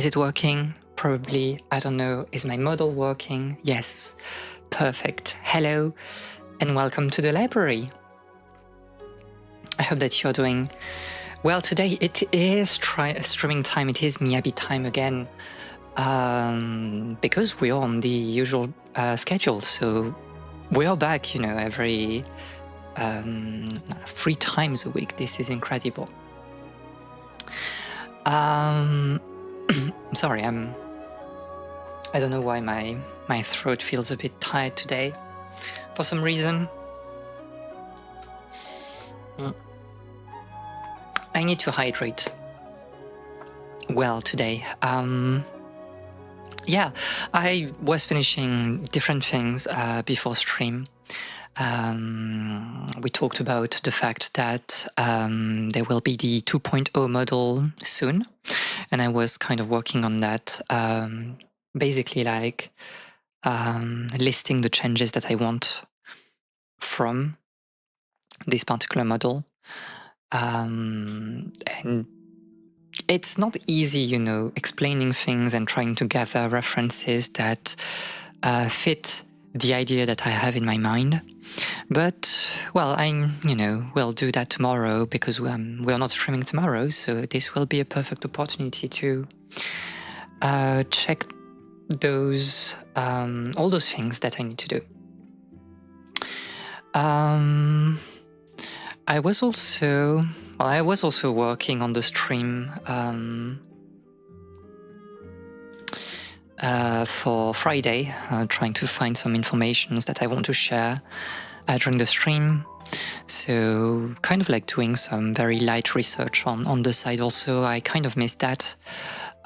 Is it working? Probably. I don't know. Is my model working? Yes. Perfect. Hello and welcome to the library. I hope that you're doing well today. It is streaming time. It is Miyabi time again, because we are on the usual schedule. So we are back, every 3 times a week. This is incredible. Sorry, I don't know why my throat feels a bit tired today for some reason. I need to hydrate well today. Yeah, I was finishing different things before stream. We talked about the fact that there will be the 2.0 model soon, and I was kind of working on that, basically like listing the changes that I want from this particular model. And it's not easy, explaining things and trying to gather references that fit the idea that I have in my mind. But, well, we'll do that tomorrow because we're not streaming tomorrow, so this will be a perfect opportunity to check those all those things that I need to do. I was also working on the stream for Friday, trying to find some information that I want to share during the stream. So kind of like doing some very light research on the side also. I kind of missed that.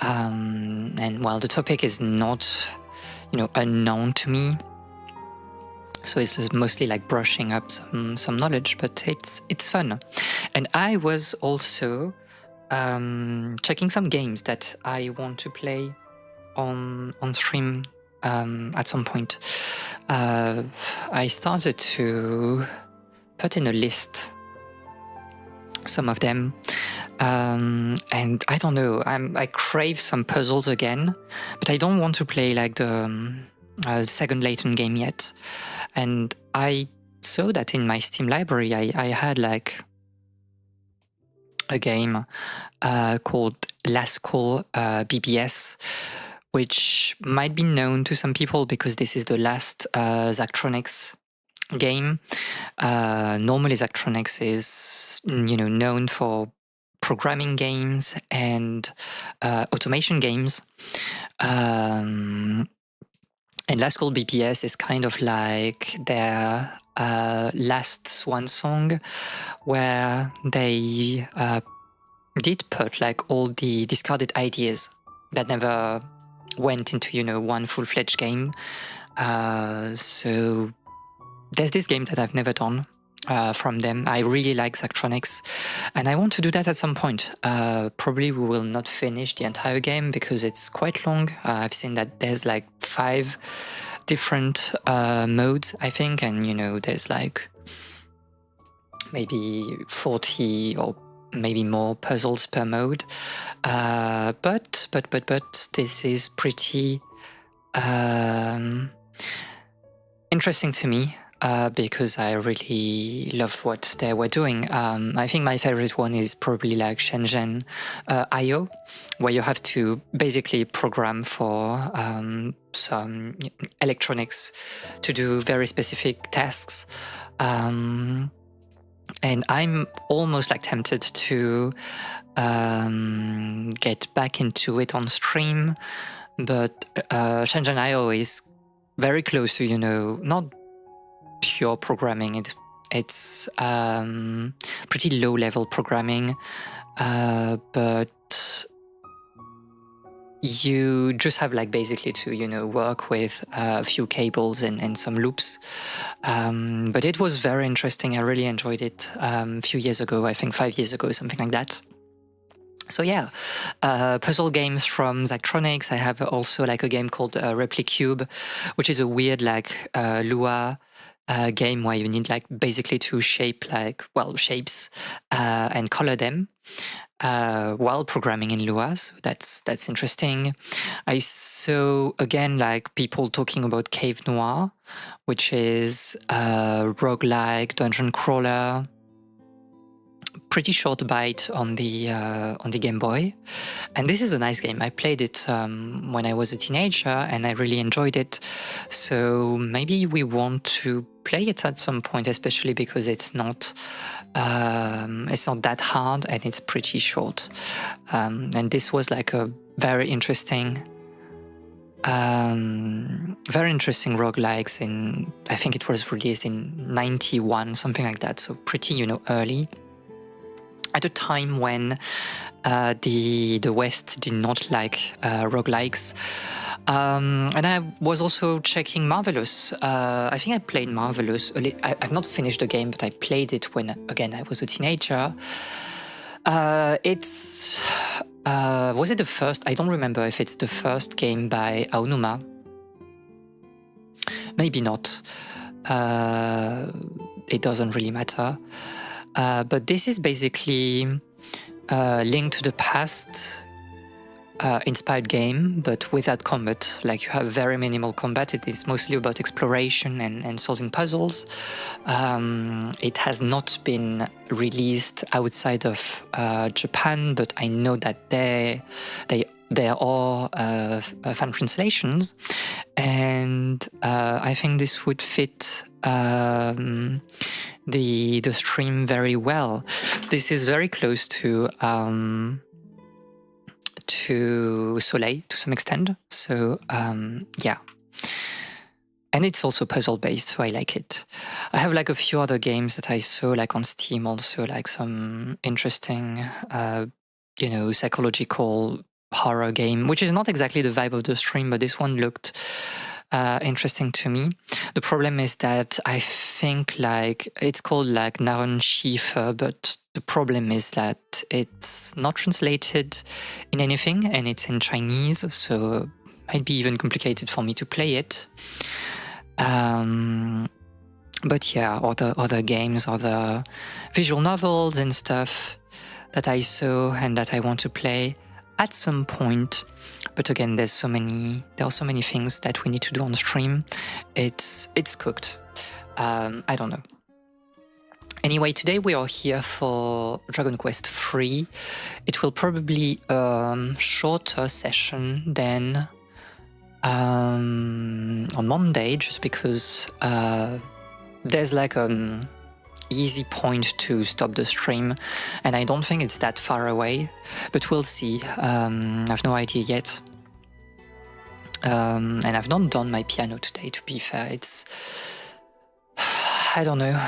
And well, the topic is not, unknown to me. So it's mostly like brushing up some knowledge, but it's fun. And I was also checking some games that I want to play on stream at some point. I started to put in a list some of them, and I don't know. I crave some puzzles again, but I don't want to play like the second Layton game yet. And I saw that in my Steam library, I had like a game called Last Call BBS, which might be known to some people because this is the last Zachtronics game. Normally Zachtronics is, known for programming games and automation games. And Last Call BBS is kind of like their last swan song, where they did put like all the discarded ideas that never went into, one full-fledged game. So there's this game that I've never done from them. I really like Zachtronics, and I want to do that at some point. Probably we will not finish the entire game because it's quite long. I've seen that there's like 5 different modes, I think, and there's like maybe 40 or maybe more puzzles per mode. But this is pretty interesting to me. Because I really love what they were doing. I think my favorite one is probably like Shenzhen IO, where you have to basically program for some electronics to do very specific tasks. And I'm almost like tempted to get back into it on stream, but Shenzhen IO is very close to, not pure programming. It's pretty low level programming, but you just have like basically to work with a few cables and some loops, but it was very interesting. I really enjoyed it a few years ago, I think 5 years ago, something like that. So yeah, puzzle games from Zachtronics. I have also like a game called Replicube, which is a weird like Lua game where you need like basically to shape like, well, shapes and color them while programming in Lua. So that's interesting. I saw again like people talking about Cave Noir, which is a roguelike dungeon crawler. Pretty short bite on the Game Boy, and this is a nice game. I played it when I was a teenager, and I really enjoyed it. So maybe we want to play it at some point, especially because it's not that hard and it's pretty short. And this was like a very interesting roguelikes. I think it was released in 91, something like that. So pretty, early. At a time when the West did not like roguelikes. And I was also checking Marvelous. I think I played Marvelous. I've not finished the game, but I played it when, again, I was a teenager. Was it the first? I don't remember if it's the first game by Aonuma. Maybe not. It doesn't really matter. But this is basically Link to the Past inspired game, but without combat. Like, you have very minimal combat. It is mostly about exploration and solving puzzles. It has not been released outside of Japan, but I know that there are fan translations, and I think this would fit the stream very well. This is very close to Soleil to some extent. So yeah. And it's also puzzle based, so I like it. I have like a few other games that I saw like on Steam also, like some interesting psychological horror game, which is not exactly the vibe of the stream, but this one looked interesting to me. The problem is that I think like it's called like Naron Schiefer, but the problem is that it's not translated in anything and it's in Chinese, so it might be even complicated for me to play it. But yeah, other games, other visual novels and stuff that I saw and that I want to play at some point. But again, there are so many things that we need to do on stream. It's cooked. I don't know. Anyway, today we are here for Dragon Quest III. It will probably shorter session than on Monday, just because there's like an easy point to stop the stream, and I don't think it's that far away, but we'll see. I've no idea yet. And I've not done my piano today, to be fair. It's... I don't know.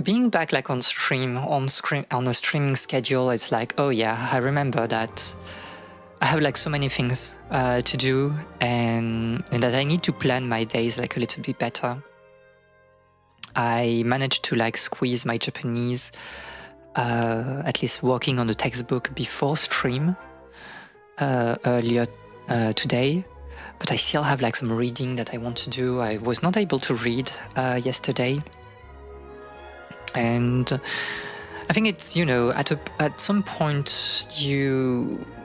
Being back like on a streaming schedule, it's like, oh yeah, I remember that I have like so many things to do, and that I need to plan my days like a little bit better. I managed to like squeeze my Japanese, at least working on the textbook before stream earlier today, but I still have like some reading that I want to do. I was not able to read yesterday, and I think it's, at some point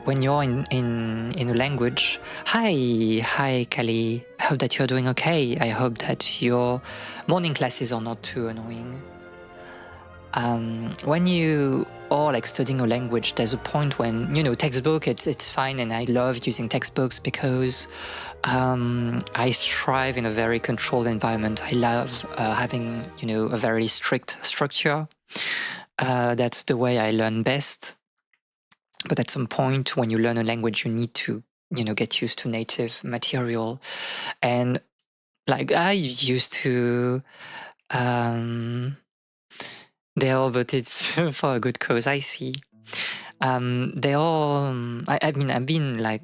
when you're in a language. Hi Kali, I hope that you're doing okay. I hope that your morning classes are not too annoying. When you are like studying a language, there's a point when, textbook, it's fine, and I love using textbooks because I strive in a very controlled environment. I love having, a very strict structure. That's the way I learn best. But at some point, when you learn a language, you need to, get used to native material. And like I used to, but it's for a good cause, I see. I've been like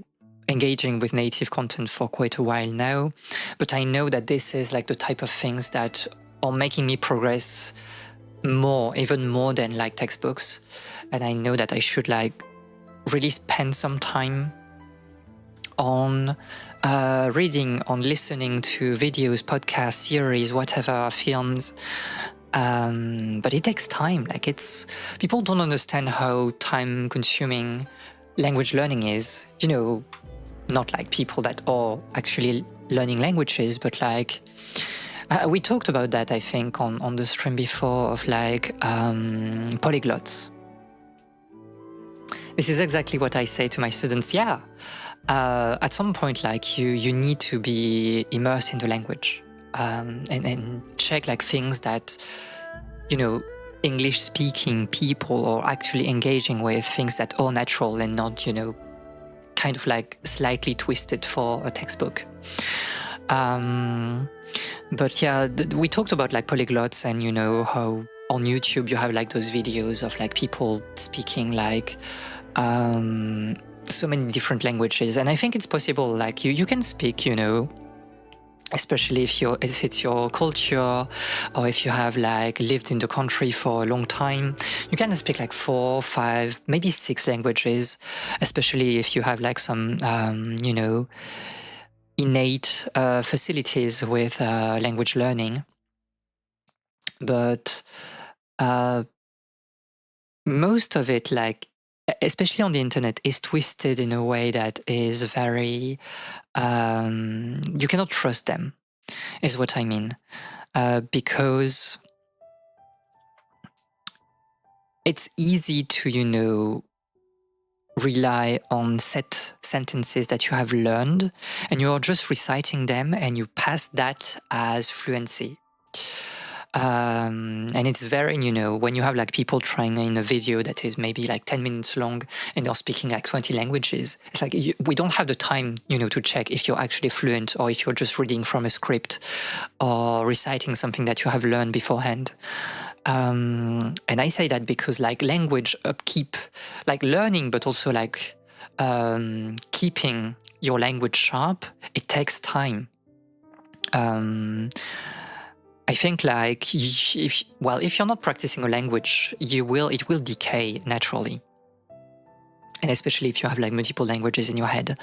engaging with native content for quite a while now, but I know that this is like the type of things that are making me progress even more than like textbooks. And I know that I should like really spend some time on reading, on listening to videos, podcasts, series, whatever, films. But it takes time. People don't understand how time-consuming language learning is. Not like people that are actually learning languages, but we talked about that, I think, on the stream before, of polyglots. This is exactly what I say to my students. At some point, you need to be immersed in the language, and check things that, English-speaking people are actually engaging with, things that are natural and not, kind of slightly twisted for a textbook. But yeah, we talked about polyglots, and how on YouTube you have those videos of people speaking so many different languages, and I think it's possible. You can speak, especially if it's your culture, or if you have lived in the country for a long time, you can speak 4, 5, maybe 6 languages, especially if you have some innate facilities with language learning. But most of it, especially on the internet, is twisted in a way that is very you cannot trust them, is what I mean, because it's easy to rely on set sentences that you have learned, and you're just reciting them, and you pass that as fluency. And it's very, when you have people trying in a video that is maybe 10 minutes long, and they're speaking 20 languages, it's we don't have the time, to check if you're actually fluent, or if you're just reading from a script or reciting something that you have learned beforehand. And I say that because language upkeep, learning, but also keeping your language sharp, it takes time. I think if you're not practicing a language, it will decay naturally, and especially if you have multiple languages in your head.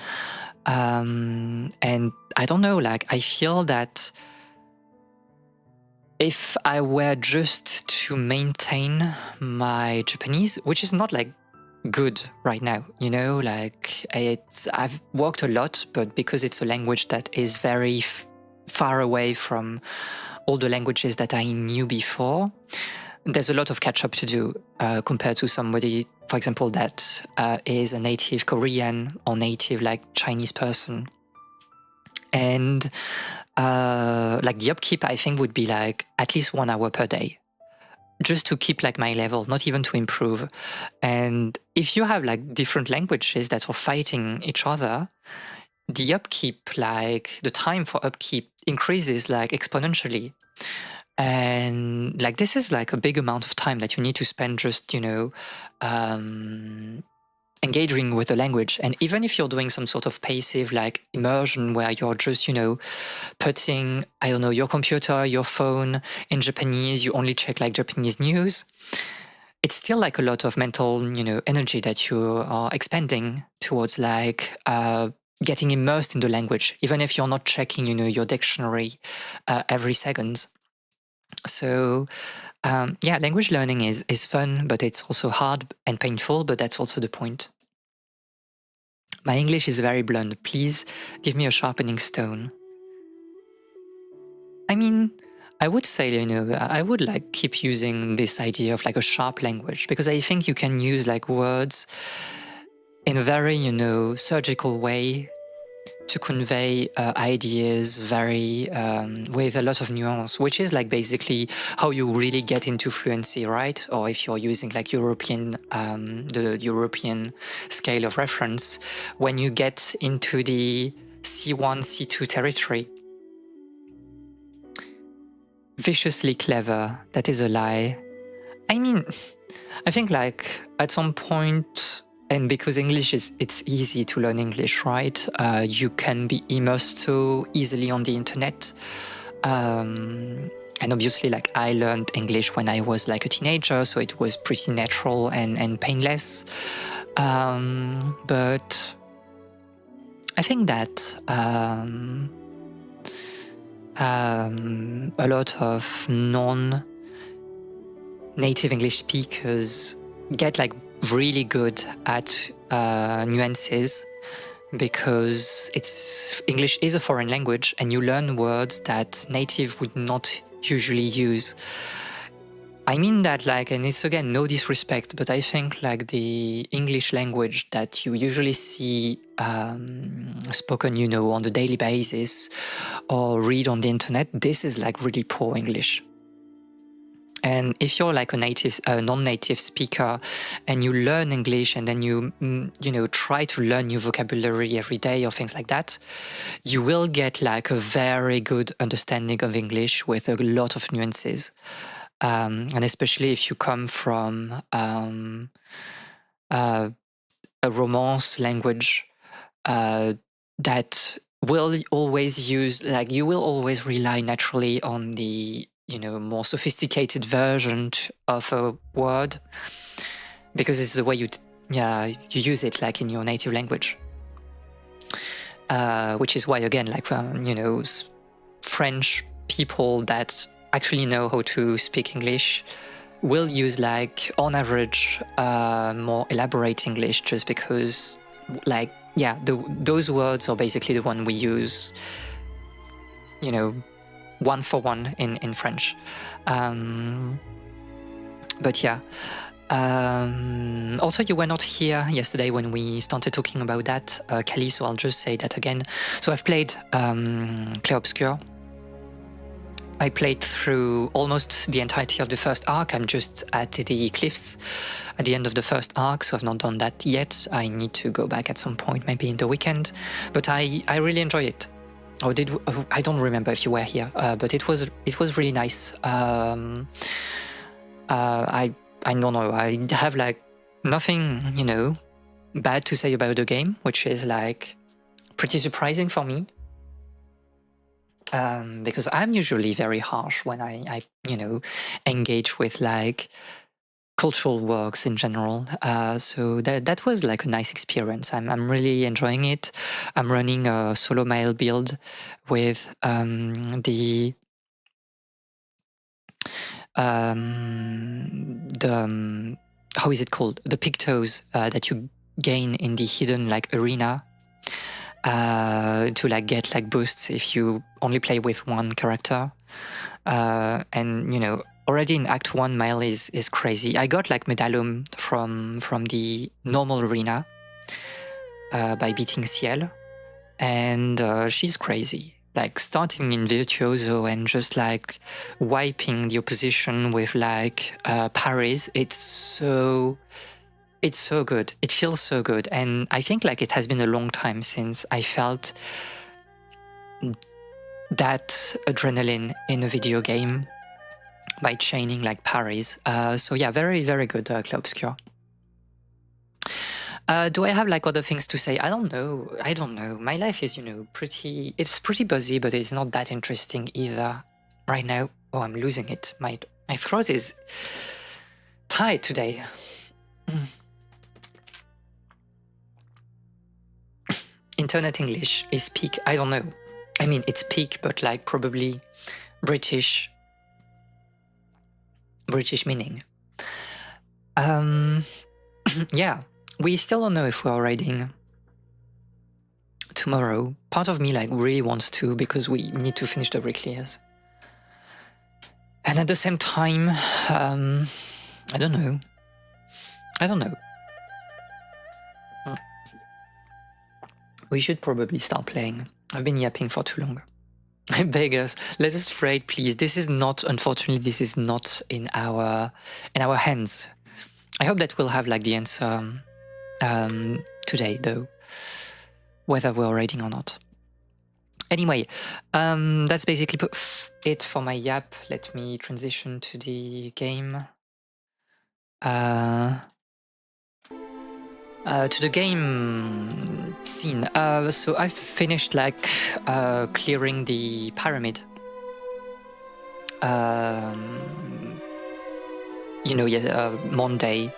And I don't know, I feel that if I were just to maintain my Japanese, which is not good right now, I've worked a lot, but because it's a language that is very far away from all the languages that I knew before, there's a lot of catch up to do compared to somebody, for example, that is a native Korean or native Chinese person. And the upkeep, I think, would be at least 1 hour per day, just to keep my level, not even to improve. And if you have different languages that are fighting each other, the upkeep, the time for upkeep increases exponentially. And this is a big amount of time that you need to spend just, engaging with the language. And even if you're doing some sort of passive immersion, where you're just, putting, I don't know, your computer, your phone in Japanese, you only check Japanese news, it's still a lot of mental, energy that you are expending towards getting immersed in the language, even if you're not checking, your dictionary every second. So language learning is fun, but it's also hard and painful, but that's also the point. My English is very blunt. Please give me a sharpening stone. I mean, I would say, I would keep using this idea of a sharp language, because I think you can use words in a very, surgical way to convey ideas very with a lot of nuance, which is basically how you really get into fluency, right? Or if you're using European, the European scale of reference, when you get into the C1, C2 territory. Viciously clever, that is a lie. I mean, I think at some point, and because English it's easy to learn English, right? You can be immersed so easily on the internet. And obviously, I learned English when I was a teenager, so it was pretty natural and painless. But I think that a lot of non-native English speakers get like really good at nuances, because English is a foreign language and you learn words that native would not usually use. I mean that like, and it's again no disrespect, but I think like the English language that you usually see spoken, you know, on a daily basis or read on the internet, this is like really poor English. And if you're like a non-native speaker, and you learn English and then you know, try to learn new vocabulary every day or things like that, you will get like a very good understanding of English with a lot of nuances. And especially if you come from a Romance language that will always use, like, you will always rely naturally on the, you know, more sophisticated version of a word, because it's the way you use it like in your native language. Which is why, again, like, you know, French people that actually know how to speak English will use, like, on average, more elaborate English, just because, like, those words are basically the one we use, you know, one for one in French. But yeah. Also, you were not here yesterday when we started talking about that, Kelly, so I'll just say that again. So I've played Clair Obscur. I played through almost the entirety of the first arc. I'm just at the cliffs at the end of the first arc, so I've not done that yet. I need to go back at some point, maybe in the weekend. But I really enjoy it. I don't remember if you were here, but it was really nice. I don't know. I have like nothing, you know, bad to say about the game, which is like pretty surprising for me. Because I'm usually very harsh when I you know, engage with like cultural works in general. So that was like a nice experience. I'm really enjoying it. I'm running a solo mail build with the how is it called? The pictos that you gain in the hidden like arena. To like get like boosts if you only play with one character, and you know, already in Act 1 mail is crazy. I got like Medallum from the normal arena by beating Ciel, and she's crazy. Like starting in Virtuoso and just like wiping the opposition with like parries. It's so good. It feels so good. And I think like it has been a long time since I felt that adrenaline in a video game by chaining like parries. So yeah, very, very good, Clair Obscur. Do I have like other things to say? I don't know. My life is, you know, it's pretty busy, but it's not that interesting either right now. Oh, I'm losing it. My throat is tight today. Internet English is peak. I don't know. I mean, it's peak, but like probably British meaning. Yeah, we still don't know if we're raiding tomorrow. Part of me like really wants to, because we need to finish the reclears. And at the same time, I don't know. We should probably start playing. I've been yapping for too long. I beg us, let us raid, please. Unfortunately, this is not in our hands. I hope that we'll have like the answer today, though, whether we're raiding or not. Anyway, that's basically it for my yap. Let me transition to the game. To the game scene. So I've finished like clearing the pyramid. You know, Monday,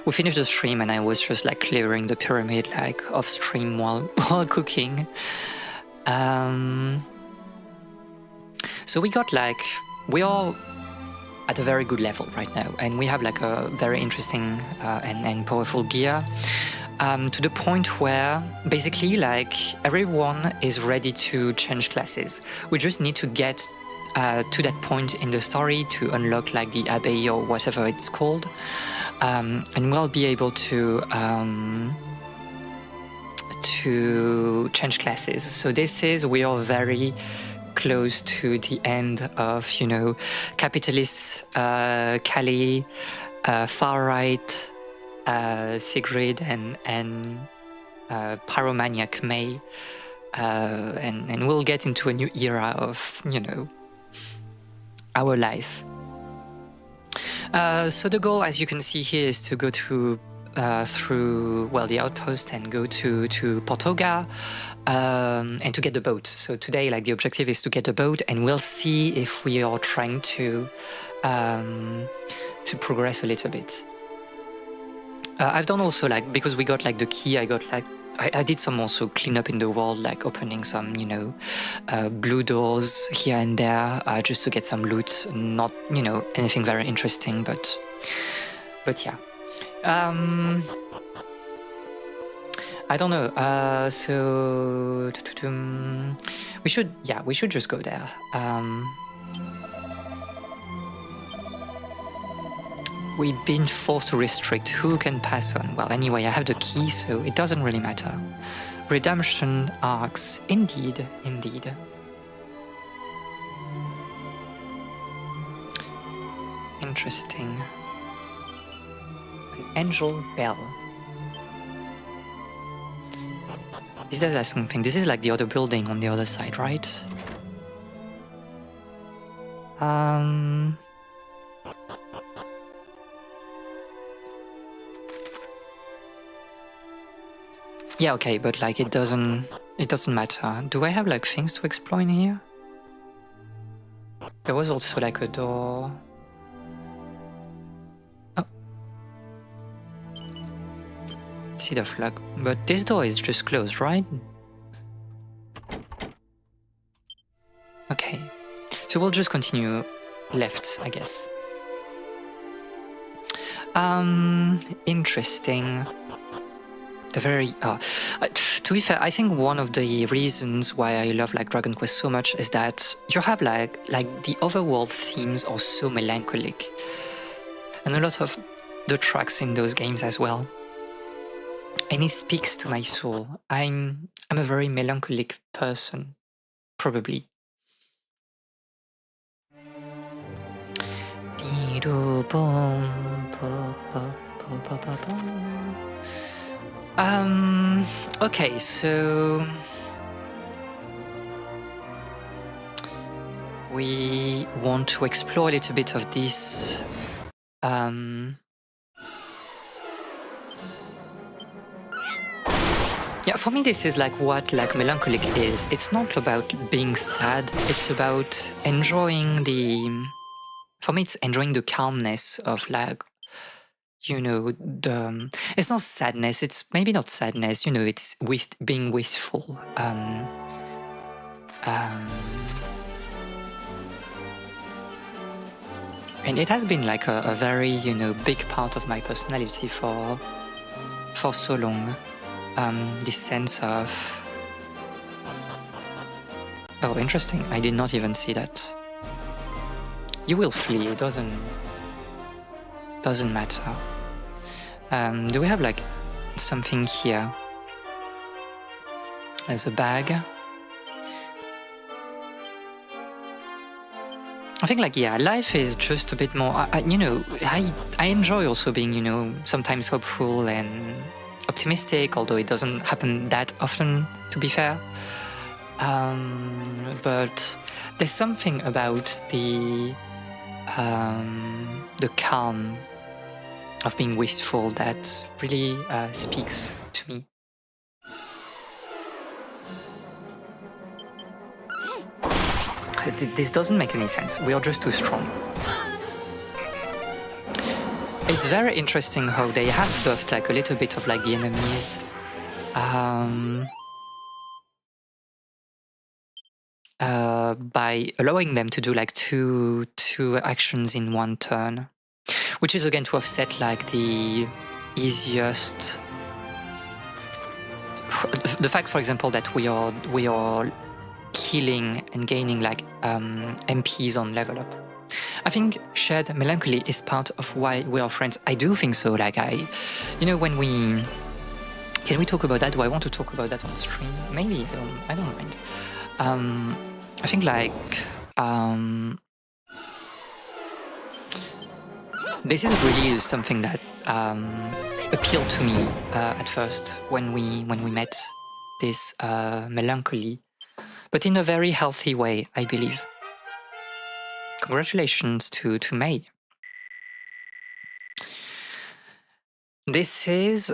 we finished the stream and I was just like clearing the pyramid like off stream while cooking. So we got like, we are at a very good level right now, and we have like a very interesting and powerful gear, to the point where basically like everyone is ready to change classes. We just need to get to that point in the story to unlock like the abbey or whatever it's called, and we'll be able to change classes. So we are very close to the end of, you know, capitalist Kali, far right Sigrid, and pyromaniac May, and we'll get into a new era of, you know, our life. So the goal, as you can see here, is to go through the outpost and go to Portoga, and to get the boat. So today, like, the objective is to get the boat, and we'll see if we are trying to progress a little bit. I've done also, like, because we got like the key, I did some also cleanup in the world, like opening some, you know, blue doors here and there, just to get some loot. Not, you know, anything very interesting, but yeah. I don't know. So we should just go there. We've been forced to restrict who can pass on. Well, anyway, I have the key, so it doesn't really matter. Redemption arcs, indeed. Interesting. An angel bell. Is that something? This is like the other building on the other side, right? Yeah, okay, but like it doesn't matter. Do I have like things to explore in here? There was also like a door. Oh. See the flag, but this door is just closed, right? Okay, so we'll just continue left, I guess. Interesting. To be fair, I think one of the reasons why I love like Dragon Quest so much is that you have like the overworld themes are so melancholic, and a lot of the tracks in those games as well. And it speaks to my soul. I'm a very melancholic person, probably. Okay, so we want to explore a little bit of this. Yeah, for me this is like what like melancholic is. It's not about being sad, it's about enjoying for me it's enjoying the calmness of like, you know, it's not sadness, it's maybe not sadness, you know, it's being wistful. And it has been like a very, you know, big part of my personality for so long. This sense of, oh, interesting, I did not even see that. You will flee, it doesn't matter. Do we have like something here? There's a bag. I think like, yeah, life is just a bit more, I enjoy also being, you know, sometimes hopeful and optimistic, although it doesn't happen that often, to be fair. But there's something about the calm of being wistful that really speaks to me. This doesn't make any sense. We are just too strong. It's very interesting how they have buffed like a little bit of like the enemies. By allowing them to do like two actions in one turn, which is again to offset like the easiest. The fact, for example, that we are killing and gaining like MPs on level up. I think shared melancholy is part of why we are friends. I do think so. Like when we can we talk about that? Do I want to talk about that on stream? Maybe I don't mind. I think like this is really something that appealed to me at first when we met this melancholy, but in a very healthy way, I believe. Congratulations to May. This is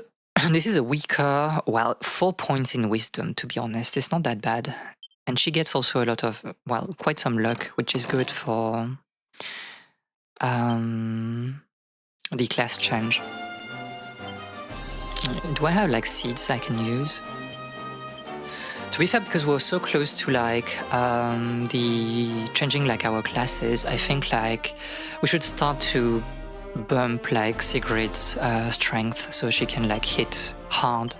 a weaker, 4 points in wisdom, to be honest. It's not that bad. And she gets also a lot of, quite some luck, which is good for the class change. Do I have like seeds I can use? To be fair, because we're so close to like the changing like our classes, I think like we should start to bump like Sigrid's strength so she can like hit hard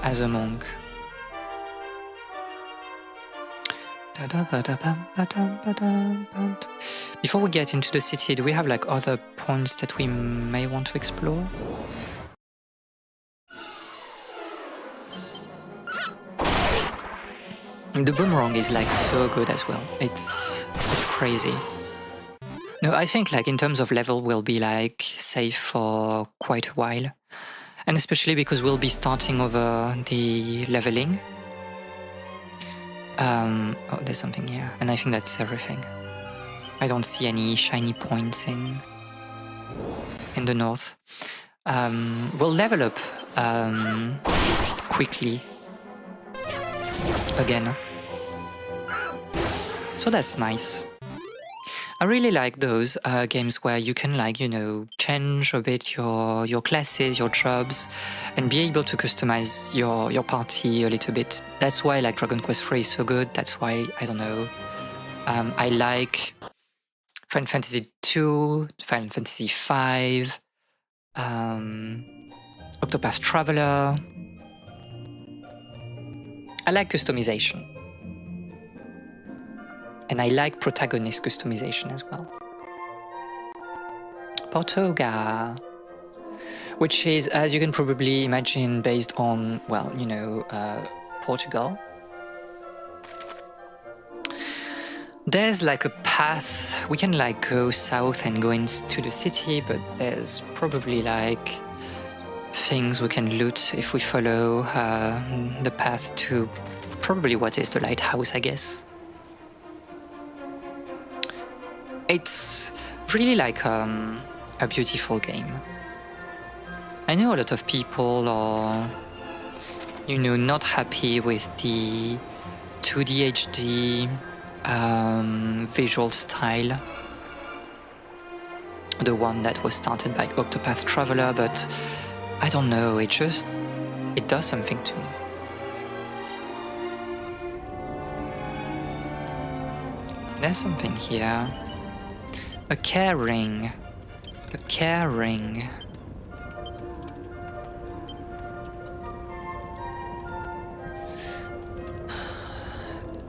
as a monk. Before we get into the city, do we have like other points that we may want to explore? The boomerang is like so good as well. It's crazy. No, I think like in terms of level we'll be like safe for quite a while. And especially because we'll be starting over the leveling. Oh, there's something here. And I think that's everything. I don't see any shiny points in the north. We'll level up quickly again. So that's nice. I really like those games where you can like, change a bit your classes, your jobs, and be able to customize your party a little bit. That's why like Dragon Quest III is so good. That's why, I don't know, I like Final Fantasy II, Final Fantasy V, Octopath Traveler. I like customization. And I like protagonist customization as well. Portugal, which is, as you can probably imagine, based on, Portugal. There's like a path, we can like go south and go into the city, but there's probably like things we can loot if we follow the path to probably what is the lighthouse, I guess. It's really like a beautiful game. I know a lot of people are, not happy with the 2D HD visual style. The one that was started by Octopath Traveler, but I don't know, it does something to me. There's something here. A care ring. A care ring.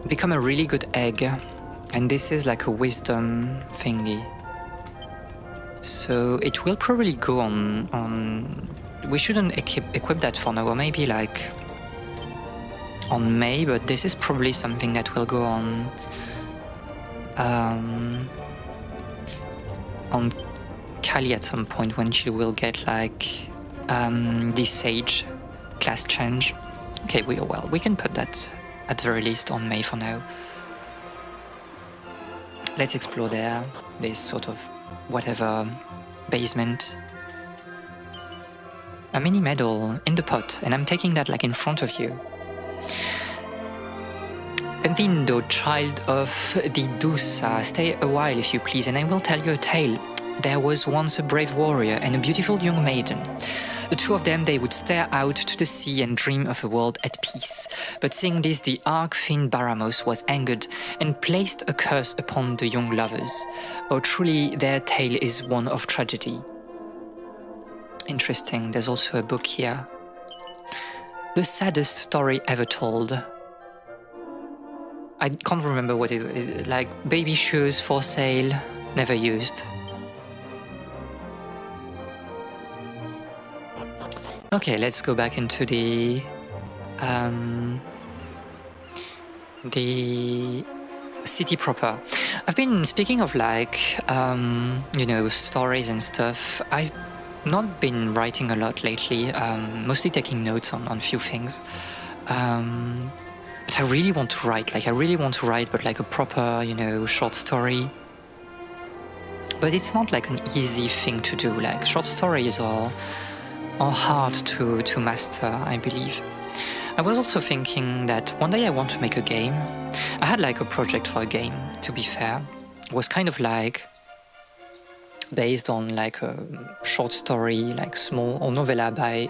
Become a really good egg. And this is like a wisdom thingy. So it will probably go on we shouldn't equip that for now, or maybe like on May, but this is probably something that will go on Kali at some point when she will get like the Sage class change. Okay, we can put that at the very least on May for now. Let's explore there, this sort of whatever basement. A mini medal in the pot, and I'm taking that like in front of you. Bem-vindo, child of the Dusa. Stay a while if you please, and I will tell you a tale. there was once a brave warrior and a beautiful young maiden. The two of them, they would stare out to the sea and dream of a world at peace. But seeing this, the arch-fiend Baramos was angered and placed a curse upon the young lovers. Oh, truly, their tale is one of tragedy. Interesting, there's also a book here. The saddest story ever told. I can't remember what it is, like baby shoes for sale, never used. Okay, let's go back into the city proper. I've been speaking of like, stories and stuff. I've not been writing a lot lately, mostly taking notes on few things. But I really want to write, but like a proper, short story. But it's not like an easy thing to do. Like short stories are hard to master, I believe. I was also thinking that one day I want to make a game. I had like a project for a game, to be fair. It was kind of like based on like a short story, like small or novella by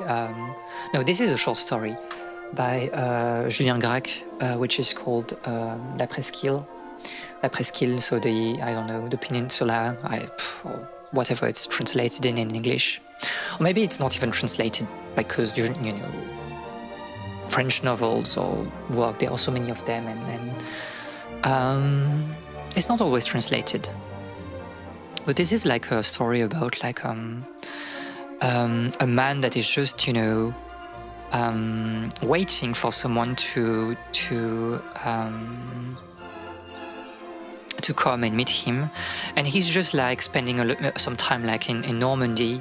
no, this is a short story by Julien Gracq, which is called La Presqu'île, so the peninsula, or whatever it's translated in English. Or maybe it's not even translated because French novels or work, there are so many of them, and it's not always translated. But this is like a story about like a man that is just waiting for someone to come and meet him, and he's just like spending some time like in Normandy,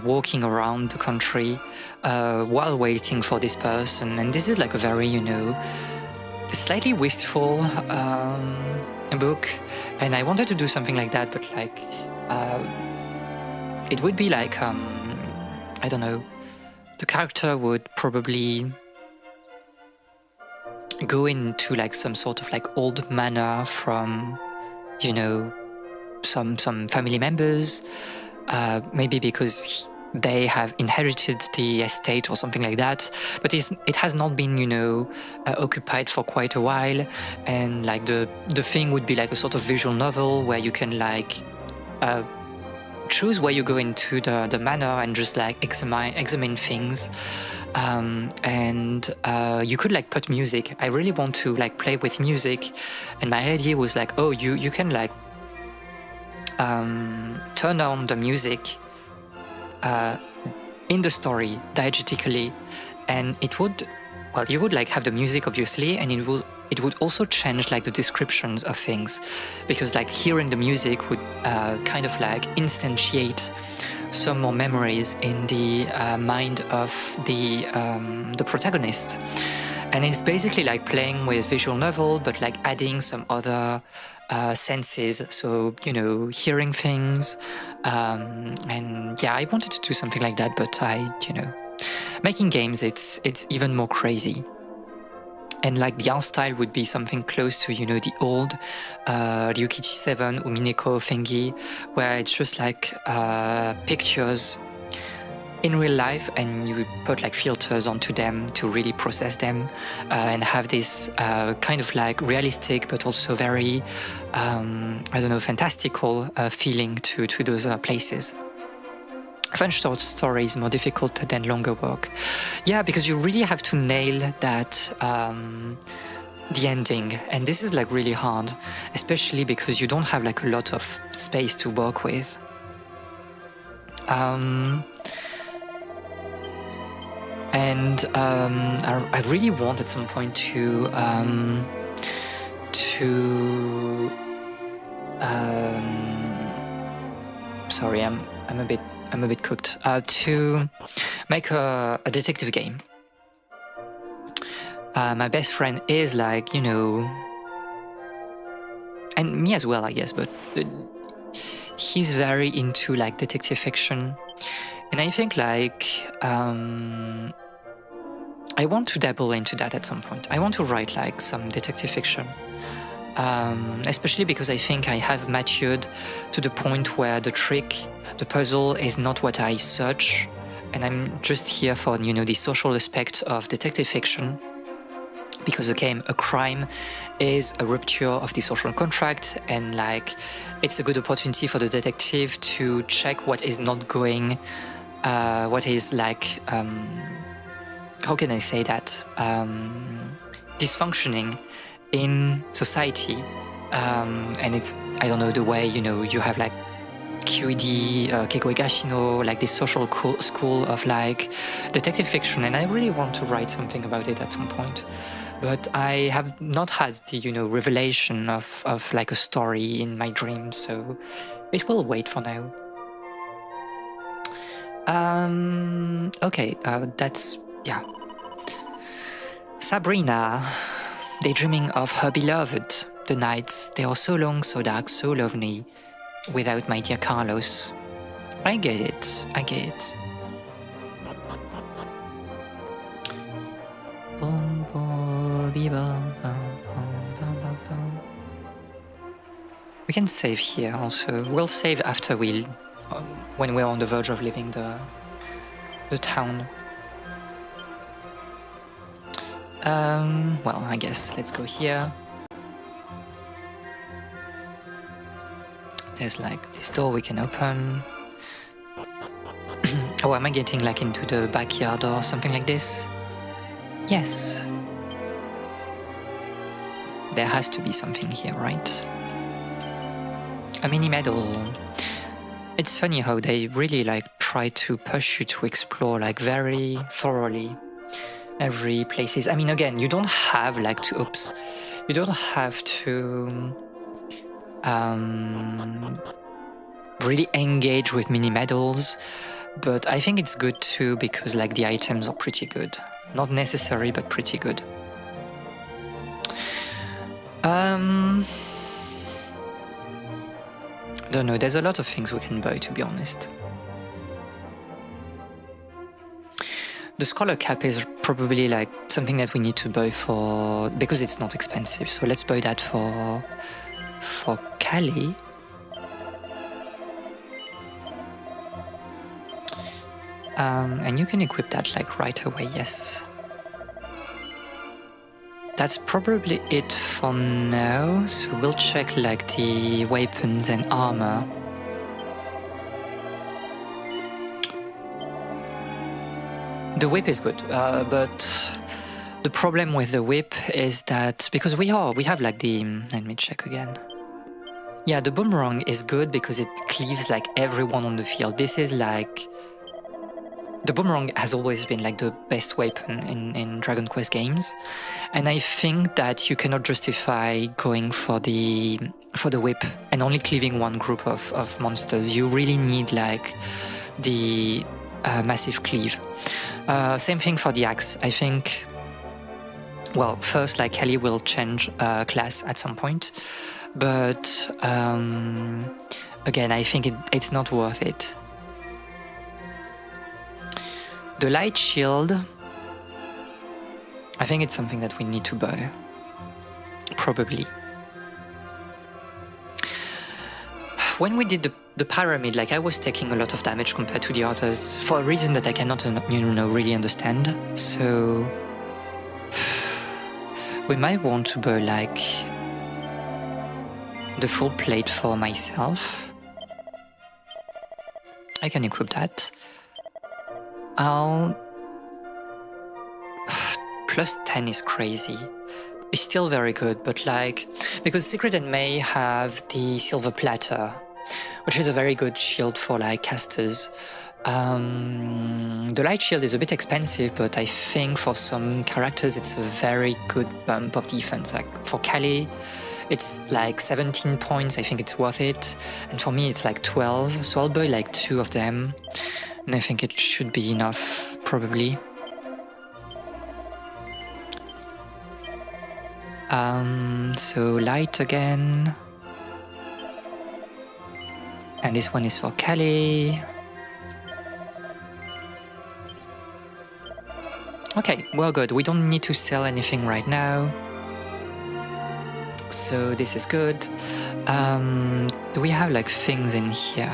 walking around the country while waiting for this person. And this is like a very slightly wistful book, and I wanted to do something like that, but like it would be like I don't know, the character would probably go into like some sort of like old manor from some family members, maybe because they have inherited the estate or something like that, but it has not been occupied for quite a while, and like the thing would be like a sort of visual novel where you can like choose where you go into the manor and just like examine things. And you could like put music. I really want to like play with music, and my idea was like, oh, you can like turn on the music in the story diegetically, and you would like have the music obviously, and it would also change like the descriptions of things, because like hearing the music would kind of like instantiate some more memories in the mind of the protagonist. And it's basically like playing with visual novel, but like adding some other senses, so hearing things, and yeah, I wanted to do something like that, but making games, it's even more crazy. And like the art style would be something close to the old Ryukichi 7 or Mineko thingy, where it's just like pictures in real life, and you put like filters onto them to really process them, and have this kind of like realistic but also very fantastical feeling to those places. French short story is more difficult than longer work. Yeah, because you really have to nail that the ending, and this is like really hard, especially because you don't have like a lot of space to work with. I really want at some point to sorry, I'm a bit cooked. To make a detective game. My best friend is like, and me as well, I guess, but he's very into like detective fiction. And I think like, I want to dabble into that at some point. I want to write like some detective fiction. especially because I think I have matured to the point where the puzzle is not what I search, and I'm just here for, the social aspect of detective fiction. Because again, a crime is a rupture of the social contract, and it's a good opportunity for the detective to check what is not going, what is how can I say that, dysfunctioning in society, and it's, I don't know, the way, you have QED, Keiko Higashino, this social school of detective fiction, and I really want to write something about it at some point. But I have not had the, revelation of a story in my dreams, so it will wait for now. Okay, that's, yeah. Sabrina, daydreaming of her beloved. The nights, they are so long, so dark, so lonely, without my dear Carlos. I get it. We can save here also. We'll save after when we're on the verge of leaving the town. Well, I guess let's go here. There's this door we can open. Oh, am I getting into the backyard or something like this? Yes. There has to be something here, right? A mini medal. It's funny how they really try to push you to explore very thoroughly every places. I mean, again, you don't have you don't have to really engage with mini medals, but I think it's good too because the items are pretty good. Not necessary, but pretty good. Don't know, there's a lot of things we can buy, to be honest. The Scholar Cap is probably something that we need to buy because it's not expensive. So let's buy that for Callie. And you can equip that right away, yes. That's probably it for now. So we'll check the weapons and armor. The whip is good, but the problem with the whip is that because we have the, let me check again. Yeah, the boomerang is good because it cleaves everyone on the field. This is the boomerang has always been the best weapon in Dragon Quest games, and I think that you cannot justify going for the whip and only cleaving one group of monsters. You really need the massive cleave. Same thing for the axe. I think, well, first Kelly will change class at some point, but again, I think it's not worth it. The light shield, I think it's something that we need to buy, probably. When we did the pyramid, I was taking a lot of damage compared to the others for a reason that I cannot, really understand. So we might want to buy the full plate for myself. I can equip that. Plus 10 is crazy. It's still very good, but because Secret and May have the silver platter, which is a very good shield for casters. The light shield is a bit expensive, but I think for some characters it's a very good bump of defense. For Callie, it's 17 points. I think it's worth it, and for me it's 12. So I'll buy 2 of them. And I think it should be enough, probably. So light again. And this one is for Callie. Okay, we're good. We don't need to sell anything right now. So this is good. Do we have like things in here?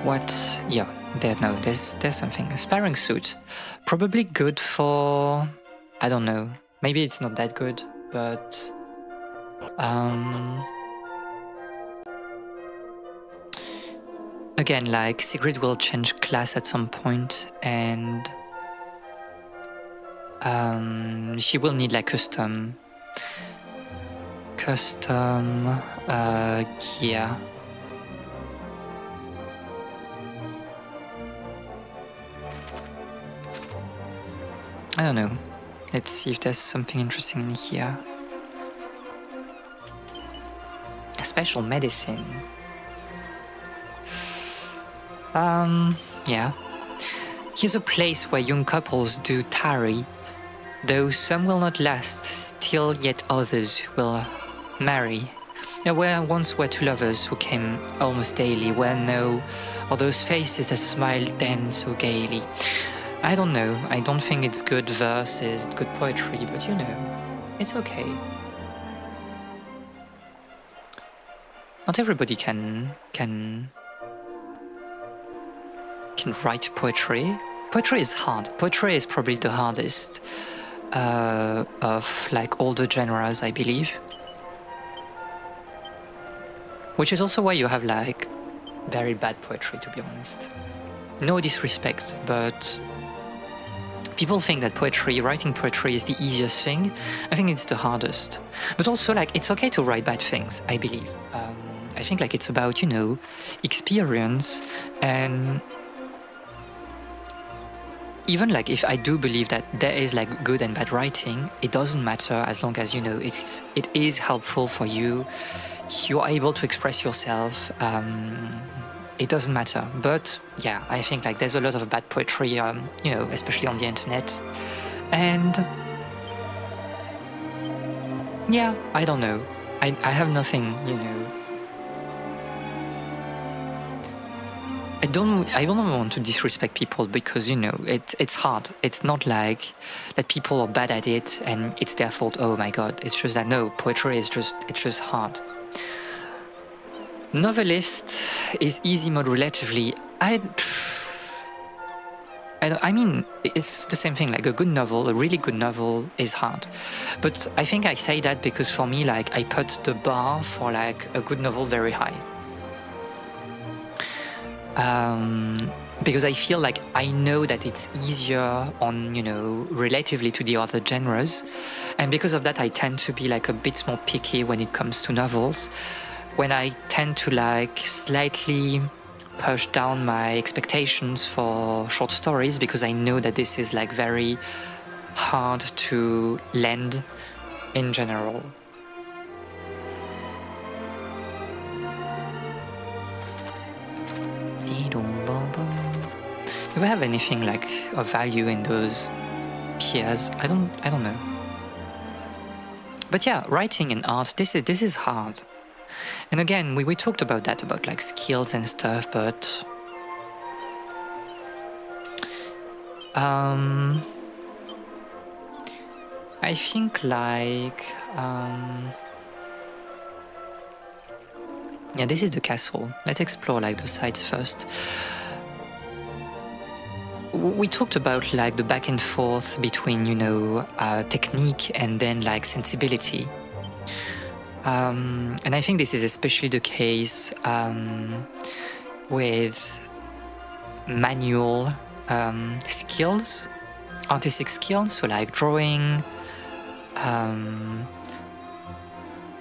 What? Yeah, there's something. A sparring suit. Probably good for... I don't know. Maybe it's not that good, but... Again, like, Sigrid will change class at some point, and... she will need like custom gear. I don't know. Let's see if there's something interesting in here. A special medicine. Yeah. Here's a place where young couples do tarry. Though some will not last, still yet others will marry. There once were two lovers who came almost daily, where no, or those faces that smiled then so gaily. I don't know, I don't think it's good verses, good poetry, but you know, it's okay. Not everybody can write poetry. Poetry is hard. Poetry is probably the hardest of like all the genres, I believe. Which is also why you have like very bad poetry, to be honest. No disrespect, but people think that writing poetry is the easiest thing. I think it's the hardest. But also like it's okay to write bad things, I believe. I think like it's about, you know, experience, and even like if I do believe that there is like good and bad writing, it doesn't matter as long as, you know, it is helpful for you. You're able to express yourself. It doesn't matter. But yeah, I think like there's a lot of bad poetry, you know, especially on the internet. And yeah, I don't know. I have nothing, you know. I don't want to disrespect people because, you know, it's hard. It's not like that people are bad at it and it's their fault. Oh my god. It's just that no, poetry is just hard. Novelist is easy mode relatively. I mean, it's the same thing. Like a good novel, a really good novel is hard. But I think I say that because for me, like I put the bar for like a good novel very high. Because I feel like I know that it's easier on, you know, relatively to the other genres. And because of that, I tend to be like a bit more picky when it comes to novels. When I tend to like slightly push down my expectations for short stories because I know that this is like very hard to land in general. Do we have anything like of value in those peers? I don't know. But yeah, writing and art, this is hard. And again, we talked about that, about like skills and stuff, but I think like yeah, this is the castle. Let's explore like the sides first. We talked about like the back and forth between, you know, technique and then like sensibility. And I think this is especially the case with manual skills, artistic skills, so like drawing,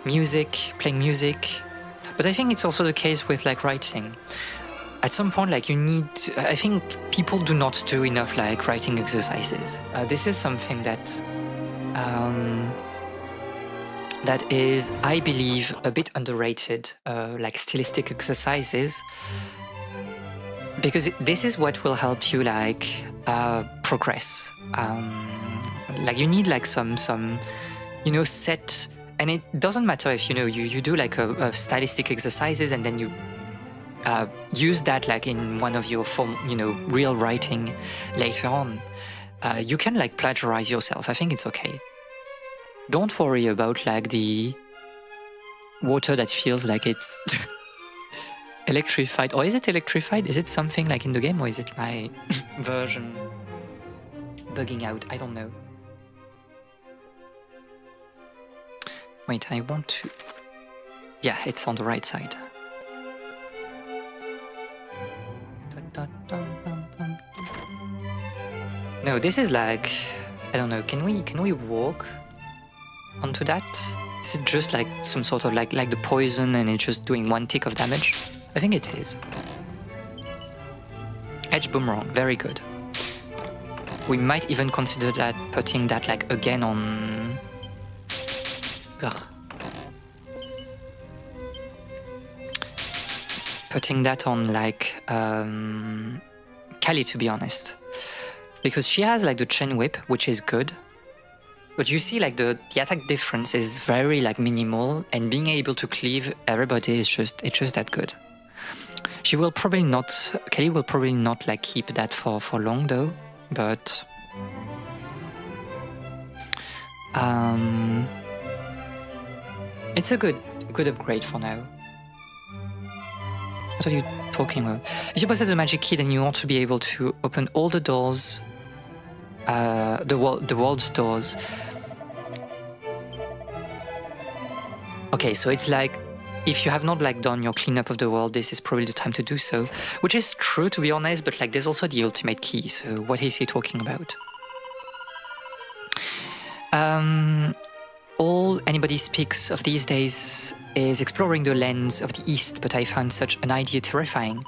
music, playing music. But I think it's also the case with like writing. At some point, like I think people do not do enough like writing exercises. This is something that that is, I believe, a bit underrated, like stylistic exercises, because this is what will help you like progress. Like you need like some, you know, set, and it doesn't matter if, you know, you do like a stylistic exercises and then you use that like in one of your you know, real writing later on. You can like plagiarize yourself. I think it's okay. don't worry about like the water that feels like it's electrified. Or is it electrified? Is it something like in the game, or is it my version bugging out? I don't know. Wait, I want to... Yeah, it's on the right side. No, this is like... I don't know, can we walk onto that? Is it just like some sort of like the poison and it's just doing 1 tick of damage? I think it is. Edge boomerang, very good. We might even consider that putting that like again on... Ugh. Putting that on like Kali, to be honest. Because she has like the chain whip, which is good. But you see like the attack difference is very like minimal, and being able to cleave everybody is just that good. She will probably not, Kali will probably not like keep that for long though, but it's a good upgrade for now. What are you talking about? If you possess the magic key, then you want to be able to open all the doors, the world's doors. Okay, so it's like, if you have not like done your cleanup of the world, this is probably the time to do so, which is true, to be honest, but like there's also the ultimate key, so what is he talking about? All anybody speaks of these days is exploring the lands of the East, but I found such an idea terrifying.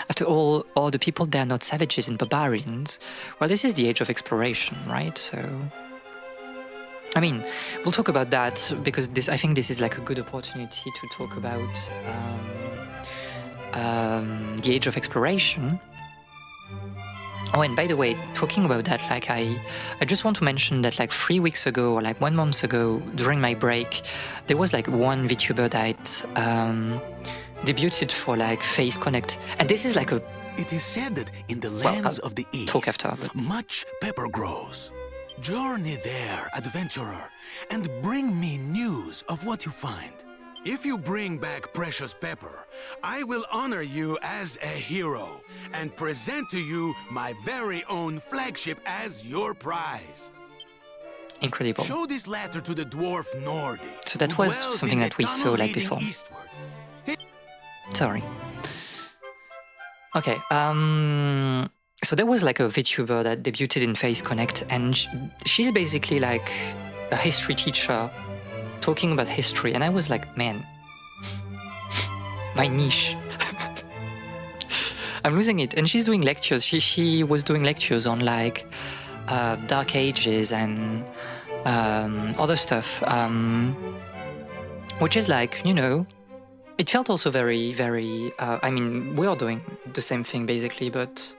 After all the people there are not savages and barbarians. Well, this is the age of exploration, right? So... I mean, we'll talk about that, because I think this is like a good opportunity to talk about the age of exploration. Oh, and by the way, talking about that, like I just want to mention that like 3 weeks ago or like 1 month ago, during my break, there was like one VTuber that debuted for like Face Connect, and this is like a... It is said that in the lands of the East, talk after, but... much pepper grows. Journey there, adventurer, and bring me news of what you find. If you bring back precious pepper, I will honor you as a hero and present to you my very own flagship as your prize. Incredible. Show this letter to the dwarf Nordi. So that was something that we saw like before. Sorry. Okay, so there was like a VTuber that debuted in Face Connect, and she's basically like a history teacher talking about history, and I was like, man, my niche. I'm losing it. And she's doing lectures. She was doing lectures on like Dark Ages and other stuff, which is like, you know, it felt also very, very, I mean, we are doing the same thing basically, but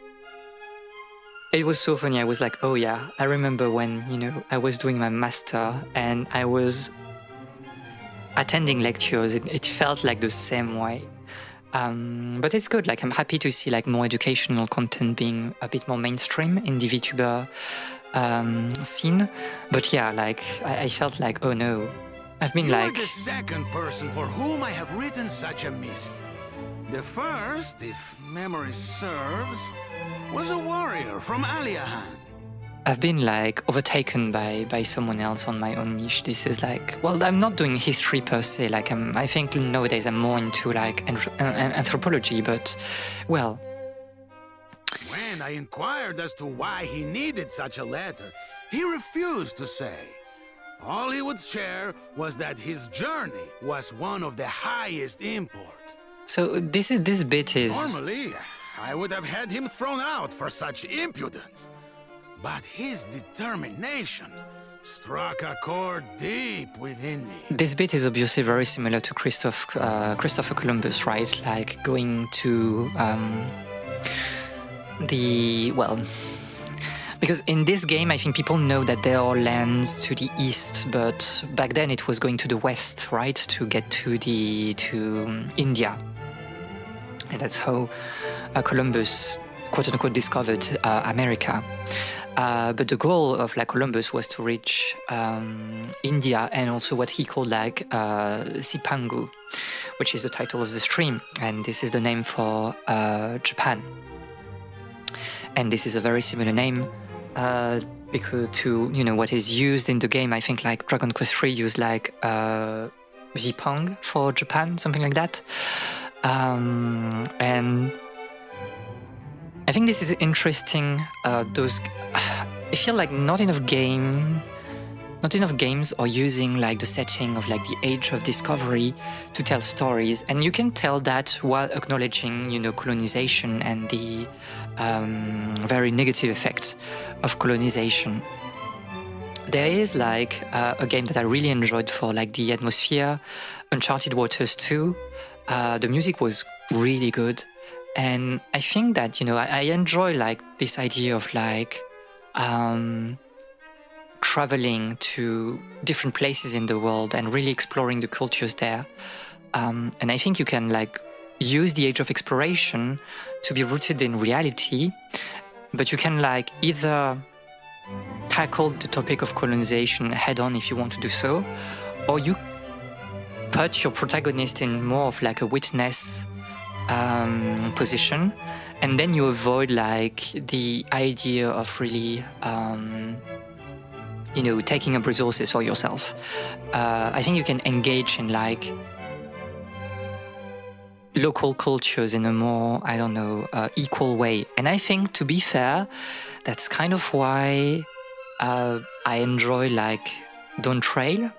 it was so funny. I was like, oh yeah, I remember when, you know, I was doing my master and I was attending lectures. It felt like the same way. But it's good. Like, I'm happy to see like more educational content being a bit more mainstream in the VTuber scene. But yeah, like I felt like, oh no, I've been like... You are the second person for whom I have written such a missive. The first, if memory serves, was a warrior from Aliahan. I've been like overtaken by someone else on my own niche. This is like, well, I'm not doing history per se. Like I think nowadays I'm more into like anthropology, but well. When I inquired as to why he needed such a letter, he refused to say. All he would share was that his journey was one of the highest import. So this bit is... Normally, I would have had him thrown out for such impudence. But his determination struck a chord deep within me. This bit is obviously very similar to Christopher Columbus, right? Like going to because in this game, I think people know that there are lands to the east, but back then it was going to the west, right? To get to India. And that's how Columbus, quote-unquote, discovered America. But the goal of like Columbus was to reach India and also what he called like Cipangu, which is the title of the stream, and this is the name for Japan. And this is a very similar name because to what is used in the game. I think like Dragon Quest III used like Jipang for Japan, something like that. And I think this is interesting. I feel like not enough games are using like the setting of like the age of discovery to tell stories, and you can tell that while acknowledging colonization and the very negative effect of colonization. There is like a game that I really enjoyed for like the atmosphere, Uncharted Waters 2. The music was really good, and I think that I enjoy like this idea of like traveling to different places in the world and really exploring the cultures there. And I think you can like use the age of exploration to be rooted in reality, but you can like either tackle the topic of colonization head on if you want to do so, or you put your protagonist in more of like a witness position, and then you avoid like the idea of really taking up resources for yourself. I think you can engage in like local cultures in a more, equal way. And I think, to be fair, that's kind of why I enjoy like Dawn Trail,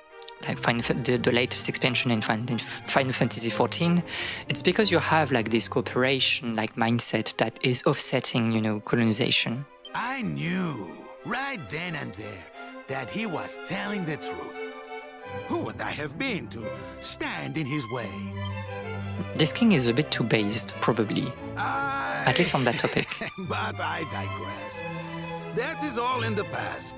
like the latest expansion in Final Fantasy XIV. It's because you have like this cooperation like mindset that is offsetting, colonization. I knew right then and there that he was telling the truth. Who would I have been to stand in his way? This king is a bit too based, probably. At least on that topic. But I digress. That is all in the past.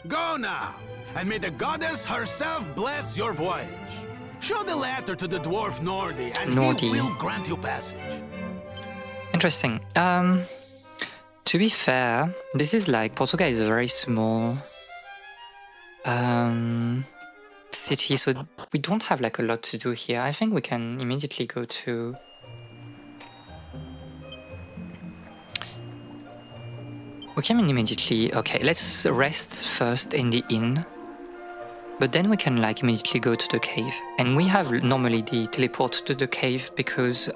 Go now, and may the goddess herself bless your voyage. Show the letter to the dwarf Nordi, and he will grant you passage. Interesting. To be fair, this is like Portugal is a very small city, so we don't have like a lot to do here. I think we can immediately go to okay, let's rest first in the inn, but then we can like immediately go to the cave, and we have normally the teleport to the cave because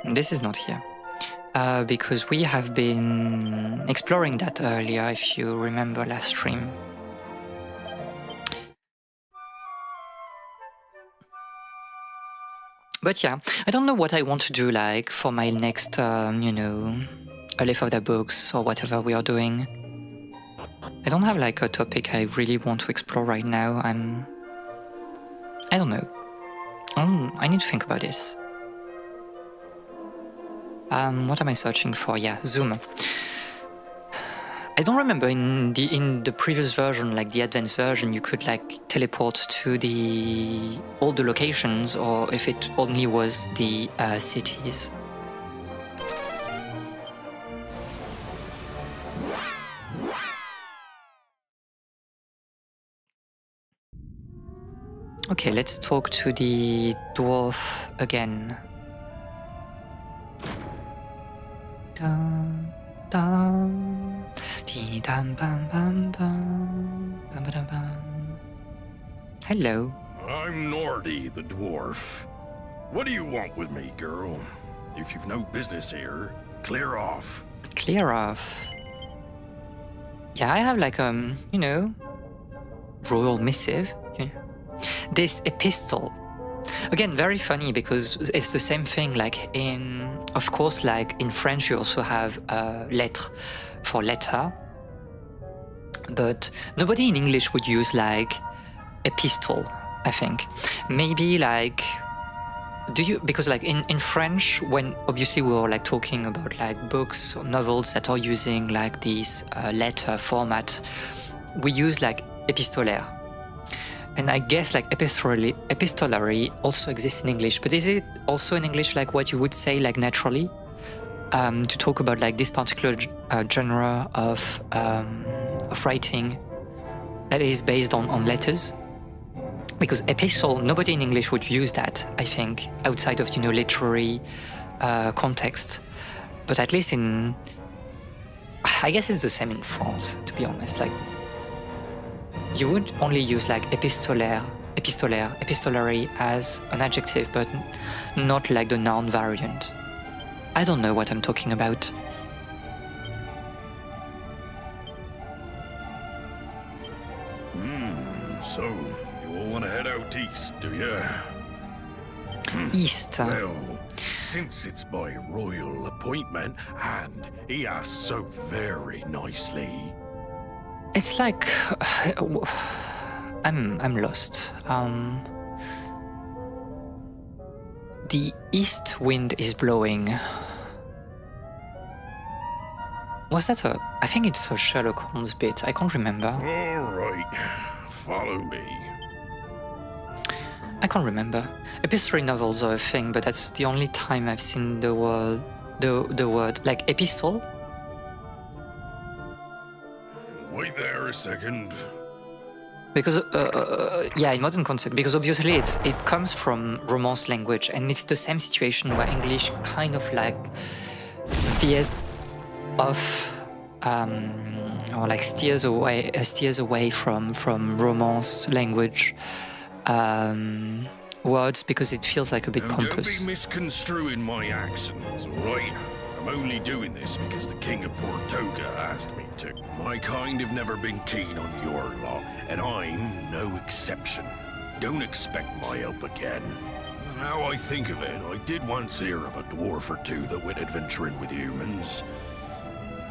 this is not here. Because we have been exploring that earlier, if you remember last stream. But yeah, I don't know what I want to do like for my next, Aleph of the books or whatever we are doing. I don't have like a topic I really want to explore right now. I don't know. I need to think about this. What am I searching for? Yeah, Zoom. I don't remember in the previous version, like the advanced version, you could like teleport to all the locations, or if it only was the cities. Okay, let's talk to the dwarf again. Hello. I'm Nordi, the dwarf. What do you want with me, girl? If you've no business here, clear off. Clear off. Yeah, I have like royal missive. This epistle. Again, very funny because it's the same thing. Like of course, like in French, you also have lettre for letter, but nobody in English would use like epistle. I think maybe like because like in French, when obviously we were like talking about like books or novels that are using like this letter format, we use like epistolaire. And I guess like epistolary also exists in English, but is it also in English like what you would say like naturally? to talk about like this particular genre of writing that is based on letters. Because epistle, nobody in English would use that, I think, outside of, literary context. But at least I guess it's the same in France, to be honest. Like, you would only use like epistolary as an adjective, but not like the noun variant. I don't know what I'm talking about. So, you all want to head out east, do you? East. Well, since it's my royal appointment, and he asked so very nicely. It's like I'm lost. The east wind is blowing. Was that I think it's a Sherlock Holmes bit. I can't remember. All right, follow me. I can't remember. Epistolary novels are a thing, but that's the only time I've seen the word like epistle. Wait there a second. Because yeah, in modern context, because obviously it comes from Romance language, and it's the same situation where English kind of like veers off or like steers away from Romance language words because it feels like a bit pompous. Don't be misconstruing my accents, alright? I'm only doing this because the King of Portoga asked me to. My kind have never been keen on your lot, and I'm no exception. Don't expect my help again. Now I think of it, I did once hear of a dwarf or two that went adventuring with humans.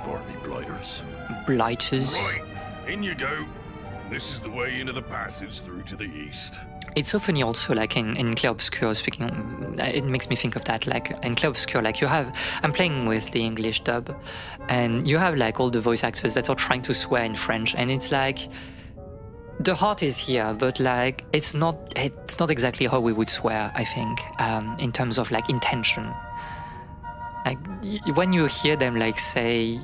Pardon me, blighters. Blighters. Right, in you go. This is the way into the passage through to the east. It's so funny also, like in Clair Obscur, speaking, it makes me think of that, like in Clair Obscur, like I'm playing with the English dub, and you have like all the voice actors that are trying to swear in French, and it's like, the heart is here, but like, it's not exactly how we would swear, I think, in terms of like intention. Like, when you hear them like say,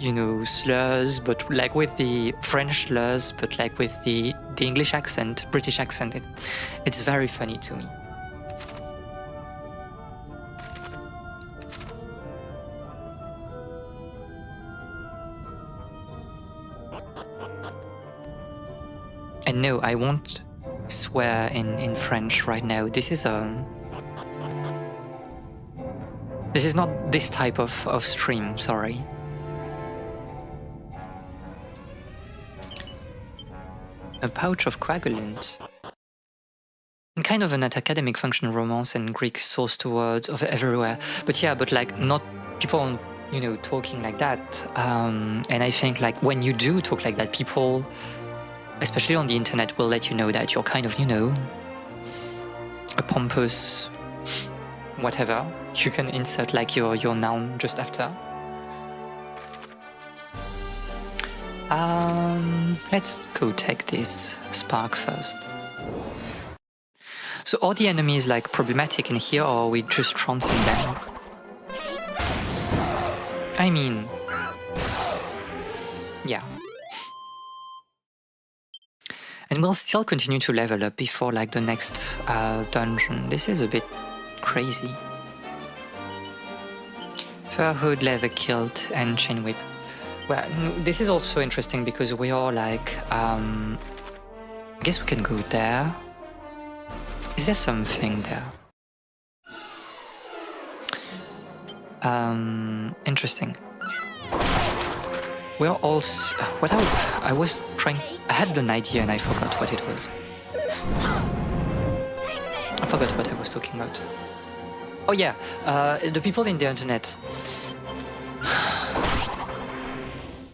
slurs, but like with the French slurs, but like with the English accent, British accent, it's very funny to me. And no, I won't swear in French right now. This is not this type of stream, sorry. A pouch of Quagulant. And kind of an academic function Romance and Greek source to words of everywhere. But yeah, but like not people, talking like that. And I think like when you do talk like that, people, especially on the internet, will let you know that you're kind of, a pompous whatever. You can insert like your noun just after. Let's go take this spark first. So are the enemies like problematic in here, or are we just trouncing them? I mean, yeah. And we'll still continue to level up before like the next dungeon. This is a bit crazy. Fur hood, leather kilt, and chain whip. Well, this is also interesting because we are like, I guess we can go there. Is there something there? Interesting. We're also, I was trying, I had an idea and I forgot what it was. I forgot what I was talking about. Oh yeah, the people in the internet.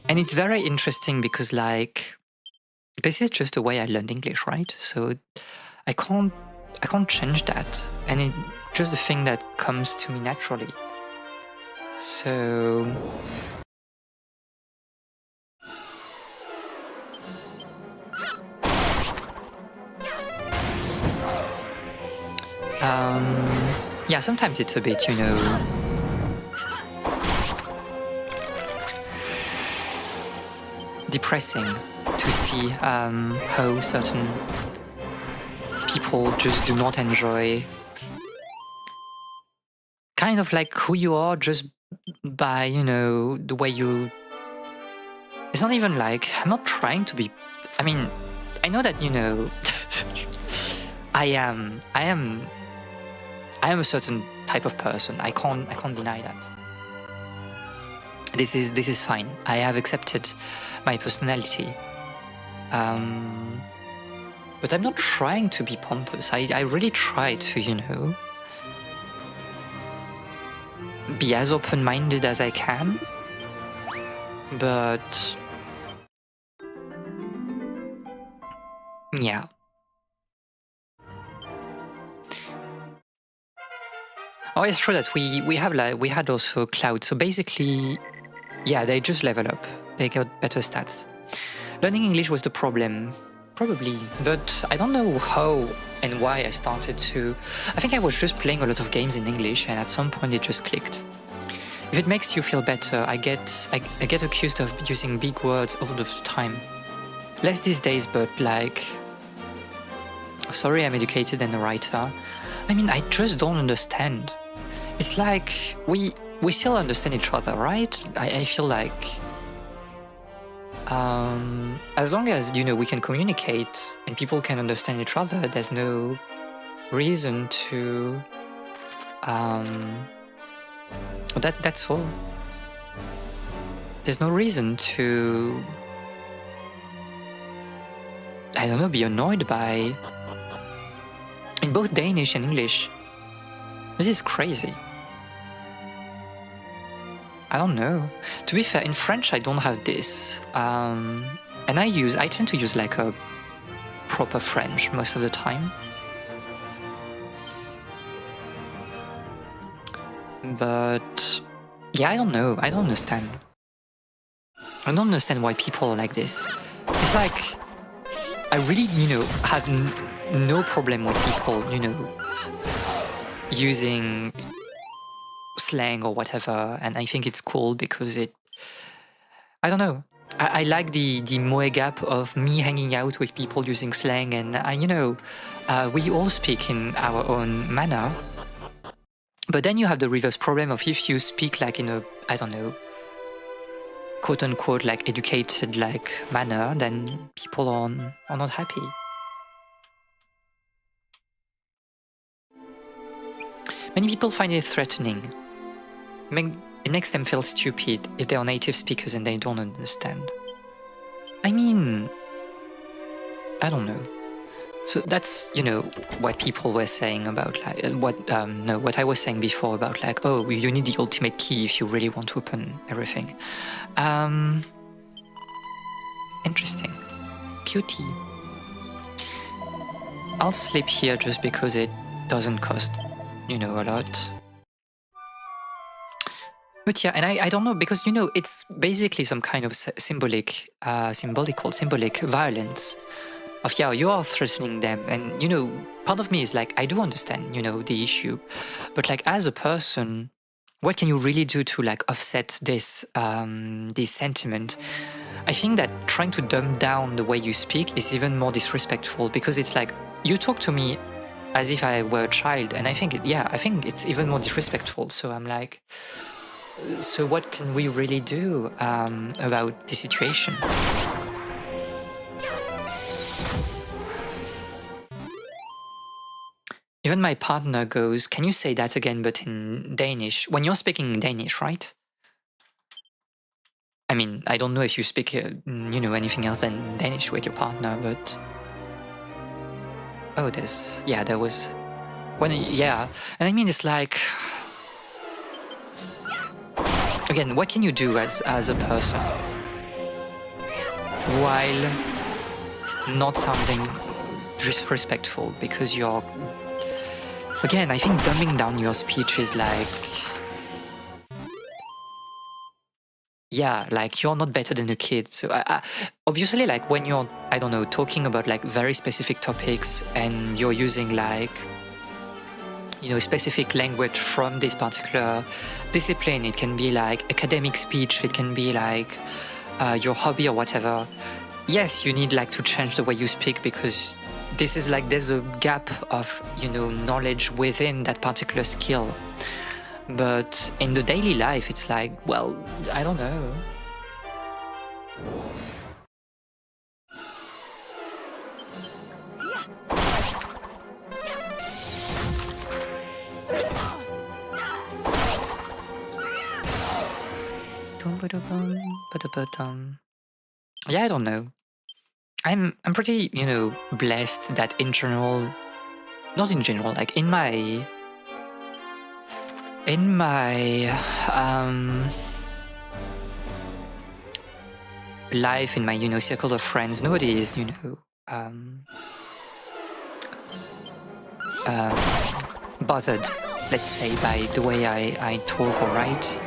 And it's very interesting because like, this is just the way I learned English, right? So I can't change that. And it's just the thing that comes to me naturally. So... yeah, sometimes it's a bit, depressing to see how certain people just do not enjoy kind of like who you are just by, you know, the way you... It's not even like, I'm not trying to be... I mean, I know that, you know, I am a certain type of person. I can't deny that. This is fine. I have accepted my personality. But I'm not trying to be pompous. I really try to, you know, be as open-minded as I can. But yeah. Oh, it's true that we had also cloud. So basically, yeah, they just level up. They got better stats. Learning English was the problem, probably, but I don't know how and why I started to. I think I was just playing a lot of games in English, and at some point it just clicked. If it makes you feel better, I get accused of using big words all the time. Less these days, but like, sorry, I'm educated and a writer. I mean, I just don't understand. It's like we still understand each other, right? I feel like as long as, you know, we can communicate and people can understand each other, there's no reason to that's all. There's no reason to, I don't know, be annoyed by, in both Danish and English. This is crazy. I don't know. To be fair, in French I don't have this. And I tend to use like a proper French most of the time. But yeah, I don't know. I don't understand. I don't understand why people are like this. It's like, I really, you know, have no problem with people, you know, using slang or whatever, and I think it's cool because it, I don't know, I like the moe gap of me hanging out with people using slang, and you know, we all speak in our own manner, but then you have the reverse problem of if you speak like in a, I don't know, quote unquote like educated like manner, then people are not happy. Many people find it threatening. It makes them feel stupid if they are native speakers and they don't understand. I mean, I don't know. So that's, you know, what people were saying about like what I was saying before about like, oh, you need the ultimate key if you really want to open everything. Interesting. Cutie. I'll sleep here just because it doesn't cost, you know, a lot. But yeah, and I don't know, because, you know, it's basically some kind of symbolic violence of, yeah, you are threatening them. And, you know, part of me is like, I do understand, you know, the issue. But like, as a person, what can you really do to like offset this, this sentiment? I think that trying to dumb down the way you speak is even more disrespectful, because it's like, you talk to me as if I were a child, and I think, I think it's even more disrespectful. So I'm like, so what can we really do about the situation? Even my partner goes, can you say that again, but in Danish? When you're speaking Danish, right? I mean, I don't know if you speak, you know, anything else than Danish with your partner, but... Oh, there was... When, yeah, and I mean, it's like... Again, what can you do as a person while not sounding disrespectful? Because you're... Again, I think dumbing down your speech is like... Yeah, like you're not better than a kid. So obviously, like when you're, I don't know, talking about like very specific topics and you're using like, you know, specific language from this particular discipline, it can be like academic speech, it can be like your hobby or whatever, yes, you need like to change the way you speak, because this is like there's a gap of, you know, knowledge within that particular skill. But in the daily life, it's like, well, I don't know. Yeah, I don't know. I'm pretty, you know, blessed that in general, not in general, like in my life, in my, you know, circle of friends, nobody is, you know, bothered, let's say, by the way I talk or write.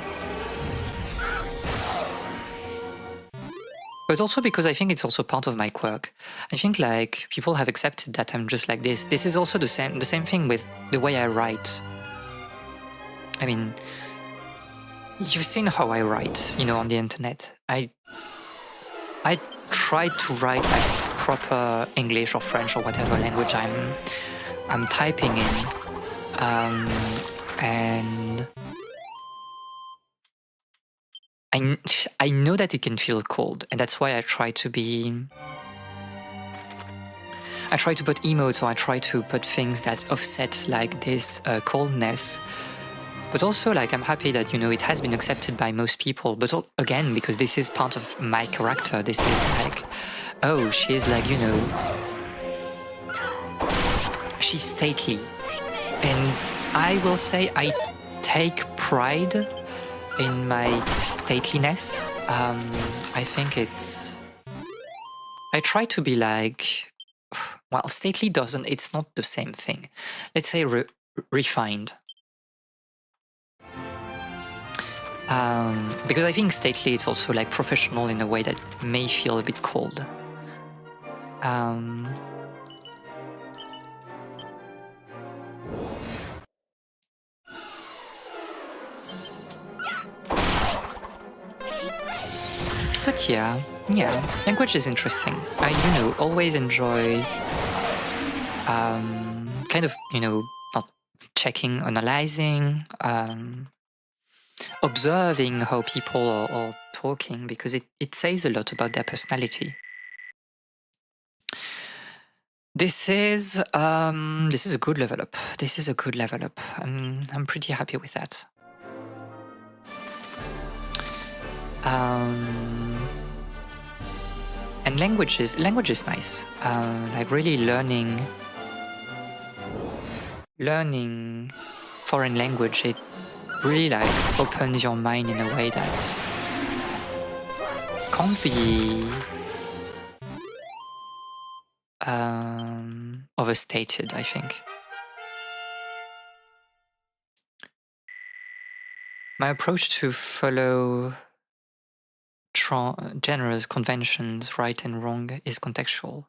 But also because I think it's also part of my quirk. I think like people have accepted that I'm just like this. This is also the same thing with the way I write. I mean, you've seen how I write, you know, on the internet. I try to write like proper English or French or whatever language I'm typing in, and I know that it can feel cold, and that's why I try to put emotes, or I try to put things that offset like this coldness. But also, like, I'm happy that, you know, it has been accepted by most people. But again, because this is part of my character, this is like, oh, she's like, you know, she's stately. And I will say I take pride in my stateliness. I think I try to be like, well, stately it's not the same thing. Let's say refined. Because I think stately, it's also like professional in a way that may feel a bit cold. But yeah, language is interesting. I, you know, always enjoy kind of, you know, checking, analyzing, observing how people are talking, because it says a lot about their personality. This is a good level up. This is a good level up. I'm pretty happy with that. And language is nice. Like really learning foreign language, it really like opens your mind in a way that can't be overstated, I think. My approach to follow genres, conventions, right and wrong, is contextual.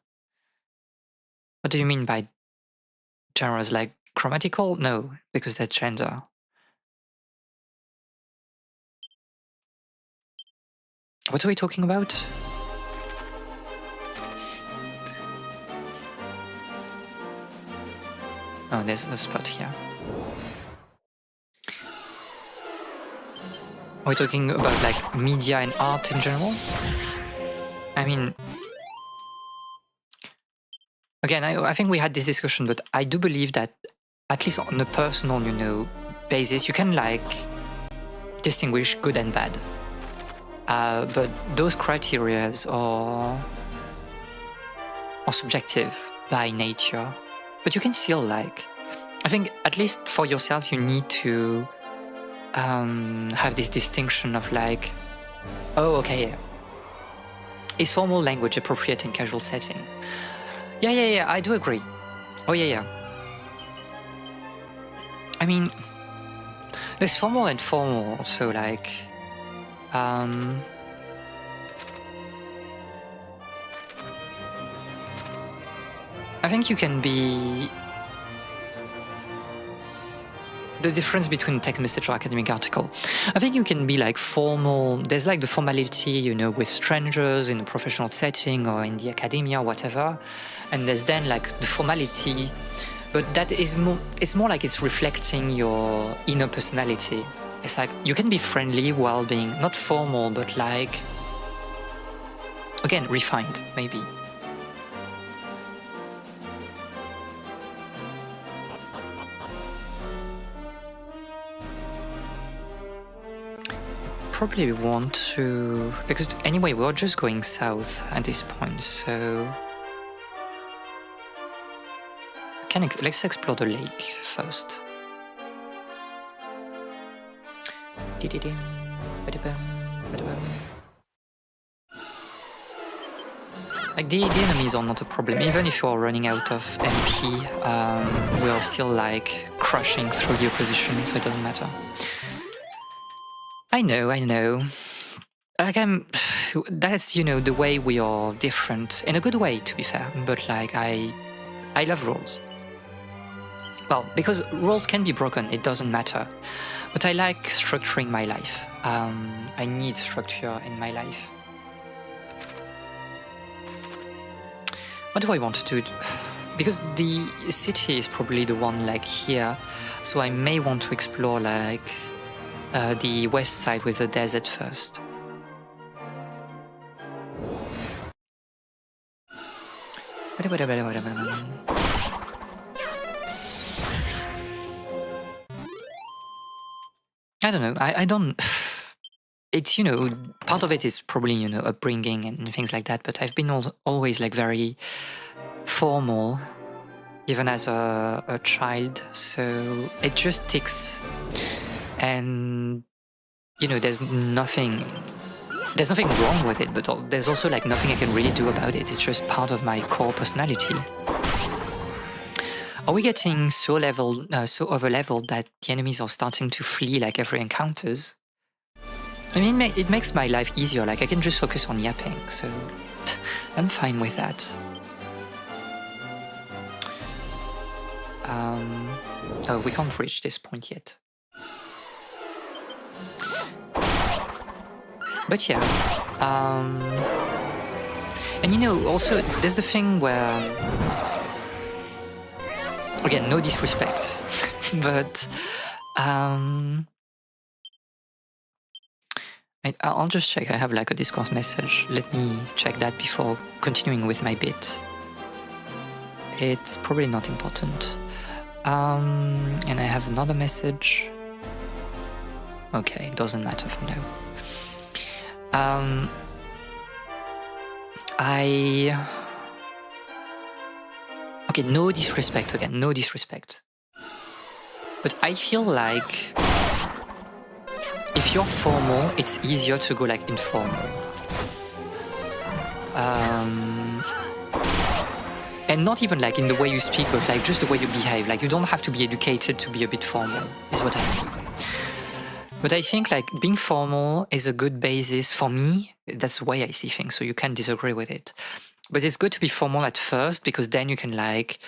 What do you mean by genres? Like grammatical? No, because that's gender. What are we talking about? Oh, there's a spot here. Are we talking about like media and art in general? I mean, again, I think we had this discussion, but I do believe that at least on a personal, you know, basis, you can like distinguish good and bad. But those criterias are subjective by nature. But you can still like, I think at least for yourself, you need to have this distinction of like, oh, okay, is formal language appropriate in casual settings? Yeah, I do agree. Oh, yeah. I mean, there's formal and formal, so like, I think you can be the difference between text message or academic article. I think you can be like formal. There's like the formality, you know, with strangers in a professional setting or in the academia, whatever. And there's then like the formality, but that is more, it's more like it's reflecting your inner personality. It's like you can be friendly while being not formal, but like, again, refined, maybe. Probably want to, because anyway we're just going south at this point, so let's explore the lake first. Like the enemies are not a problem, even if you're running out of MP, we are still like crushing through the opposition, so it doesn't matter. I know. Like that's, you know, the way we are different, in a good way to be fair, but like I love rules. Well, because rules can be broken, it doesn't matter. But I like structuring my life. I need structure in my life. What do I want to do? Because the city is probably the one like here, so I may want to explore like the west side with the desert first. I don't know. I don't. It's, you know, part of it is probably, you know, upbringing and things like that. But I've been always like very formal, even as a child. So it just ticks. And, you know, there's nothing wrong with it, but there's also like nothing I can really do about it. It's just part of my core personality. Are we getting so over-leveled that the enemies are starting to flee like every encounters? I mean, it makes my life easier, like I can just focus on yapping, so I'm fine with that. Oh, we can't reach this point yet. But yeah, and you know, also there's the thing where, again, no disrespect, but I'll just check. I have like a Discord message. Let me check that before continuing with my bit. It's probably not important. And I have another message. Okay, it doesn't matter for now. Okay, no disrespect again, no disrespect. But I feel like if you're formal, it's easier to go like informal. And not even like in the way you speak, but like just the way you behave. Like you don't have to be educated to be a bit formal, is what I mean. But I think like being formal is a good basis for me. That's the way I see things, so you can disagree with it. But it's good to be formal at first, because then you can like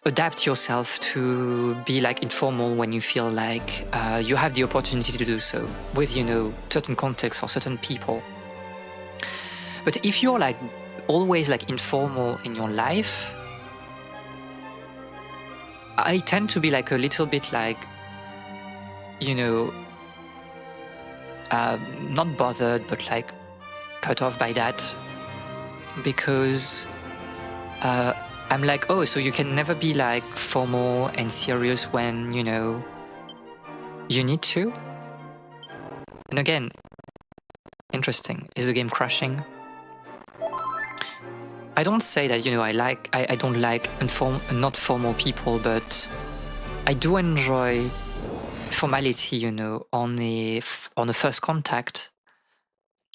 adapt yourself to be like informal when you feel like you have the opportunity to do so with, you know, certain contexts or certain people. But if you're like always like informal in your life, I tend to be like a little bit like, you know, not bothered, but like put off by that, because I'm like, oh, so you can never be like formal and serious when, you know, you need to. And again, interesting, is the game crashing? I don't say that, you know, I don't like not formal people, but I do enjoy formality, you know, on a first contact,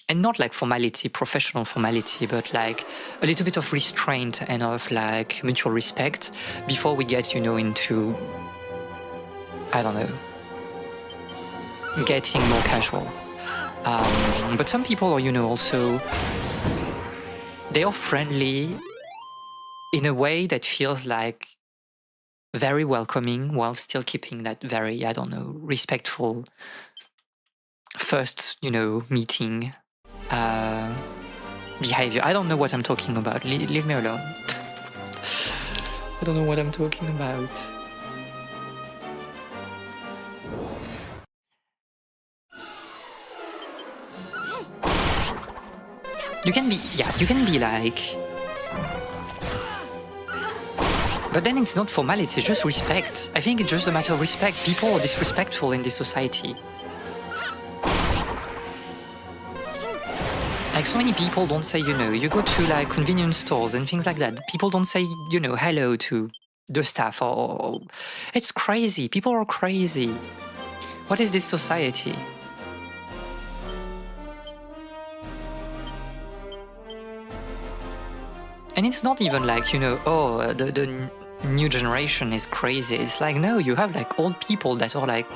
and not like formality, professional formality, but like a little bit of restraint and of like mutual respect before we get, you know, into, I don't know, getting more casual. But some people are, you know, also, they are friendly in a way that feels like very welcoming while still keeping that very, I don't know, respectful first, meeting behavior. I don't know what I'm talking about. Leave me alone. I don't know what I'm talking about. You can be like, but then it's not formality, it's just respect. I think it's just a matter of respect. People are disrespectful in this society. Like, so many people don't say, you go to like convenience stores and things like that. People don't say, hello to the staff or it's crazy. People are crazy. What is this society? And it's not even like, the new generation is crazy. It's like, no, you have like old people that are like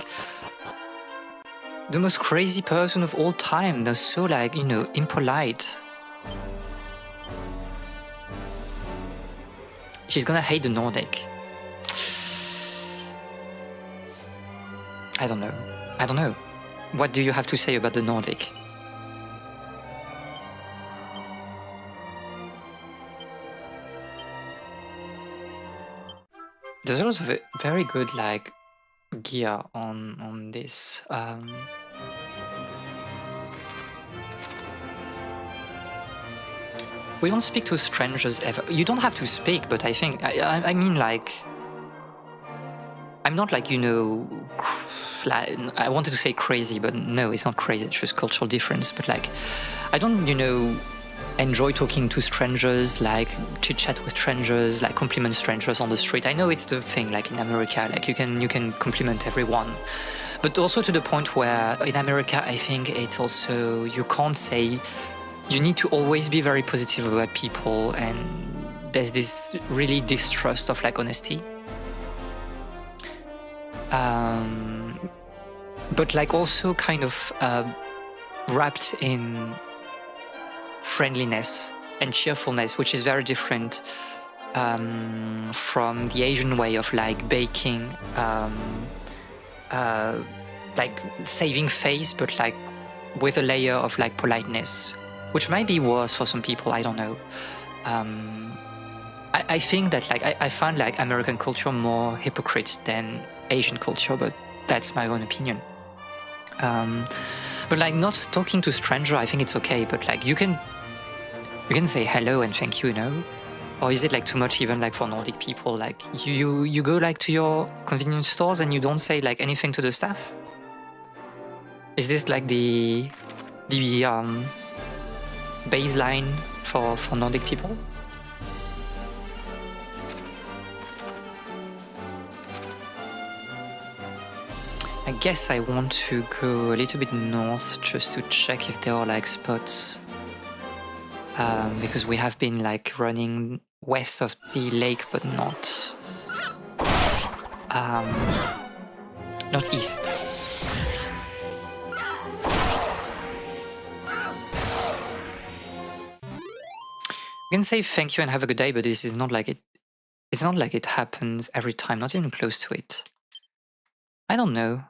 the most crazy person of all time. They're so like, impolite. She's gonna hate the Nordic. I don't know. What do you have to say about the Nordic? There's a lot of very good like gear on this. We don't speak to strangers ever. You don't have to speak, but I think I mean like I'm not like like, I wanted to say crazy, but no, it's not crazy. It's just cultural difference. But like I don't enjoy talking to strangers, like chit chat with strangers, like compliment strangers on the street. I know it's the thing, like in America, like you can compliment everyone, but also to the point where in America, I think it's also you can't say. You need to always be very positive about people, and there's this really distrust of like honesty. But like also kind of wrapped in friendliness and cheerfulness, which is very different from the Asian way of like baking, like saving face, but like with a layer of like politeness, which might be worse for some people. I don't know. I think that like I find like American culture more hypocrite than Asian culture, but that's my own opinion. But like not talking to stranger, I think it's okay. But like you can say hello and thank you, Or is it like too much even like for Nordic people? Like you go like to your convenience stores and you don't say like anything to the staff? Is this like the baseline for Nordic people? I guess I want to go a little bit north just to check if there are like spots. Because we have been like running west of the lake, but not east. You can say thank you and have a good day, but this is not like it. It's not like it happens every time. Not even close to it. I don't know.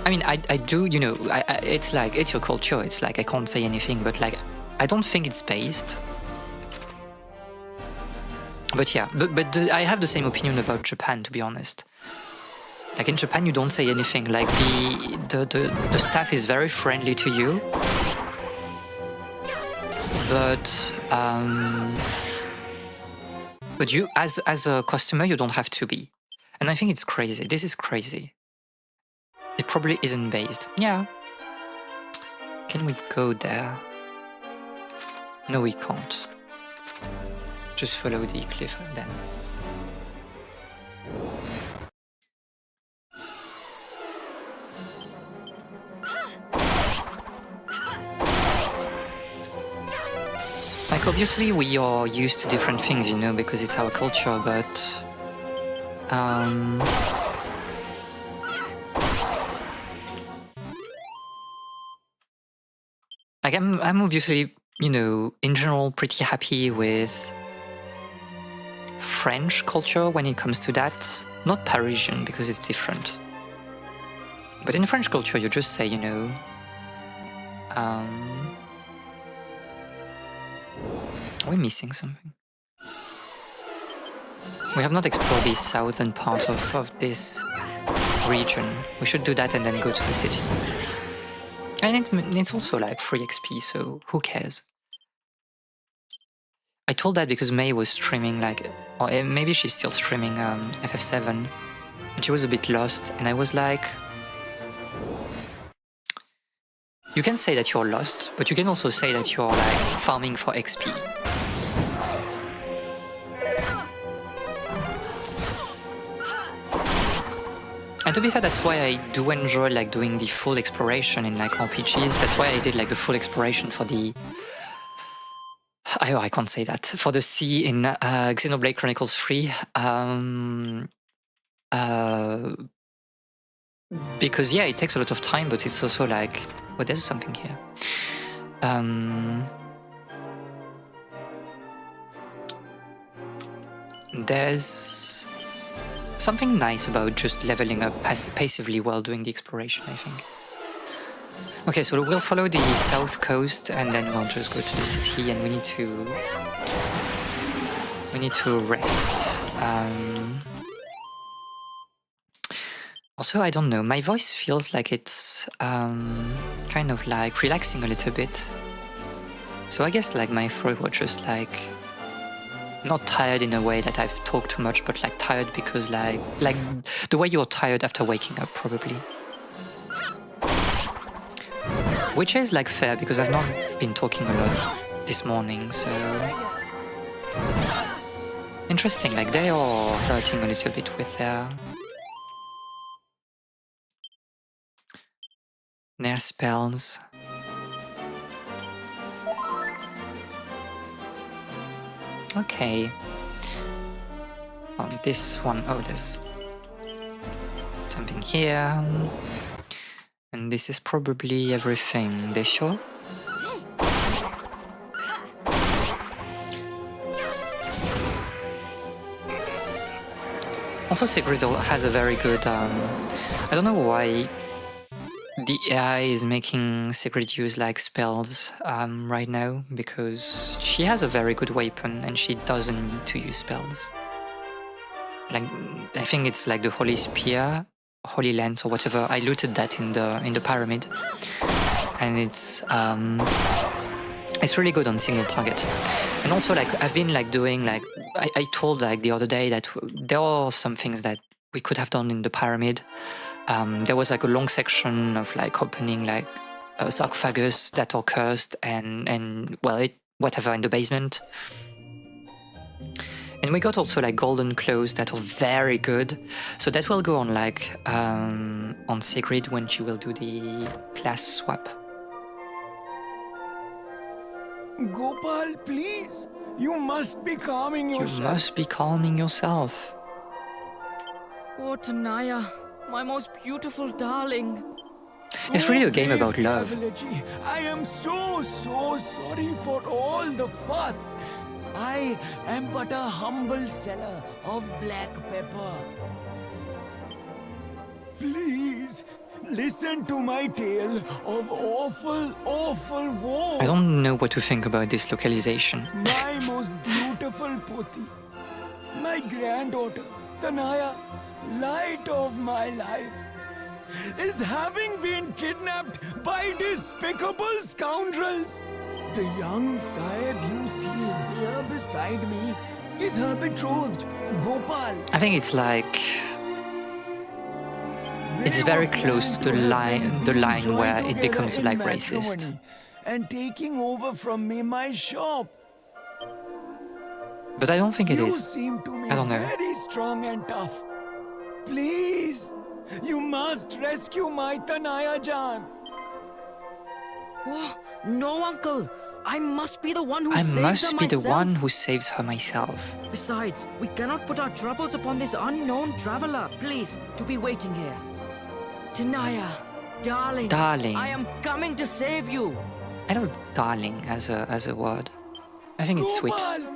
I mean, I do, it's like, it's your culture. It's like, I can't say anything, but like, I don't think it's based. But yeah, but I have the same opinion about Japan, to be honest. Like in Japan, you don't say anything. Like the staff is very friendly to you. But you, as a customer, you don't have to be. And I think it's crazy. This is crazy. It probably isn't based. Yeah. Can we go there? No, we can't. Just follow the cliff then. Like obviously we are used to different things, because it's our culture, but like I'm obviously, in general pretty happy with French culture when it comes to that. Not Parisian, because it's different. But in French culture, you just say, you know, we're missing something. We have not explored the southern part of this region. We should do that and then go to the city. And it's also like free XP, so who cares? I told that because May was streaming, like, or maybe she's still streaming FF7, and she was a bit lost, and I was like, you can say that you're lost, but you can also say that you're like farming for XP. And to be fair, that's why I do enjoy like doing the full exploration in like RPGs. That's why I did like the full exploration for the I can't say that. For the sea in Xenoblade Chronicles 3. Because yeah, it takes a lot of time, but it's also like, oh, there's something here. There's something nice about just leveling up passively while doing the exploration, I think. Okay, so we'll follow the south coast and then we'll just go to the city, and we need to rest. Also, I don't know, my voice feels like it's kind of like relaxing a little bit. So I guess like my throat was just like not tired in a way that I've talked too much, but like tired because like the way you're tired after waking up, probably. Which is like fair because I've not been talking a lot this morning, so interesting. Like they are hurting a little bit with their spells. Okay. On this one, oh, there's something here. And this is probably everything. They sure? Also, Sigrid has a very good. I don't know why the AI is making Sigrid use like spells right now, because she has a very good weapon and she doesn't need to use spells. Like, I think it's like the Holy Spear, Holy Lance, or whatever. I looted that in the pyramid, and it's really good on single target. And also, like, I've been like doing like I told like the other day that there are some things that we could have done in the pyramid. There was like a long section of like opening like sarcophagus that are cursed and well, whatever in the basement. And we got also like golden clothes that are very good. So that will go on like on Sigrid when she will do the class swap. Gopal, please. You must be calming yourself. You must be calming yourself. Oh, Tanaya, my most beautiful darling. It's really a game about love. I am so sorry for all the fuss. I am but a humble seller of black pepper. Please, listen to my tale of awful woe. I don't know what to think about this localization. My most beautiful Poti, my granddaughter, Tanaya, light of my life, is having been kidnapped by despicable scoundrels. The young Sahib you see here beside me is her betrothed, Gopal. I think it's like it's very close to the line where it becomes like racist. And taking over from me my shop. But I don't think it You is. seem to me I don't know. very strong and tough. Please, you must rescue my Tanaya-Jan. Oh, no, Uncle. I must be the one who I saves her must be the myself. one who saves her myself. Besides, we cannot put our troubles upon this unknown traveler. Please, to be waiting here. Tanaya, darling. Darling. I am coming to save you. I love darling as a word. I think it's sweet. Gopal!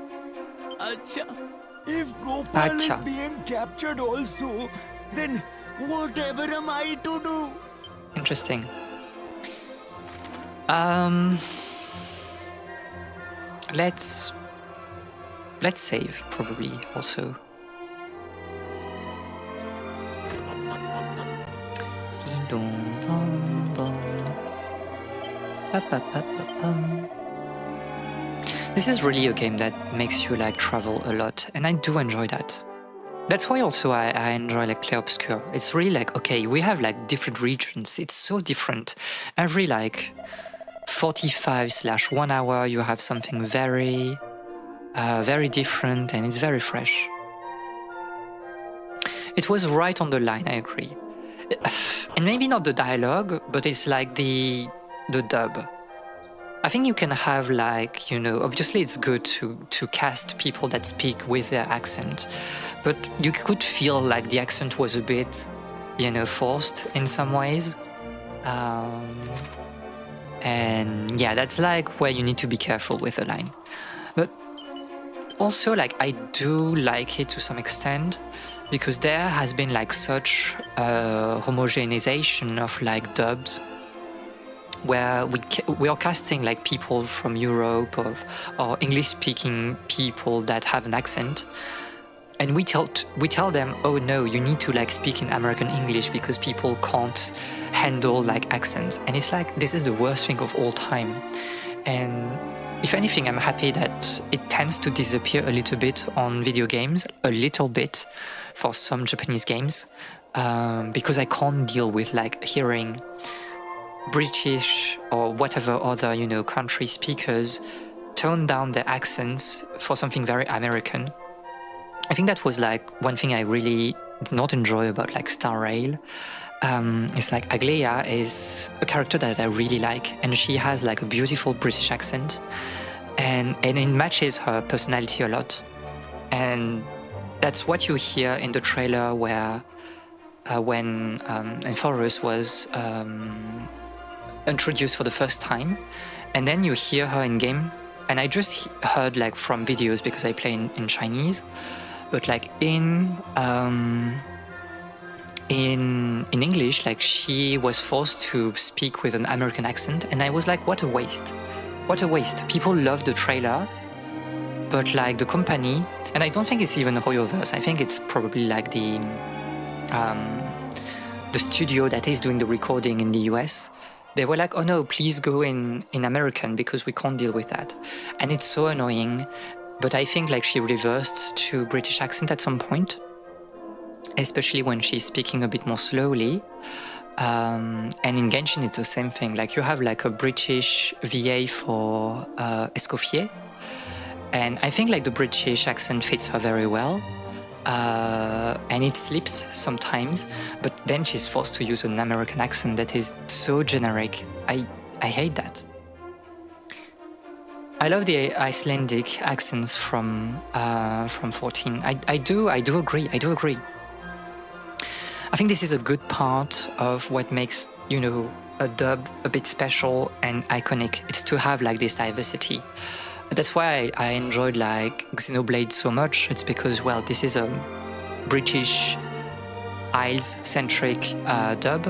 Acha, If Gopal is Acha. being captured also, then whatever am I to do? Interesting. Let's save probably also. This is really a game that makes you like travel a lot, and I do enjoy that. That's why also I enjoy like Clair Obscur. It's really like, okay, we have like different regions. It's so different. Every like 45/1 hour, you have something very, very different, and it's very fresh. It was right on the line, I agree. And maybe not the dialogue, but it's like the dub. I think you can have like, you know, obviously it's good to cast people that speak with their accent, but you could feel like the accent was a bit, you know, forced in some ways. And yeah, that's like where you need to be careful with the line. But also like I do like it to some extent, because there has been like such homogenization of like dubs, where we are casting like people from Europe or English-speaking people that have an accent, and we tell them, oh no, you need to like speak in American English because people can't handle like accents, and it's like this is the worst thing of all time. And if anything, I'm happy that it tends to disappear a little bit on video games, a little bit for some Japanese games, because I can't deal with like hearing British or whatever other, you know, country speakers tone down their accents for something very American. I think that was like one thing I really did not enjoy about like Star Rail. It's like Aglaia is a character that I really like, and she has like a beautiful British accent, and it matches her personality a lot. And that's what you hear in the trailer where when Enforus was introduced for the first time, and then you hear her in game. And I just heard like from videos because I play in Chinese, but like in English, like she was forced to speak with an American accent, and I was like, what a waste, what a waste. People love the trailer, but like the company, and I don't think it's even Hoyoverse, I think it's probably like the studio that is doing the recording in the US. They were like, oh no, please go in American because we can't deal with that. And it's so annoying. But I think like she reversed to British accent at some point, especially when she's speaking a bit more slowly. And in Genshin, it's the same thing. Like you have like a British VA for Escoffier. And I think like the British accent fits her very well. And it slips sometimes, but then she's forced to use an American accent that is so generic. I hate that. I love the Icelandic accents from 14. I do agree. I think this is a good part of what makes, you know, a dub a bit special and iconic. It's to have like this diversity. That's why I enjoyed like Xenoblade so much. It's because, well, this is a British Isles-centric dub,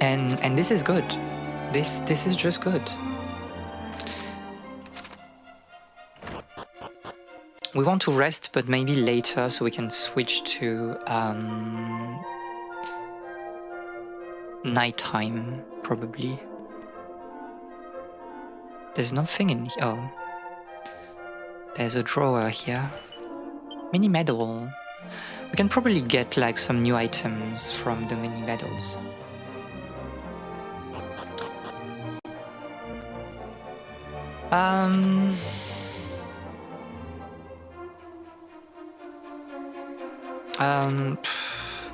and this is good. This is just good. We want to rest, but maybe later, so we can switch to nighttime, probably. There's nothing in here. Oh. There's a drawer here. Mini medal. We can probably get like some new items from the mini medals.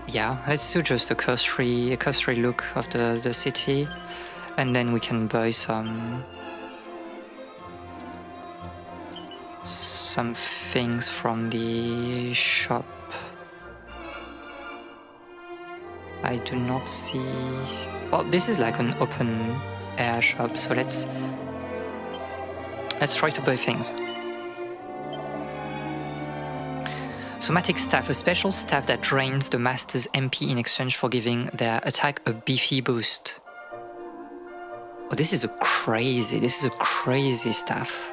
Yeah, let's do just a cursory look of the city, and then we can buy some things from the shop. I do not see... Well, this is like an open air shop, so let's try to buy things. Somatic staff, a special staff that drains the master's MP in exchange for giving their attack a beefy boost. Oh, this is a crazy staff.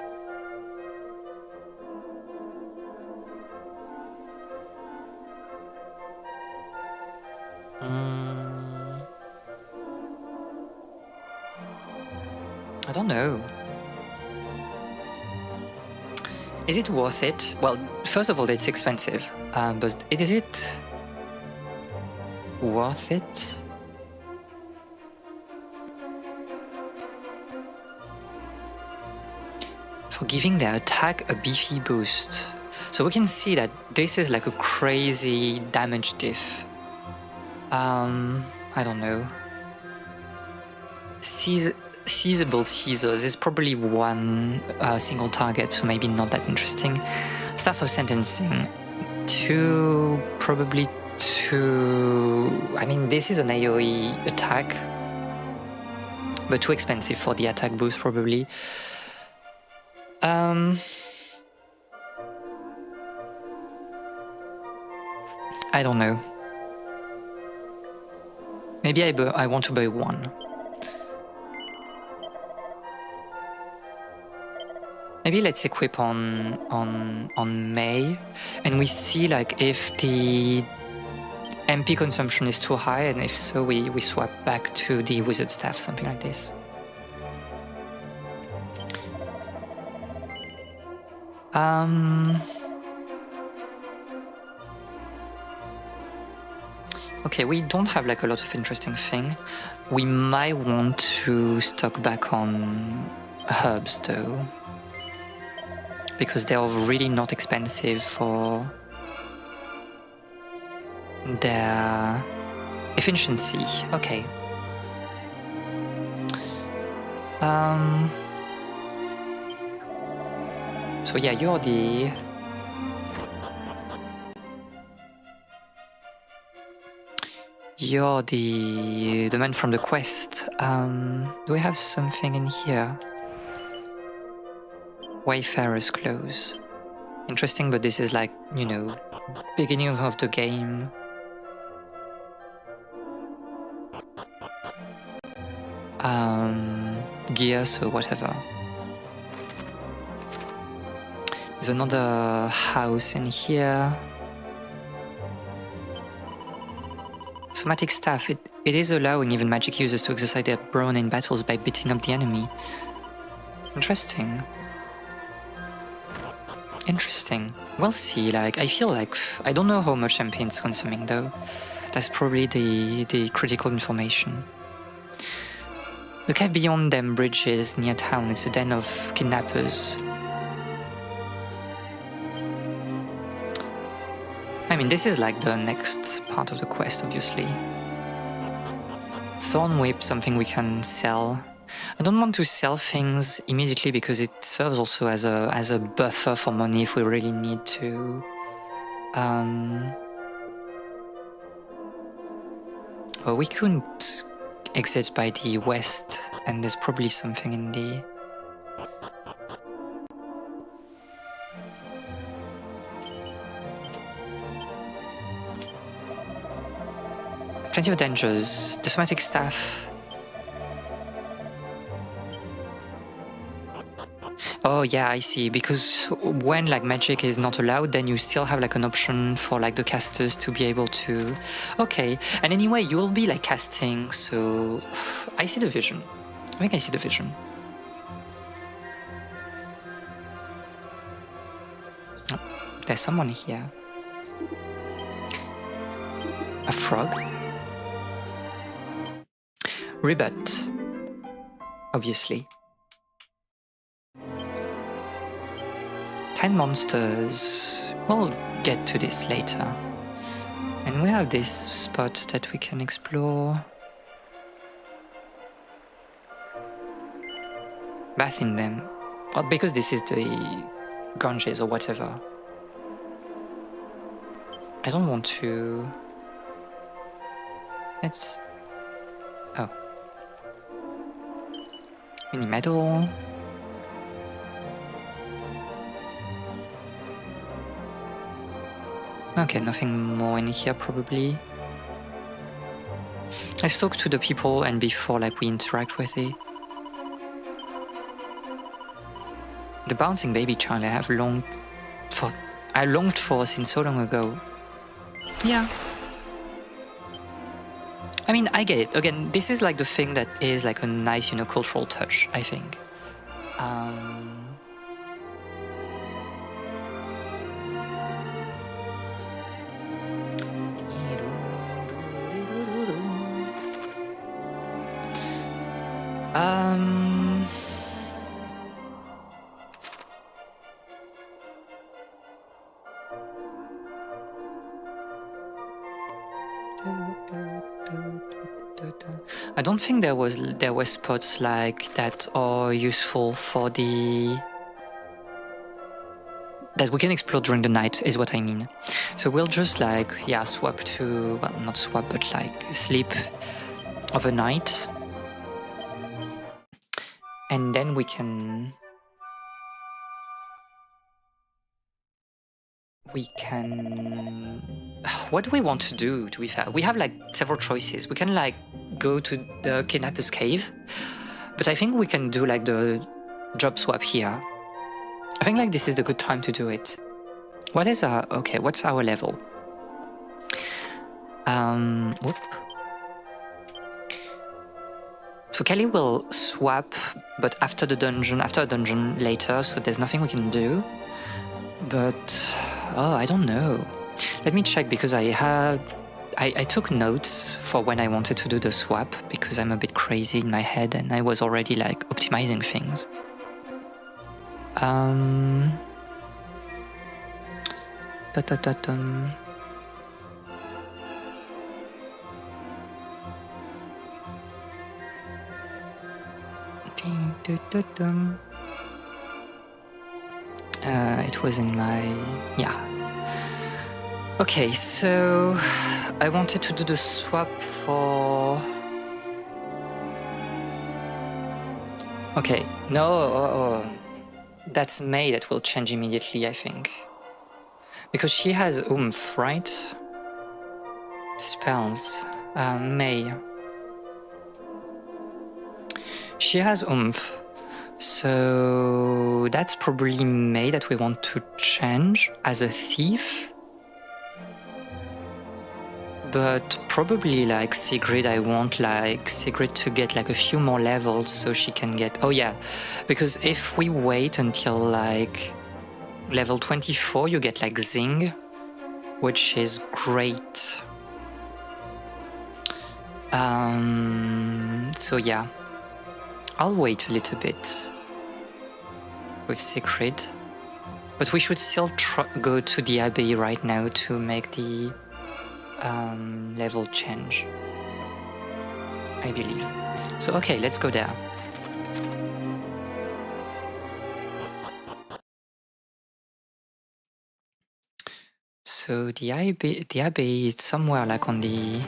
I don't know. Is it worth it? Well, first of all, it's expensive, but is it worth it? For giving their attack a beefy boost. So we can see that this is like a crazy damage diff. I don't know. Seizable Caesars is probably one single target, so maybe not that interesting. Staff of Sentencing, probably two. I mean, this is an AoE attack, but too expensive for the attack boost, probably. I don't know. Maybe I want to buy one. Maybe let's equip on May, and we see like if the MP consumption is too high, and if so, we swap back to the wizard staff, something like this. Okay, we don't have like a lot of interesting thing. We might want to stock back on herbs though, because they are really not expensive for their efficiency. Okay. So yeah, you're the man from the quest. Do we have something in here? Wayfarer's clothes. Interesting, but this is like, you know, beginning of the game. Gear, so whatever. There's another house in here. Somatic staff, it is allowing even magic users to exercise their brawn in battles by beating up the enemy. Interesting. Interesting. We'll see, like, I feel like, I don't know how much MP it's consuming though. That's probably the critical information. The cave beyond them bridges near town is a den of kidnappers. I mean, this is like the next part of the quest, obviously. Thorn Whip, something we can sell. I don't want to sell things immediately because it serves also as a buffer for money if we really need to. Well, we couldn't exit by the west, and there's probably something in the... Plenty of dangers. The somatic staff. Oh yeah, I see. Because when like magic is not allowed, then you still have like an option for like the casters to be able to... Okay, and anyway, you'll be like casting, so... I see the vision. I think I see the vision. Oh, there's someone here. A frog? Rebut, obviously. 10 monsters. We'll get to this later. And we have this spot that we can explore. Bath in them. Well, because this is the Ganges or whatever. I don't want to... Let's... Oh. Mini medal. Okay, nothing more in here probably. Let's talk to the people and before like we interact with it. The bouncing baby child I have longed for since so long ago. Yeah. I mean, I get it. Again, this is like the thing that is like a nice, cultural touch, I think. I don't think there were spots like that are useful for that we can explore during the night is what I mean. So we'll just like swap to, well, not swap, but like sleep overnight, and then we can what do we want to do, to be fair? We have like several choices. We can like go to the kidnappers cave, but I think we can do like the job swap here. I think like this is the good time to do it. What's our level? Whoop. So Kelly will swap, but after a dungeon later, so there's nothing we can do. But I don't know. Let me check, because I took notes for when I wanted to do the swap, because I'm a bit crazy in my head and I was already like optimizing things. It was in my... Okay, so I wanted to do the swap for... Okay, no, that's May that will change immediately, I think. Because she has oomph, right? Spells. May. She has oomph. So that's probably May that we want to change as a thief. But probably like Sigrid, I want like Sigrid to get like a few more levels so she can get... Oh yeah, because if we wait until like level 24, you get like Zing, which is great. So yeah, I'll wait a little bit with Sigrid. But we should still go to the Abbey right now to make the level change, I believe. So okay, let's go there. So the Abbey is somewhere like on the...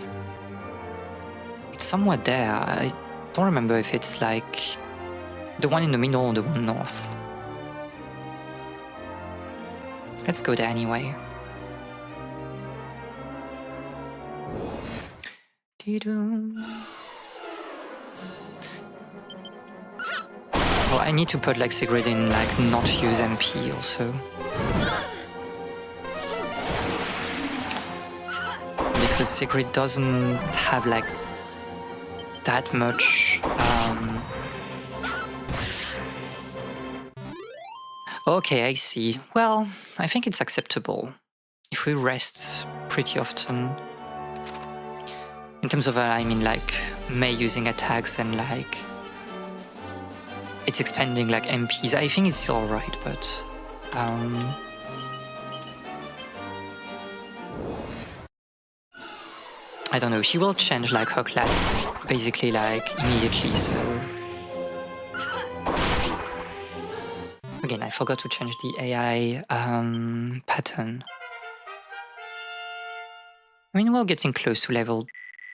It's somewhere there. I don't remember if it's like the one in the middle or the one north. Let's go there anyway. Well, I need to put like Sigrid in like not use MP also. Because Sigrid doesn't have like that much... Okay, I see. Well, I think it's acceptable if we rest pretty often. In terms of, I mean, like, May using attacks and, like, it's expanding, like, MPs. I think it's still alright, but... I don't know, she will change, like, her class, basically, like, immediately, so... Again, I forgot to change the AI pattern. I mean, we're getting close to level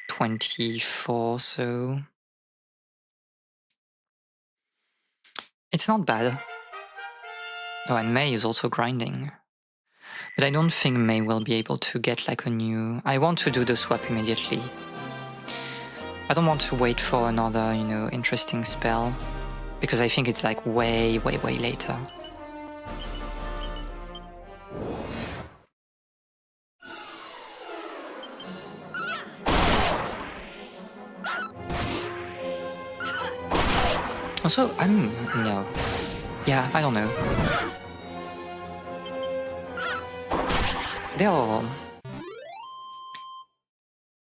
24, so it's not bad. Oh, and May is also grinding. But I don't think May will be able to get like a new... I want to do the swap immediately. I don't want to wait for another, you know, interesting spell, because I think it's like way later. Also, no. Yeah, I don't know. They are...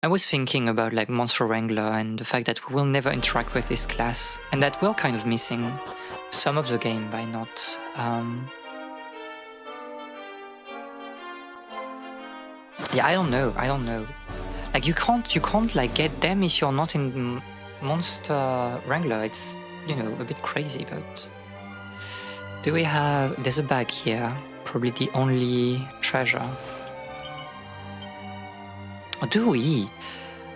I was thinking about like Monster Wrangler and the fact that we will never interact with this class, and that we're kind of missing some of the game by not... Yeah, I don't know. Like you can't like get them if you're not in Monster Wrangler. It's, you know, a bit crazy, but... Do we have... There's a bag here, probably the only treasure. Or do we?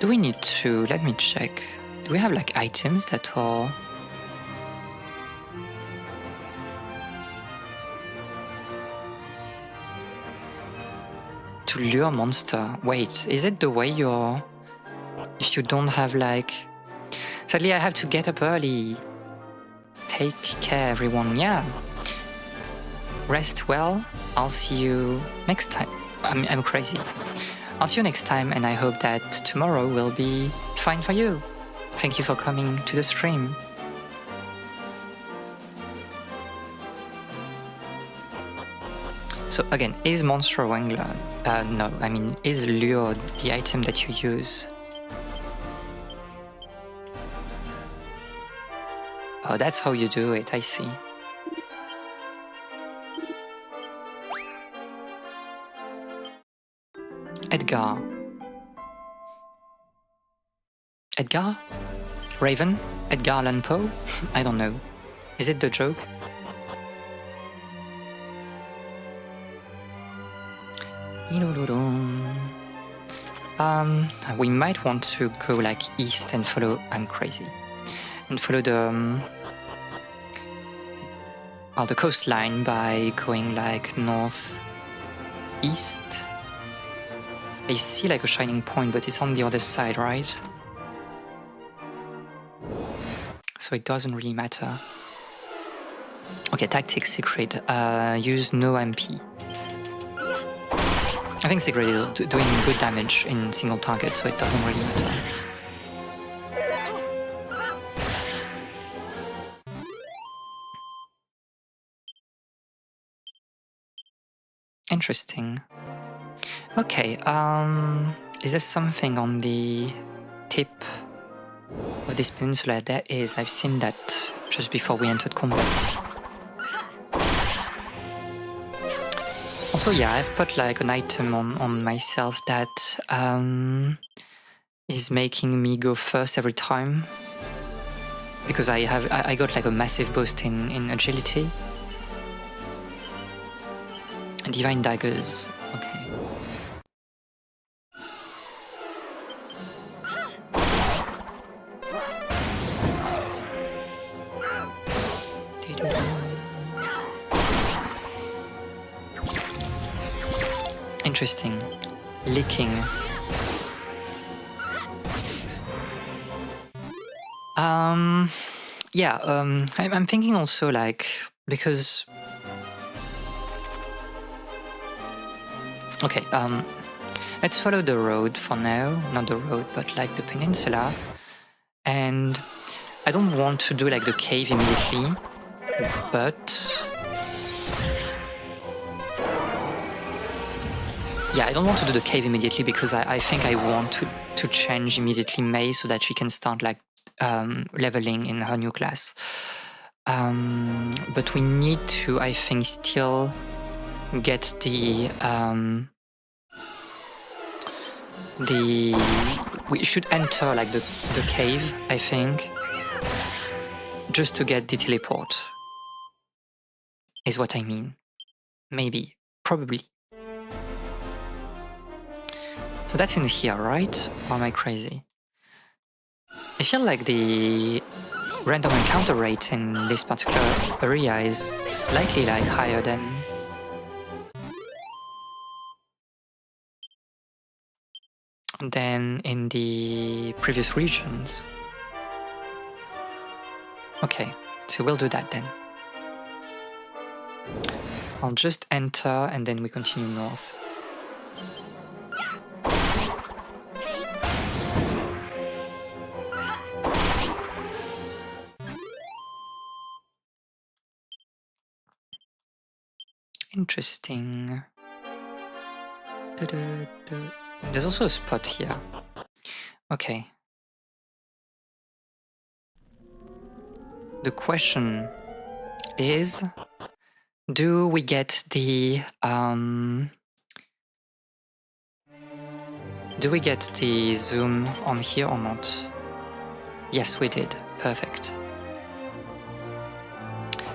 Do we need to... Let me check. Do we have like items that are... To lure monster. Wait, is it the way you're... If you don't have like... Sadly, I have to get up early. Take care, everyone. Yeah. Rest well. I'll see you next time. I'm crazy. I'll see you next time, and I hope that tomorrow will be fine for you. Thank you for coming to the stream. So again, is Monster Wrangler... no, I mean, is Lure the item that you use? Oh, that's how you do it, I see. Edgar. Edgar? Raven? Edgar Allan Poe? I don't know. Is it the joke? We might want to go like east and follow... I'm crazy. And follow the coastline by going like north east. I see like a shining point, but it's on the other side, right? So it doesn't really matter. Okay, tactics secret. Use no MP. I think secret is doing good damage in single target, so it doesn't really matter. Interesting. Okay, is there something on the tip of this peninsula? There is. I've seen that just before we entered combat. Also, yeah, I've put like an item on myself that is making me go first every time, because I got like a massive boost in agility. Divine daggers. Okay. Interesting. Licking. Yeah, I'm thinking also like, because... Okay, let's follow the road for now. Not the road, but like the peninsula. And I don't want to do like the cave immediately, but... Yeah, I don't want to do the cave immediately because I think I want to change immediately May so that she can start like leveling in her new class. But we need to, I think, still get we should enter like the cave, I think, just to get the teleport, is what I mean. Maybe, probably. So that's in here, right? Or am I crazy? I feel like the random encounter rate in this particular area is slightly like higher than... than in the previous regions. Okay, so we'll do that then. I'll just enter and then we continue north. Interesting. There's also a spot here. Okay. The question is, do we get the zoom on here or not? Yes, we did. Perfect.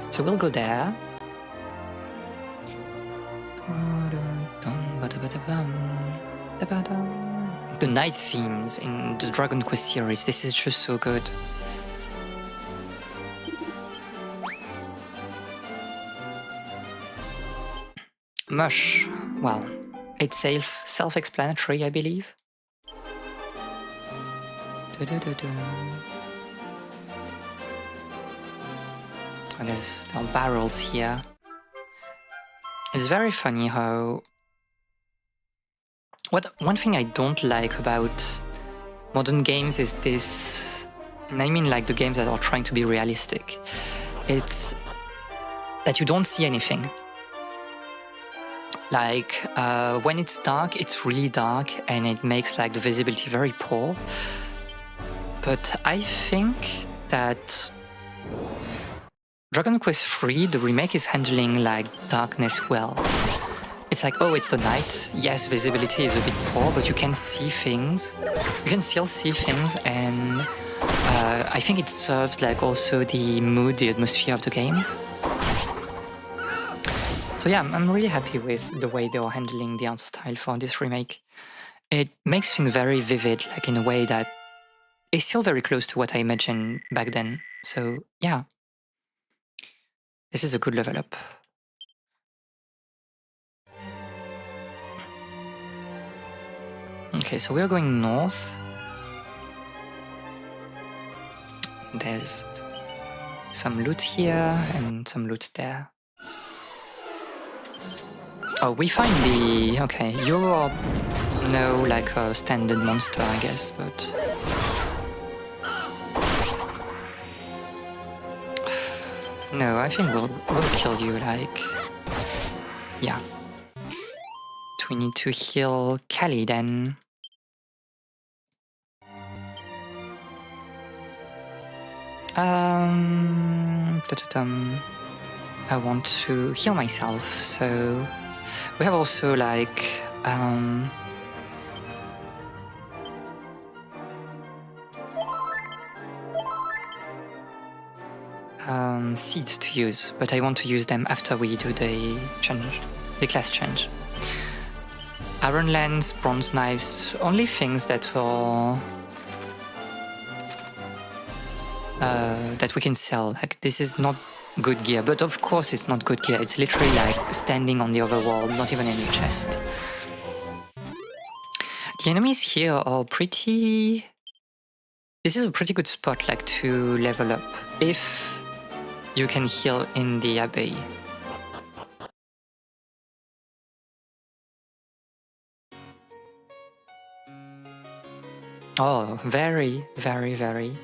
So we'll go there. The night themes in the Dragon Quest series, this is just so good. Mush, well, it's self-explanatory, I believe. And there's barrels here. It's very funny how... One thing I don't like about modern games is this, and I mean like the games that are trying to be realistic, it's that you don't see anything. Like when it's dark, it's really dark and it makes like the visibility very poor. But I think that Dragon Quest III, the remake, is handling like darkness well. It's like, oh, it's the night. Yes, visibility is a bit poor, but you can see things. You can still see things, and I think it serves like also the mood, the atmosphere of the game. So yeah, I'm really happy with the way they are handling the art style for this remake. It makes things very vivid, like in a way that is still very close to what I imagined back then. So yeah, this is a good level up. Okay, so we are going north. There's some loot here and some loot there. Oh, we find the... Okay, you are no like a standard monster, I guess, but... No, I think we'll kill you, like... Yeah. Do we need to heal Callie then? I want to heal myself, so we have also like seeds to use, but I want to use them after we do the change, the class change. Iron lance, bronze knives, only things that are that we can sell. Like, this is not good gear, but of course it's not good gear. It's literally like standing on the other wall, not even in your chest. The enemies here are pretty... This is a pretty good spot like to level up if you can heal in the abbey. Oh, very, very, very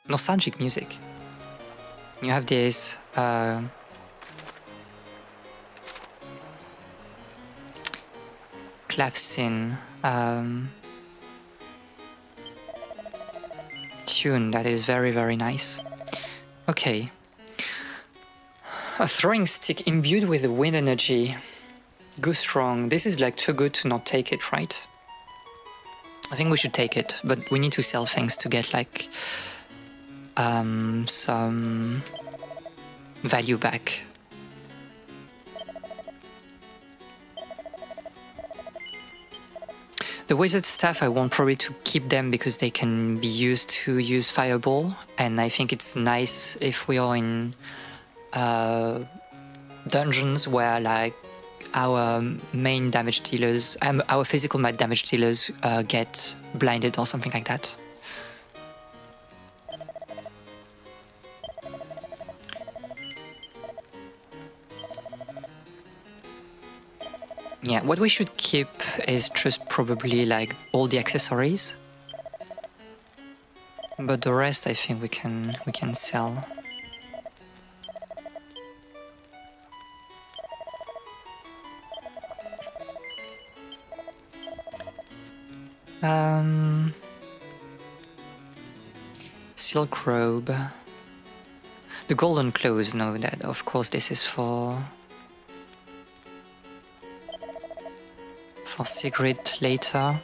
nostalgic music. You have this clavecin tune that is very, very nice. Okay. A throwing stick imbued with the wind energy. Go strong. This is like too good to not take it, right? I think we should take it, but we need to sell things to get like some value back. The wizard staff, I want probably to keep them because they can be used to use fireball, and I think it's nice if we are in dungeons where like our main damage dealers, our physical damage dealers get blinded or something like that. Yeah, what we should keep is just probably like all the accessories. But the rest I think we can sell. Silk robe. The golden clothes, no, that of course this is for Sigrid later.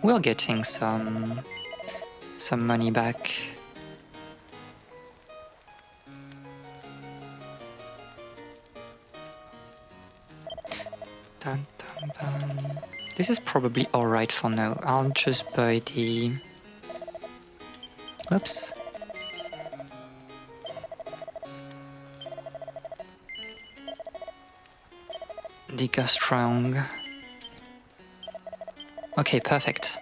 We're getting some money back. Dun, dun, dun. This is probably alright for now. I'll just buy the... Oops. The Ghost Round. Okay, perfect.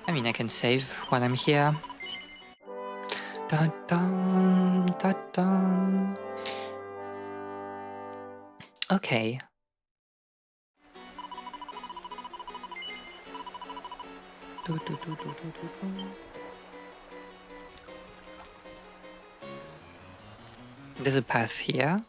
I mean, I can save while I'm here. Dun, dun, dun, dun. Okay. There's a path here.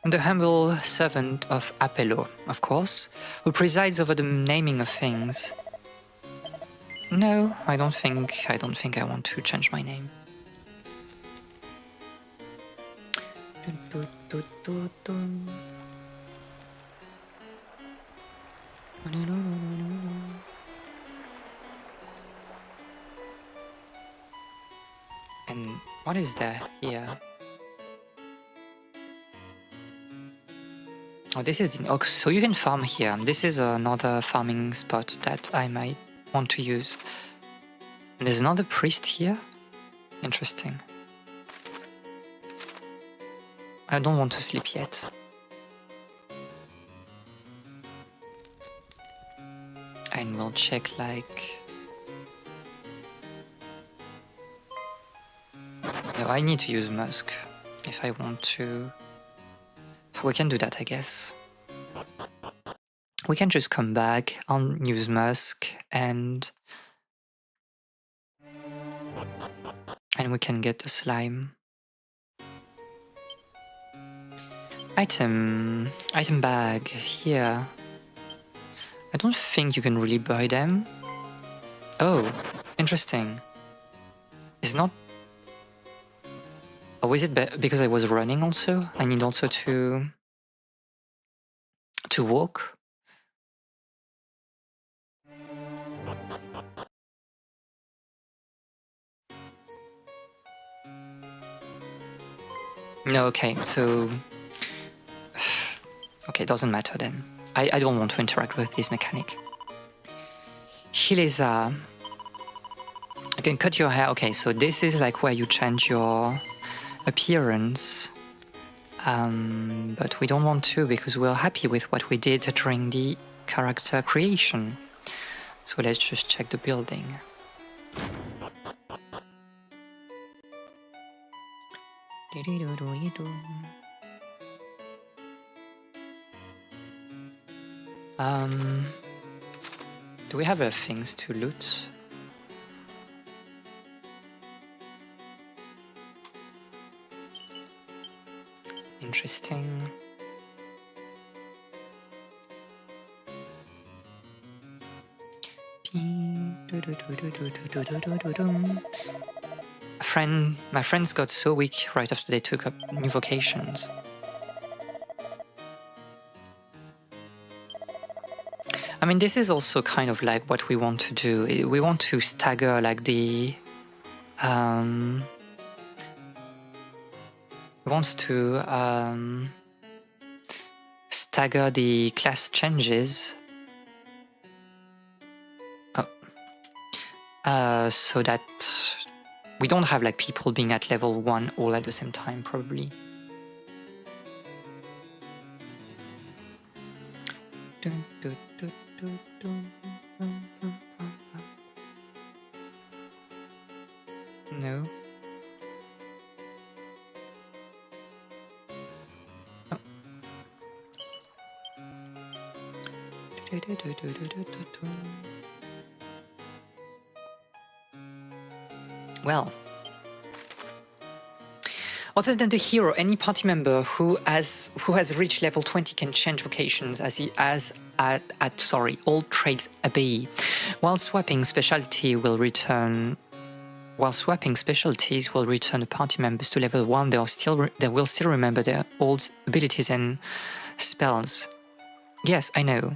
The humble servant of Apello, of course, who presides over the naming of things. No, I don't think I want to change my name. And what is there here? Oh, this is the... Oh, so you can farm here. This is another farming spot that I might want to use. And there's another priest here? Interesting. I don't want to sleep yet. And we'll check like... No, I need to use Musk if I want to... We can do that, I guess. We can just come back, I'll use Musk, and we can get the slime. Item bag, here. I don't think you can really buy them. Oh, interesting. It's not... Oh, is it because I was running also? I need also to walk? No, okay, so... Okay, doesn't matter then. I don't want to interact with this mechanic. Hileza. You can cut your hair. Okay, so this is like where you change your appearance. But we don't want to because we're happy with what we did during the character creation. So let's just check the building. Do we have things to loot? Interesting. My friends got so weak right after they took up new vocations. I mean, this is also kind of like what we want to do. We want to stagger like the he wants to stagger the class changes. So that we don't have like people being at level 1 all at the same time, probably. No. Oh. Well, other than the hero, any party member who has reached level 20 can change vocations as he has at all trades abbey. While swapping specialties will return the party members to level 1, they will still remember their old abilities and spells. Yes, I know.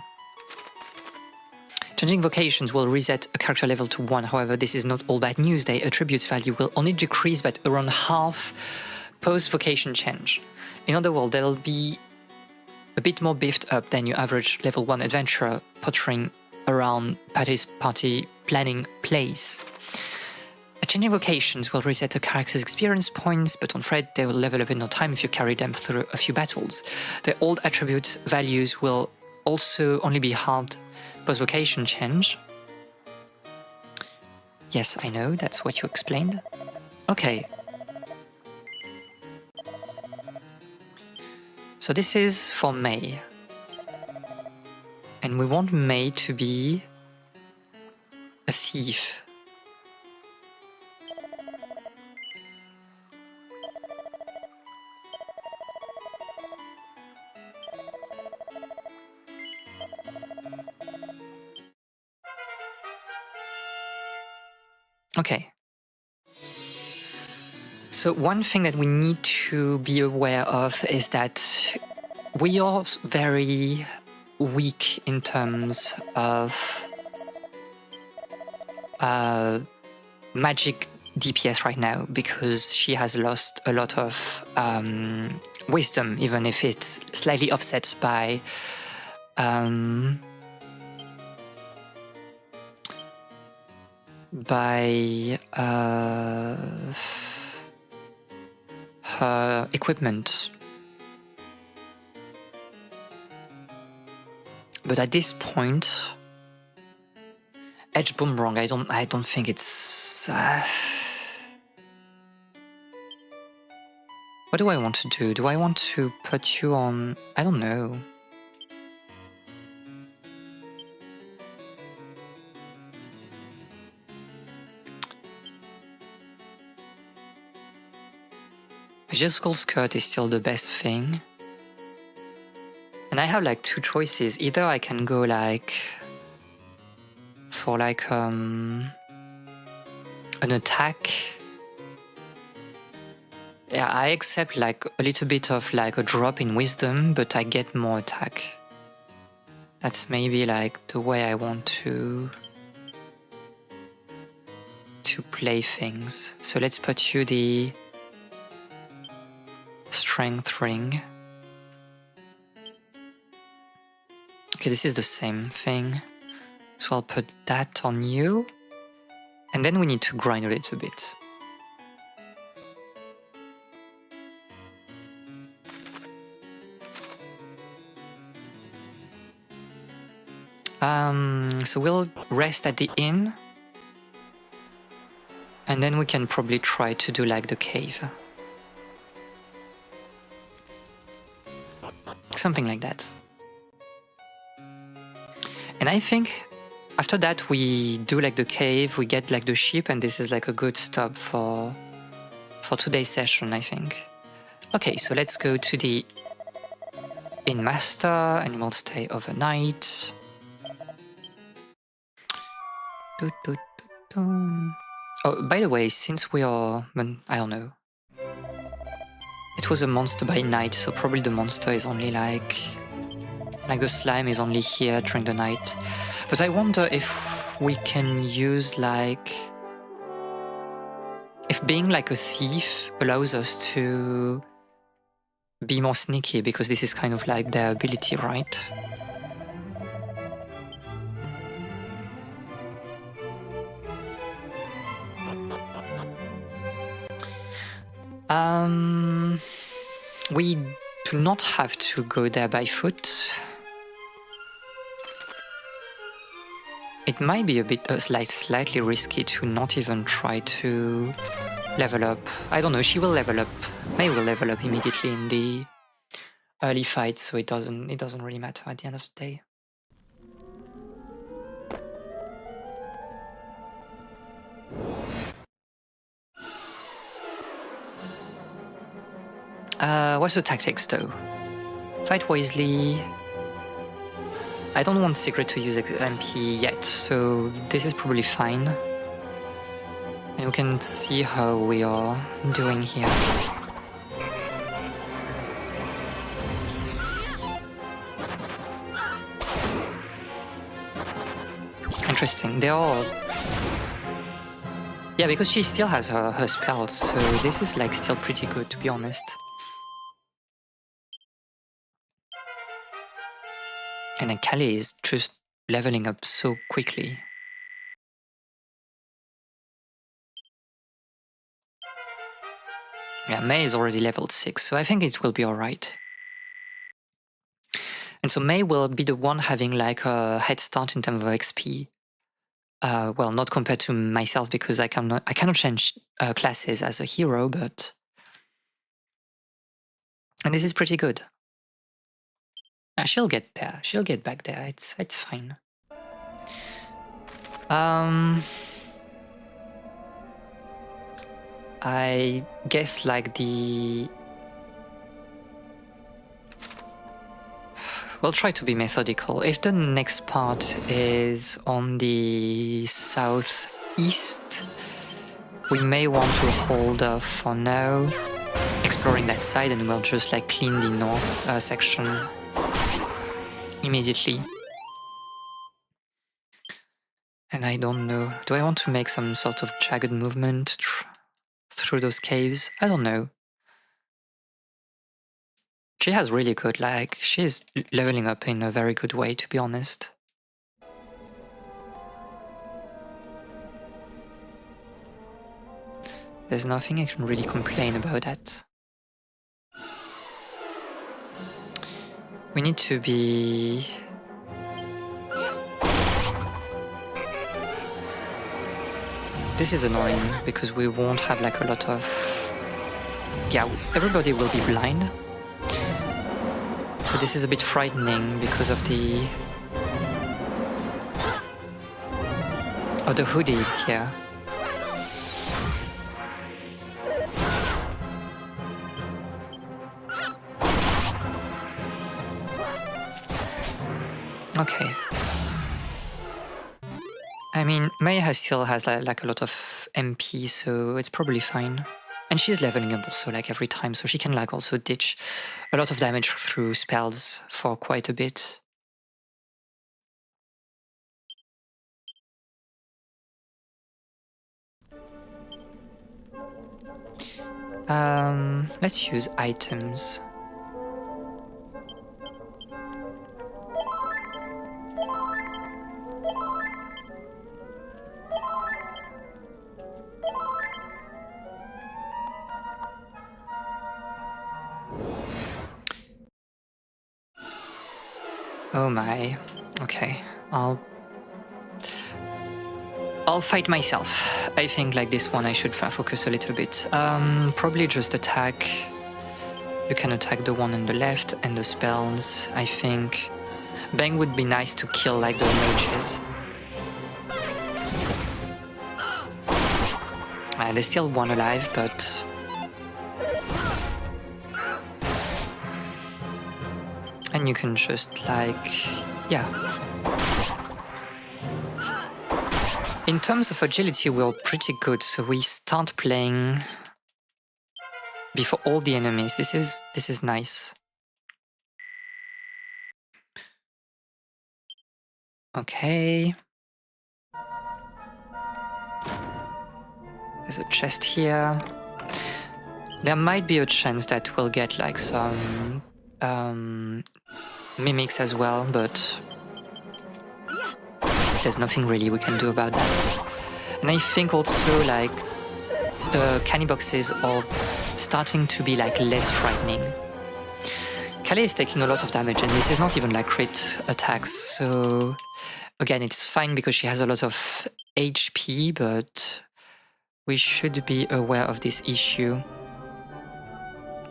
Changing vocations will reset a character level to 1, however this is not all bad news. Their attributes value will only decrease by around half post-vocation change. In other words, they'll be a bit more beefed up than your average level 1 adventurer pottering around party planning place. Changing vocations will reset a character's experience points, but don't fret, they will level up in no time if you carry them through a few battles. The old attribute values will also only be halved post-vocation change. Yes, I know, that's what you explained. Okay. So this is for May. And we want May to be a thief. Okay. So one thing that we need to be aware of is that we are very weak in terms of magic DPS right now, because she has lost a lot of wisdom, even if it's slightly offset by her equipment. But at this point, Edge Boomerang, I don't think it's. What do I want to do? Do I want to put you on? I don't know. Magical Skirt is still the best thing. And I have like two choices. Either I can go like for like an attack. Yeah, I accept like a little bit of like a drop in wisdom, but I get more attack. That's maybe like the way I want to play things. So let's put you the strength ring. Okay, this is the same thing. So I'll put that on you. And then we need to grind a little bit. So we'll rest at the inn. And then we can probably try to do like the cave. Something like that. And I think after that we do like the cave, we get like the ship, and this is like a good stop for today's session, I think. Okay, so let's go to the Inn Master and we'll stay overnight. Oh, by the way, since we are... I don't know. It was a monster by night, so probably the monster is only like the slime is only here during the night. But I wonder if we can use like... If being like a thief allows us to be more sneaky, because this is kind of like their ability, right? We do not have to go there by foot. It might be a bit slightly risky to not even try to level up. I don't know, she will level up. May will level up immediately in the early fight, so it doesn't really matter at the end of the day. What's the tactics though? Fight wisely. I don't want Secret to use MP yet, so this is probably fine. And we can see how we are doing here. Interesting, they are... Yeah, because she still has her spells, so this is like still pretty good, to be honest. And then Callie is just leveling up so quickly. Yeah, May is already leveled 6, so I think it will be alright. And so May will be the one having like a head start in terms of XP. Well, not compared to myself, because I cannot change classes as a hero, but... And this is pretty good. She'll get there. She'll get back there. It's fine. I guess like the... We'll try to be methodical. If the next part is on the southeast, we may want to hold off for now, exploring that side, and we'll just like clean the north section immediately. And I don't know, do I want to make some sort of jagged movement through those caves? I don't know. She has really good, like, she's leveling up in a very good way, to be honest. There's nothing I can really complain about that. We need to be... This is annoying, because we won't have like a lot of... Yeah, everybody will be blind. So this is a bit frightening because of the hoodie here. Okay. I mean, May still has like a lot of MP, so it's probably fine. And she's leveling up also like every time, so she can like also ditch a lot of damage through spells for quite a bit. Let's use items. Oh my. Okay, I'll fight myself. I think like this one I should focus a little bit. Probably just attack. You can attack the one on the left and the spells. I think Bang would be nice to kill like the mages. There's still one alive, but... And you can just like... yeah. In terms of agility, we're pretty good, so we start playing before all the enemies. This is nice. Okay. There's a chest here. There might be a chance that we'll get like some mimics as well, but there's nothing really we can do about that. And I think also like the canny boxes are starting to be like less frightening. Calais is taking a lot of damage, and this is not even like crit attacks, so again it's fine because she has a lot of HP, but we should be aware of this issue.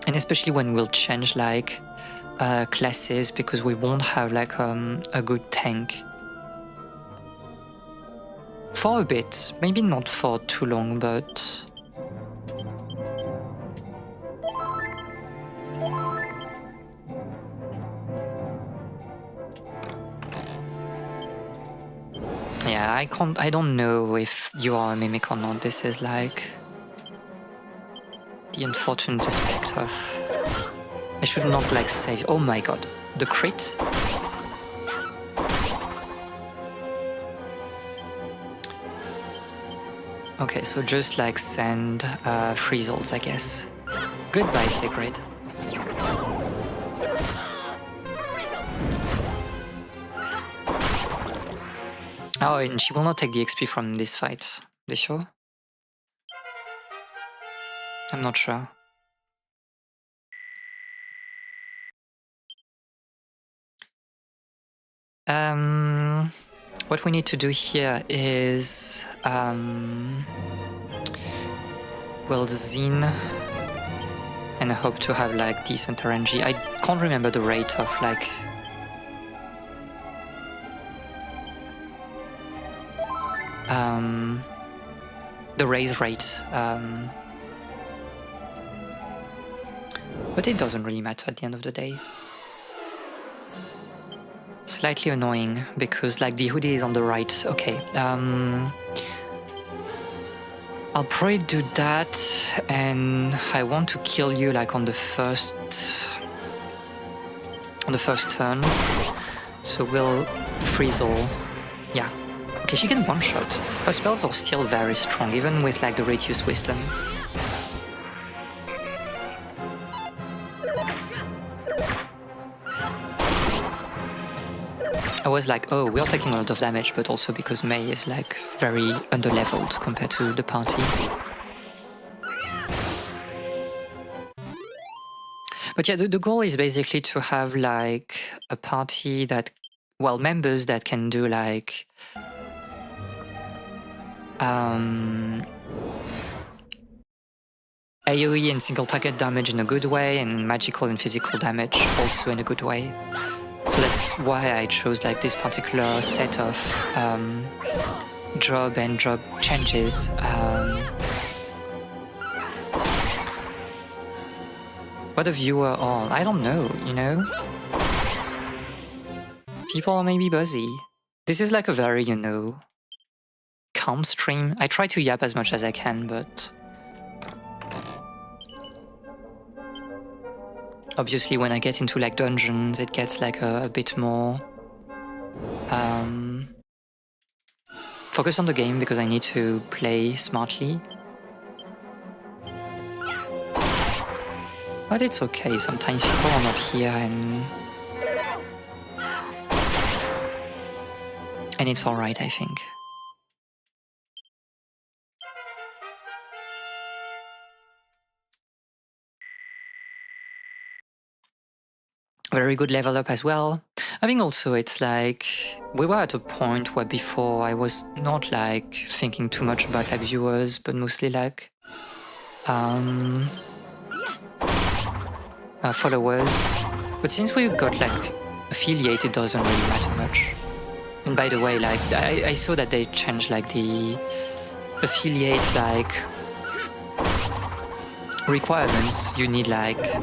And especially when we'll change like classes, because we won't have like a good tank. For a bit, maybe not for too long, but... yeah, I don't know if you are a mimic or not. This is like the unfortunate aspect of... I should not like save... Oh my god, the crit? Okay, so just like send Frizzles, I guess. Goodbye, Sigrid. Oh, and she will not take the XP from this fight. Are you sure? I'm not sure. What we need to do here is we'll Zine and hope to have like decent RNG. I can't remember the rate of like the raise rate, but it doesn't really matter at the end of the day. Slightly annoying because like the hoodie is on the right. Okay, I'll probably do that, and I want to kill you like on the first turn. So we'll Frizzle. Yeah. Okay, she can one-shot. Her spells are still very strong, even with like the reduced wisdom. I was like, oh, we are taking a lot of damage, but also because May is like very underleveled compared to the party. But yeah, the goal is basically to have like a party that, well, members that can do like AoE and single target damage in a good way, and magical and physical damage also in a good way. So that's why I chose like this particular set of job and job changes. What a viewer all, I don't know, you know? People are maybe busy. This is like a very, you know, calm stream. I try to yap as much as I can, but obviously when I get into like dungeons, it gets like a bit more focus on the game because I need to play smartly. But it's okay, sometimes people are not here and it's alright, I think. Very good level up as well. I think also it's like we were at a point where before I was not like thinking too much about like viewers, but mostly like followers. But since we got like affiliate, it doesn't really matter much. And by the way, like I saw that they changed like the affiliate like requirements. You need like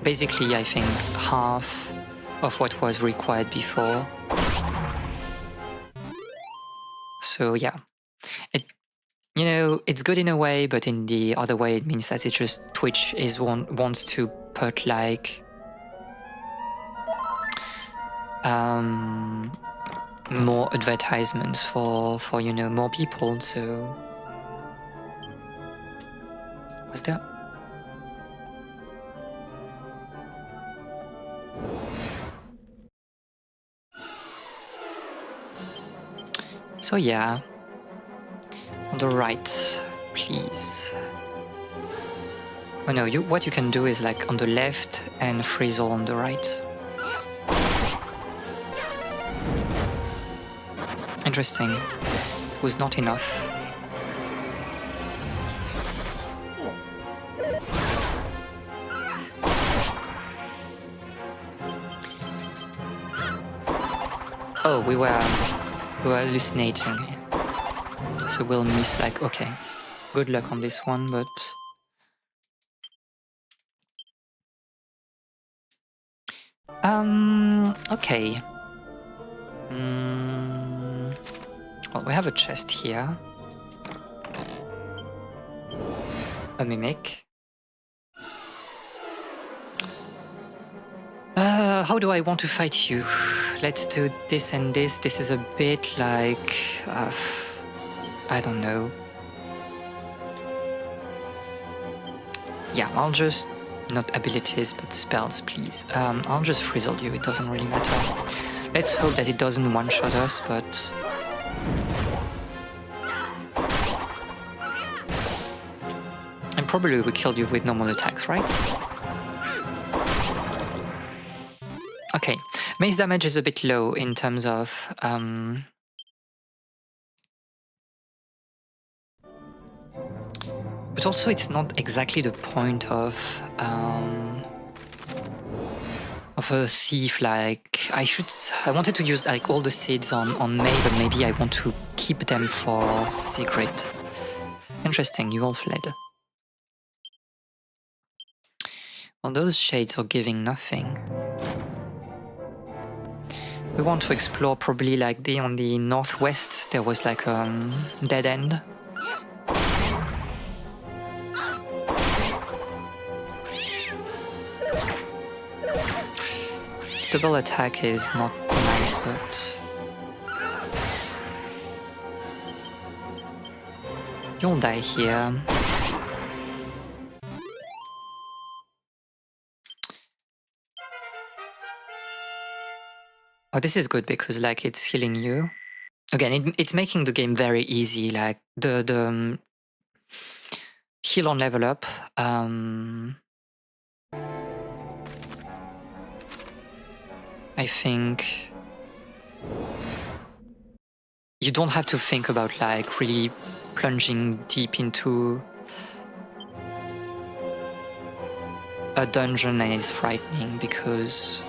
basically, I think, half of what was required before. So yeah, you know, it's good in a way, but in the other way, it means that it just Twitch is wants to put like more advertisements for you know, more people. So what's that? So yeah, on the right, please. Oh no, what you can do is like on the left and Frizzle on the right. Interesting. It was not enough. Oh, we were hallucinating. So we'll miss like, okay. Good luck on this one, but... okay. Well, we have a chest here. A mimic. How do I want to fight you? Let's do this and this. This is a bit like... I don't know. Yeah, I'll just... not abilities, but spells, please. I'll just Frizzle you, it doesn't really matter. Let's hope that it doesn't one-shot us, but... and probably we kill you with normal attacks, right? Okay, mace damage is a bit low in terms of... but also it's not exactly the point of a thief. Like I wanted to use like all the seeds on May, but maybe I want to keep them for Secret. Interesting, you all fled. Well, those shades are giving nothing. We want to explore probably like on the northwest. There was like a dead end. Double attack is not nice, but... you'll die here. Oh, this is good because like it's healing you. Again, it's making the game very easy. Like the heal on level up. I think you don't have to think about like really plunging deep into a dungeon, and it's frightening because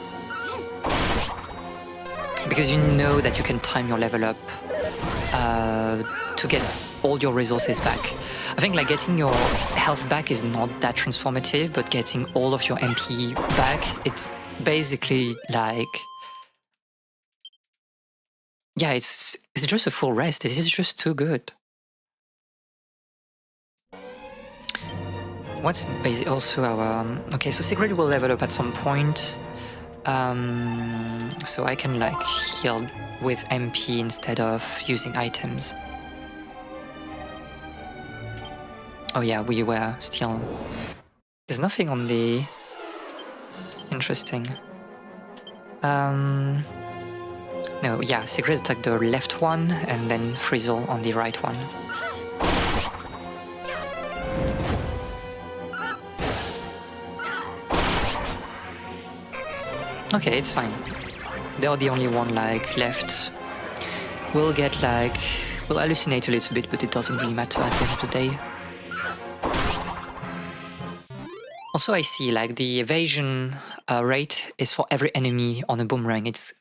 you know that you can time your level up to get all your resources back. I think like getting your health back is not that transformative, but getting all of your MP back, it's basically like, yeah, it's just a full rest. This is just too good. What's basically also our okay, so Secret will level up at some point, so I can like heal with MP instead of using items. Oh yeah, we were still... there's nothing on the... interesting. No, yeah, Secret attack the left one and then Frizzle on the right one. Okay, it's fine. They're the only one like left. We'll get like... we'll hallucinate a little bit, but it doesn't really matter at the end of the day. Also, I see like the evasion rate is for every enemy on a boomerang. It's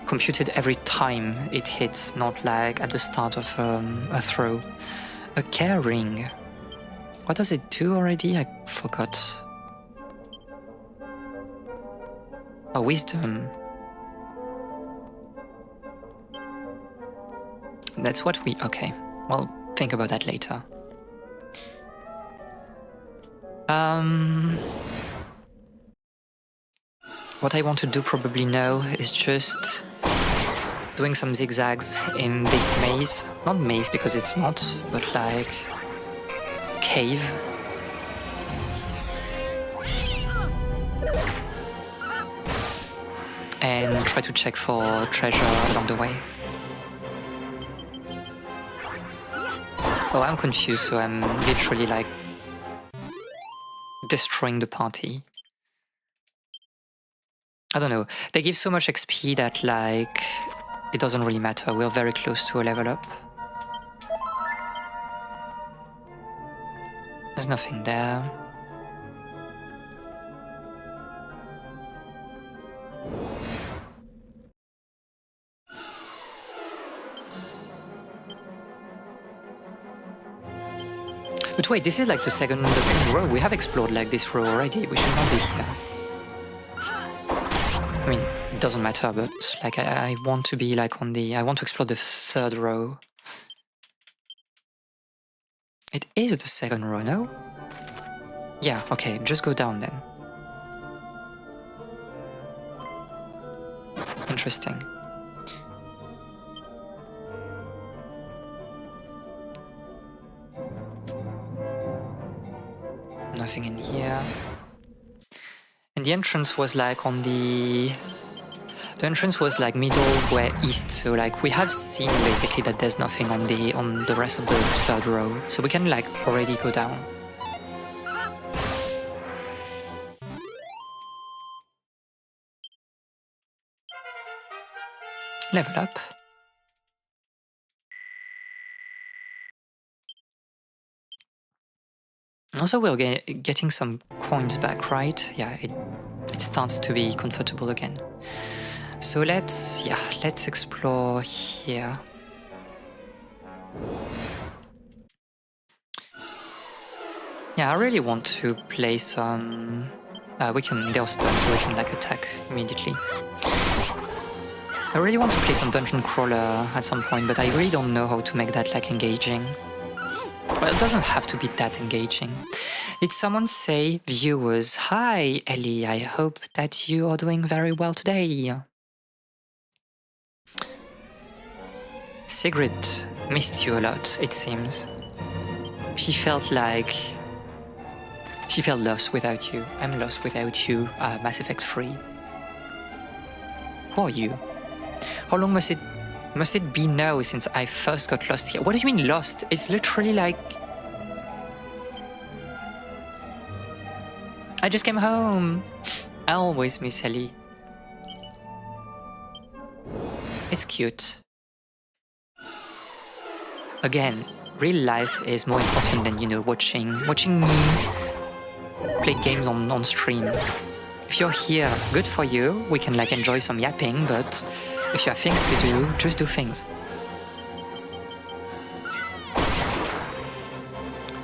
computed every time it hits, not like at the start of a throw. A care ring. What does it do already? I forgot. A wisdom. That's what we... okay. Well, think about that later. What I want to do probably now is just doing some zigzags in this maze. Not maze because it's not, but like cave. And try to check for treasure along the way. Oh, I'm confused, so I'm literally like destroying the party. I don't know. They give so much XP that like it doesn't really matter. We're very close to a level up. There's nothing there. But wait, this is like the second row. We have explored like this row already. We should not be here. I mean, it doesn't matter, but like I want to be like on the... I want to explore the third row. It is the second row, no? Yeah, okay, just go down then. Interesting. Nothing in here. And the entrance was like on the... The entrance was like middle where east, so like we have seen basically that there's nothing on the rest of the third row. So we can like already go down. Level up. Also, we're getting some coins back, right? Yeah, it starts to be comfortable again. So let's explore here. Yeah, I really want to play some... they're stunned, so we can like attack immediately. I really want to play some dungeon crawler at some point, but I really don't know how to make that like engaging. Well, it doesn't have to be that engaging. Did someone say, viewers, hi Ellie, I hope that you are doing very well today. Sigrid missed you a lot, it seems. She felt lost without you. I'm lost without you, Mass Effect 3. Who are you? How long must it be now since I first got lost here? What do you mean lost? It's literally like... I just came home. I always miss Ellie. It's cute. Again, real life is more important than, you know, watching me play games on stream. If you're here, good for you. We can like enjoy some yapping, but if you have things to do, just do things.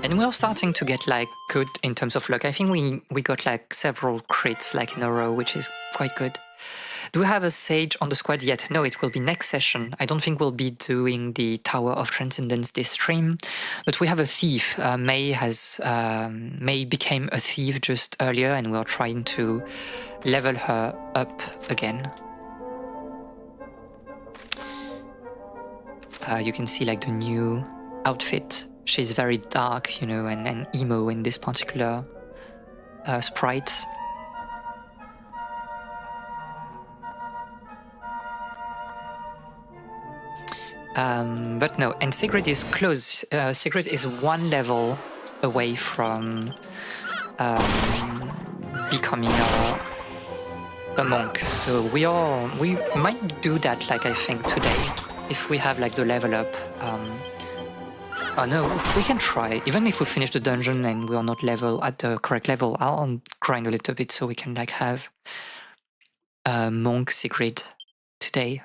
And we're starting to get like good in terms of luck. I think we got like several crits like in a row, which is quite good. Do we have a sage on the squad yet? No, it will be next session. I don't think we'll be doing the Tower of Transcendence this stream, but we have a thief. May became a thief just earlier, and we're trying to level her up again. You can see like the new outfit. She's very dark, you know, and emo in this particular sprite. But no, and Sigrid is close. Sigrid is one level away from becoming a monk. So we might do that, like I think today, if we have like the level up. Oh no, we can try. Even if we finish the dungeon and we are not level at the correct level, I'll grind a little bit so we can like have monk Sigrid today.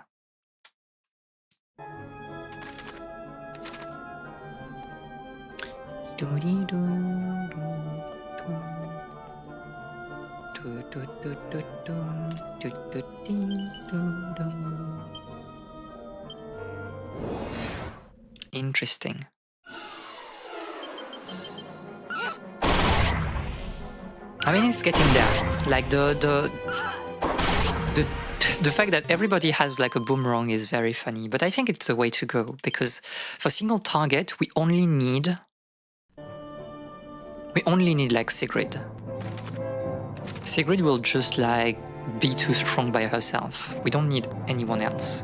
Interesting. I mean, it's getting there. Like the fact that everybody has like a boomerang is very funny, but I think it's the way to go, because for single target we only need like Sigrid. Sigrid will just like be too strong by herself. We don't need anyone else.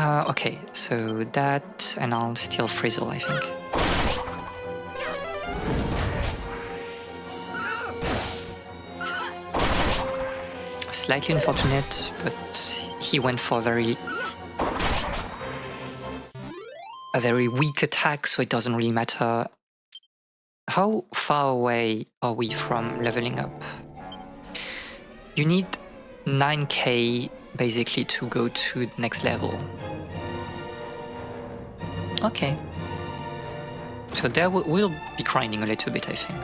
Okay, so that, and I'll steal Frizzle, I think. Slightly unfortunate, but he went for a very weak attack, so it doesn't really matter. How far away are we from leveling up? You need 9k basically to go to the next level. Okay. So there we'll be grinding a little bit, I think.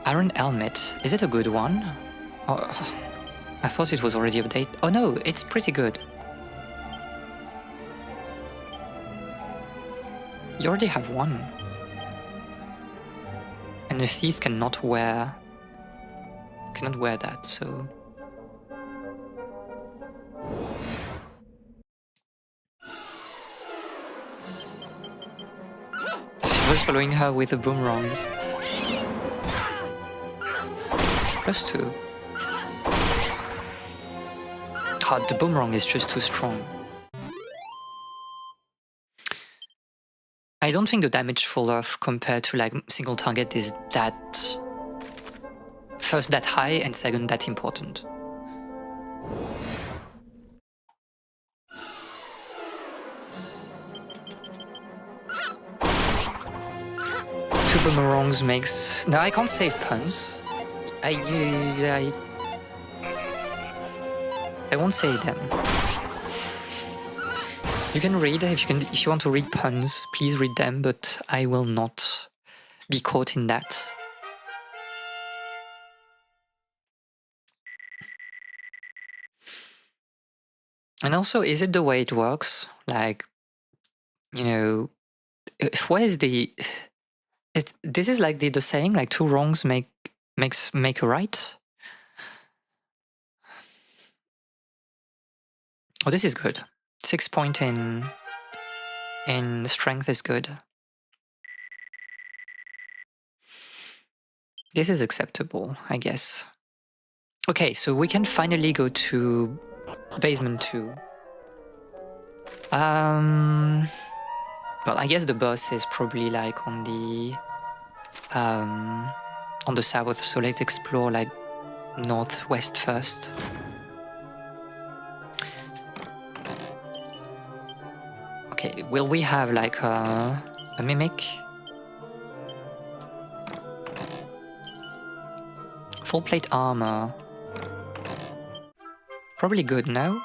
Iron Helmet, is it a good one? Oh, I thought it was already updated. Oh no, it's pretty good. You already have one. And the thief cannot wear that, so... She was following her with the boomerangs. +2. God, the boomerang is just too strong. I don't think the damage fall off compared to like single target is that... First that high and second that important. Two boomerangs makes... No, I can't save puns. I won't say them. You can read if you want to read puns, please read them, but I will not be caught in that. And also, is it the way it works? Like, you know, what is the... this is like the saying, like two wrongs make a right? Oh, this is good. 6 point in strength is good. This is acceptable, I guess. Okay, so we can finally go to basement 2. Well, I guess the boss is probably like on the south, so let's explore like northwest first. Okay, will we have like a mimic? Full plate armor. Probably good, no?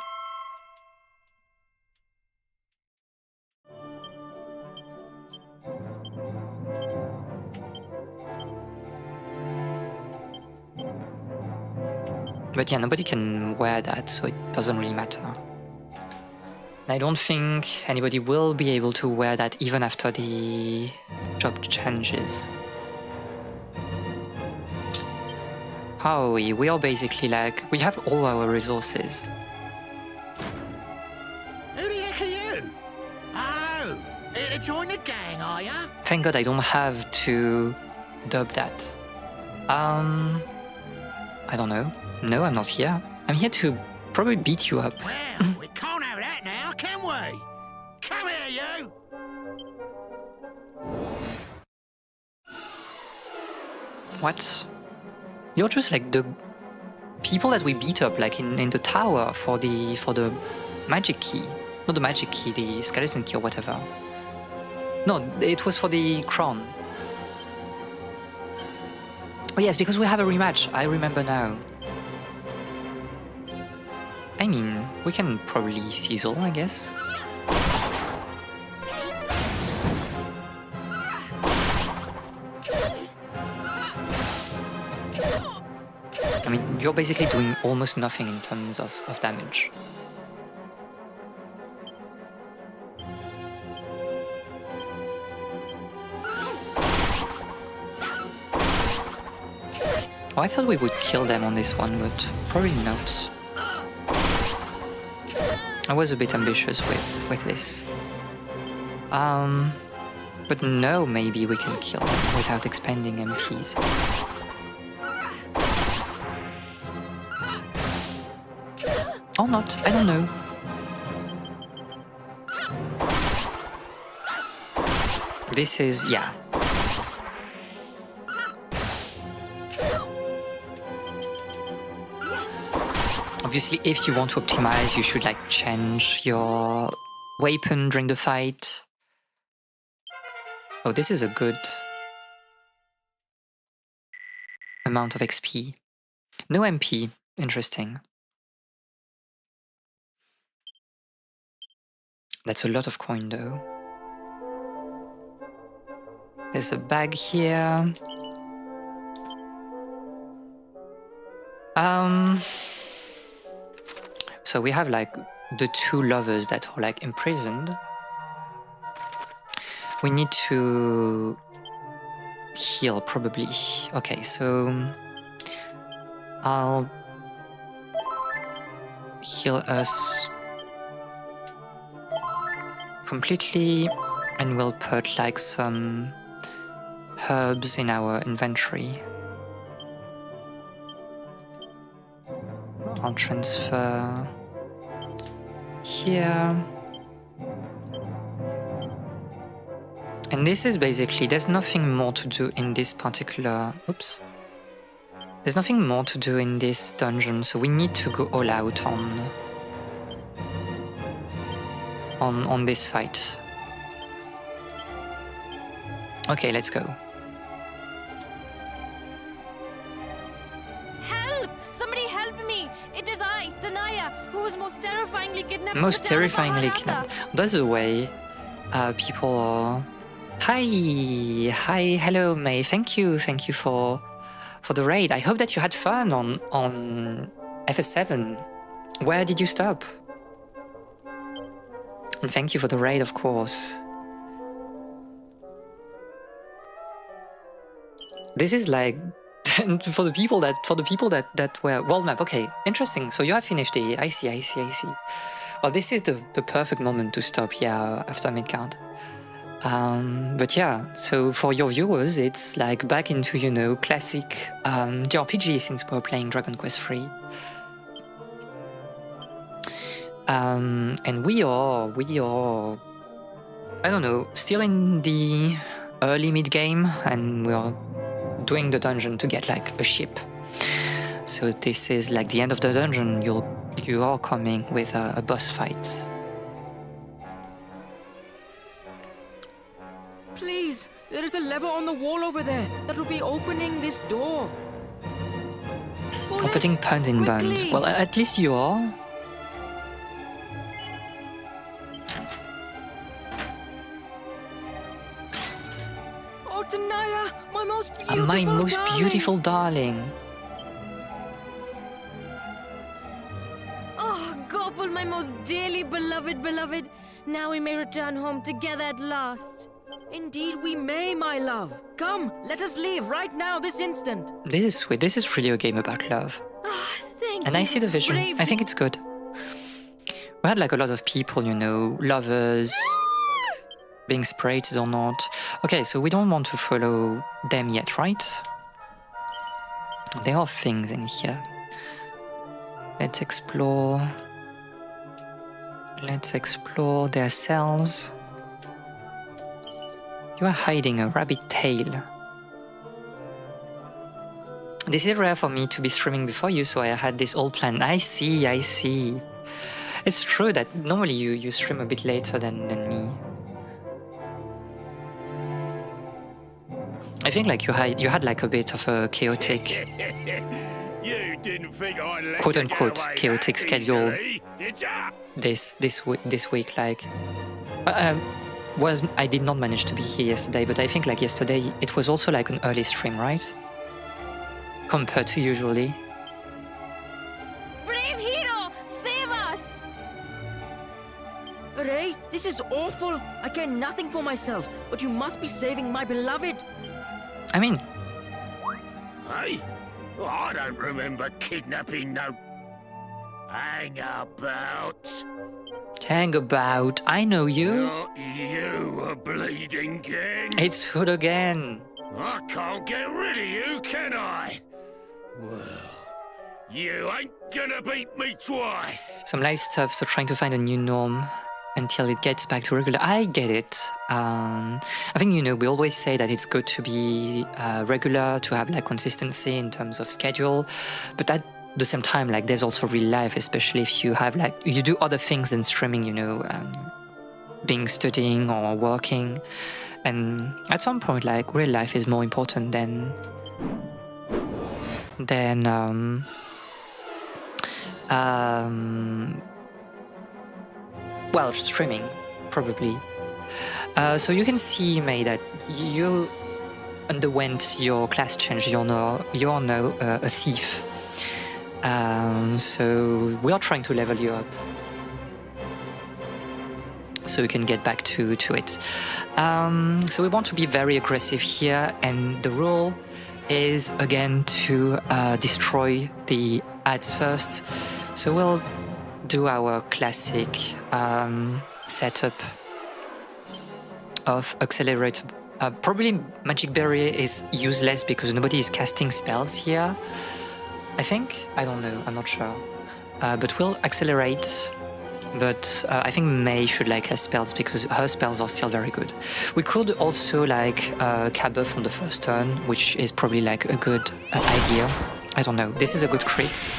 But yeah, nobody can wear that, so it doesn't really matter. And I don't think anybody will be able to wear that even after the job changes. How are we? We are basically like, we have all our resources. Who the heck are you? Oh, here to join the gang, are ya? Thank God I don't have to dub that. I don't know. No, I'm not here. I'm here to probably beat you up. Well, we can't have that now, can we? Come here, you! What? You're just like the people that we beat up like in the tower for the magic key. Not the magic key, the skeleton key or whatever. No, it was for the crown. Oh yes, because we have a rematch. I remember now. I mean, we can probably sizzle, I guess. I mean, you're basically doing almost nothing in terms of damage. Oh, I thought we would kill them on this one, but probably not. I was a bit ambitious with this. But no, maybe we can kill them without expending MPs. Or not, I don't know. This is, yeah. Obviously, if you want to optimize, you should like change your weapon during the fight. Oh, this is a good amount of XP. No MP, interesting. That's a lot of coin though. There's a bag here. So we have like the two lovers that are like imprisoned. We need to heal probably. Okay, so I'll heal us completely and we'll put like some herbs in our inventory. I'll transfer here. And this is basically, there's nothing more to do in this particular, oops. There's nothing more to do in this dungeon, so we need to go all out on this fight. Okay, let's go. Help! Somebody help me! It is I, Tanaya, who was most terrifyingly kidnapped. Most in the town of terrifyingly Maharata. kidnapped. That's the way people are. Hi, hello May. Thank you for the raid. I hope that you had fun on FF7. Where did you stop? And thank you for the raid, of course. This is like for the people that were world map. Okay, interesting. So you have finished it. I see. Well, this is the perfect moment to stop here after Midgard. But yeah, so for your viewers, it's like back into, you know, classic JRPG since we're playing Dragon Quest III. And we are, I don't know, still in the early mid game, and we are doing the dungeon to get like a ship. So this is like the end of the dungeon. You are coming with a boss fight. Please, there is a lever on the wall over there that will be opening this door. Pull Or putting it, puns in buns. quickly. Well, at least you are. Oh, Tanaya, my most beautiful My most darling. beautiful darling. Oh, Gopal, my most dearly beloved. Now we may return home together at last. Indeed, we may, my love. Come, let us leave right now, this instant. This is sweet. This is really a game about love. Thank you. And I see the vision. brave- I think it's good. We had like a lot of people, you know, lovers, being separated or not. Okay, so we don't want to follow them yet, right? There are things in here. Let's explore. Let's explore their cells. You are hiding a rabbit tail. This is rare for me to be streaming before you, so I had this all planned. I see. It's true that normally you stream a bit later than me. I think like you had like a bit of a chaotic, You didn't think I'd let quote you unquote, get away chaotic that schedule easily, did ya? this week. Like, I did not manage to be here yesterday, but I think like yesterday it was also like an early stream, right? Compared to usually. Brave hero, save us! Ray, this is awful. I care nothing for myself, but you must be saving my beloved. I mean, Hey? Oh, I don't remember kidnapping no... Hang about. hang about. I know you. Not you, a bleeding king. It's Hood again. I can't get rid of you, can I? Well, you ain't gonna beat me twice. Some life stuff, so trying to find a new norm. until it gets back to regular. I get it. I think, you know, we always say that it's good to be regular, to have like consistency in terms of schedule, but at the same time, like there's also real life, especially if you have like, you do other things than streaming, you know, being studying or working. And at some point, like real life is more important than well, streaming, probably. So you can see, May, that you underwent your class change. You're now a thief. So we are trying to level you up, so you can get back to it. So we want to be very aggressive here, and the rule is again to destroy the ads first. So we'll do our classic setup of accelerate. Probably Magic Barrier is useless because nobody is casting spells here, I think. I don't know, I'm not sure. But we'll accelerate. But I think May should like her spells because her spells are still very good. We could also like Cabbuff on the first turn, which is probably like a good idea. I don't know. This is a good crit.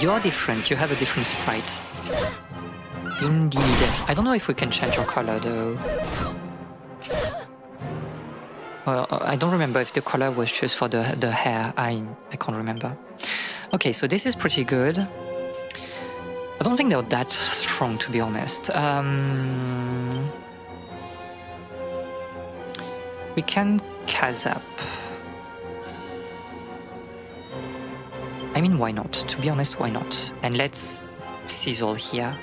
You are different. You have a different sprite. Indeed. I don't know if we can change your color though. Well, I don't remember if the color was just for the hair. I can't remember. Okay, so this is pretty good. I don't think they're that strong, to be honest. We can Kazap. I mean, why not? To be honest, why not? And let's sizzle here.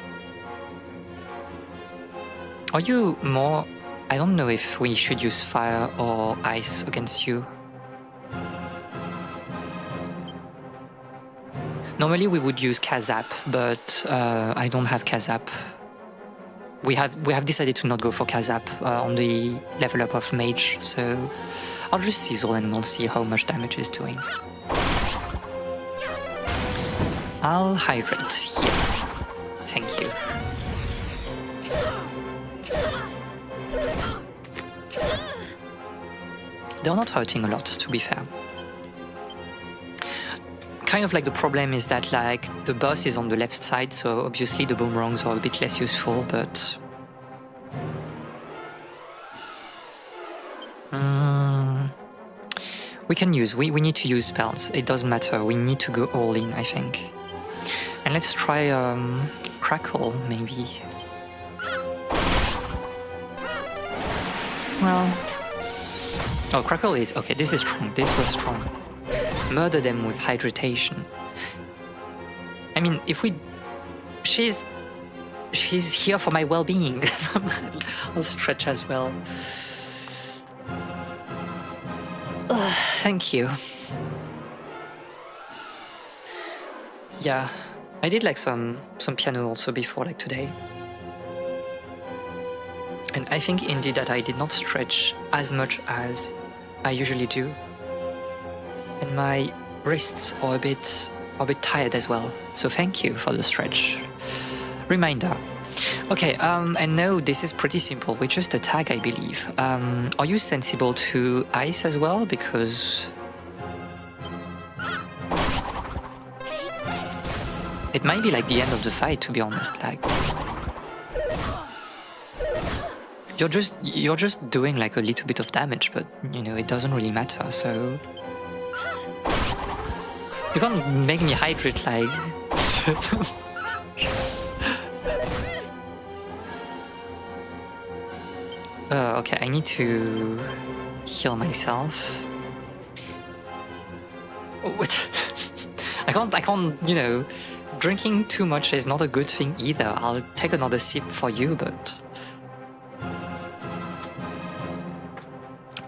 Are you more... I don't know if we should use fire or ice against you. Normally we would use Kazap, but I don't have Kazap. We have decided to not go for Kazap on the level up of Mage, so I'll just sizzle and we'll see how much damage it's doing. I'll hydrate here. Thank you. They're not hurting a lot, to be fair. Kind of like the problem is that like the boss is on the left side, so obviously the boomerangs are a bit less useful, but... we need to use spells. It doesn't matter, we need to go all in, I think. And let's try Crackle, maybe. Well... Oh, Crackle is... okay, this is strong, this was strong. Murder them with hydration. I mean, if we... She's here for my well-being. I'll stretch as well. Thank you. Yeah, I did like some piano also before, like today. And I think indeed that I did not stretch as much as I usually do. And my wrists are a bit tired as well. So thank you for the stretch. Reminder. Okay, and no, this is pretty simple. We just attack, I believe. Are you sensible to ice as well? Because... it might be like the end of the fight, to be honest. Like... You're just doing like a little bit of damage, but you know, it doesn't really matter, so... You can't make me hydrate like... Okay, I need to heal myself. What? I can't, you know, drinking too much is not a good thing either. I'll take another sip for you, but...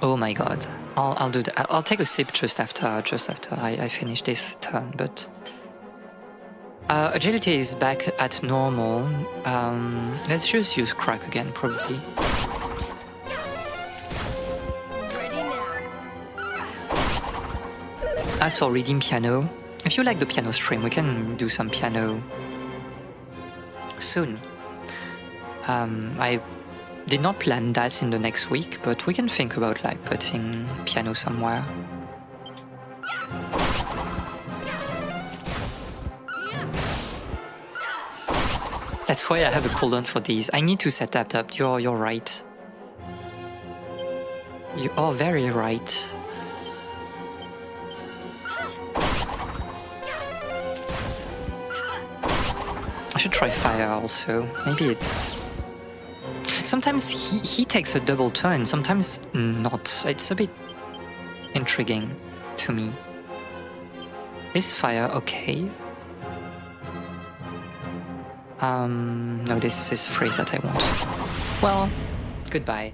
Oh my god. I'll do that. I'll take a sip just after I finish this turn, but... agility is back at normal. Let's just use Crack again, probably. As for reading piano, if you like the piano stream, we can do some piano soon. I did not plan that in the next week, but we can think about like putting piano somewhere. That's why I have a cooldown for these. I need to set that up. You're right. You are very right. I should try fire also. Maybe it's... Sometimes he takes a double turn, sometimes not. It's a bit intriguing to me. Is fire okay? No, this is freeze that I want. Well, goodbye.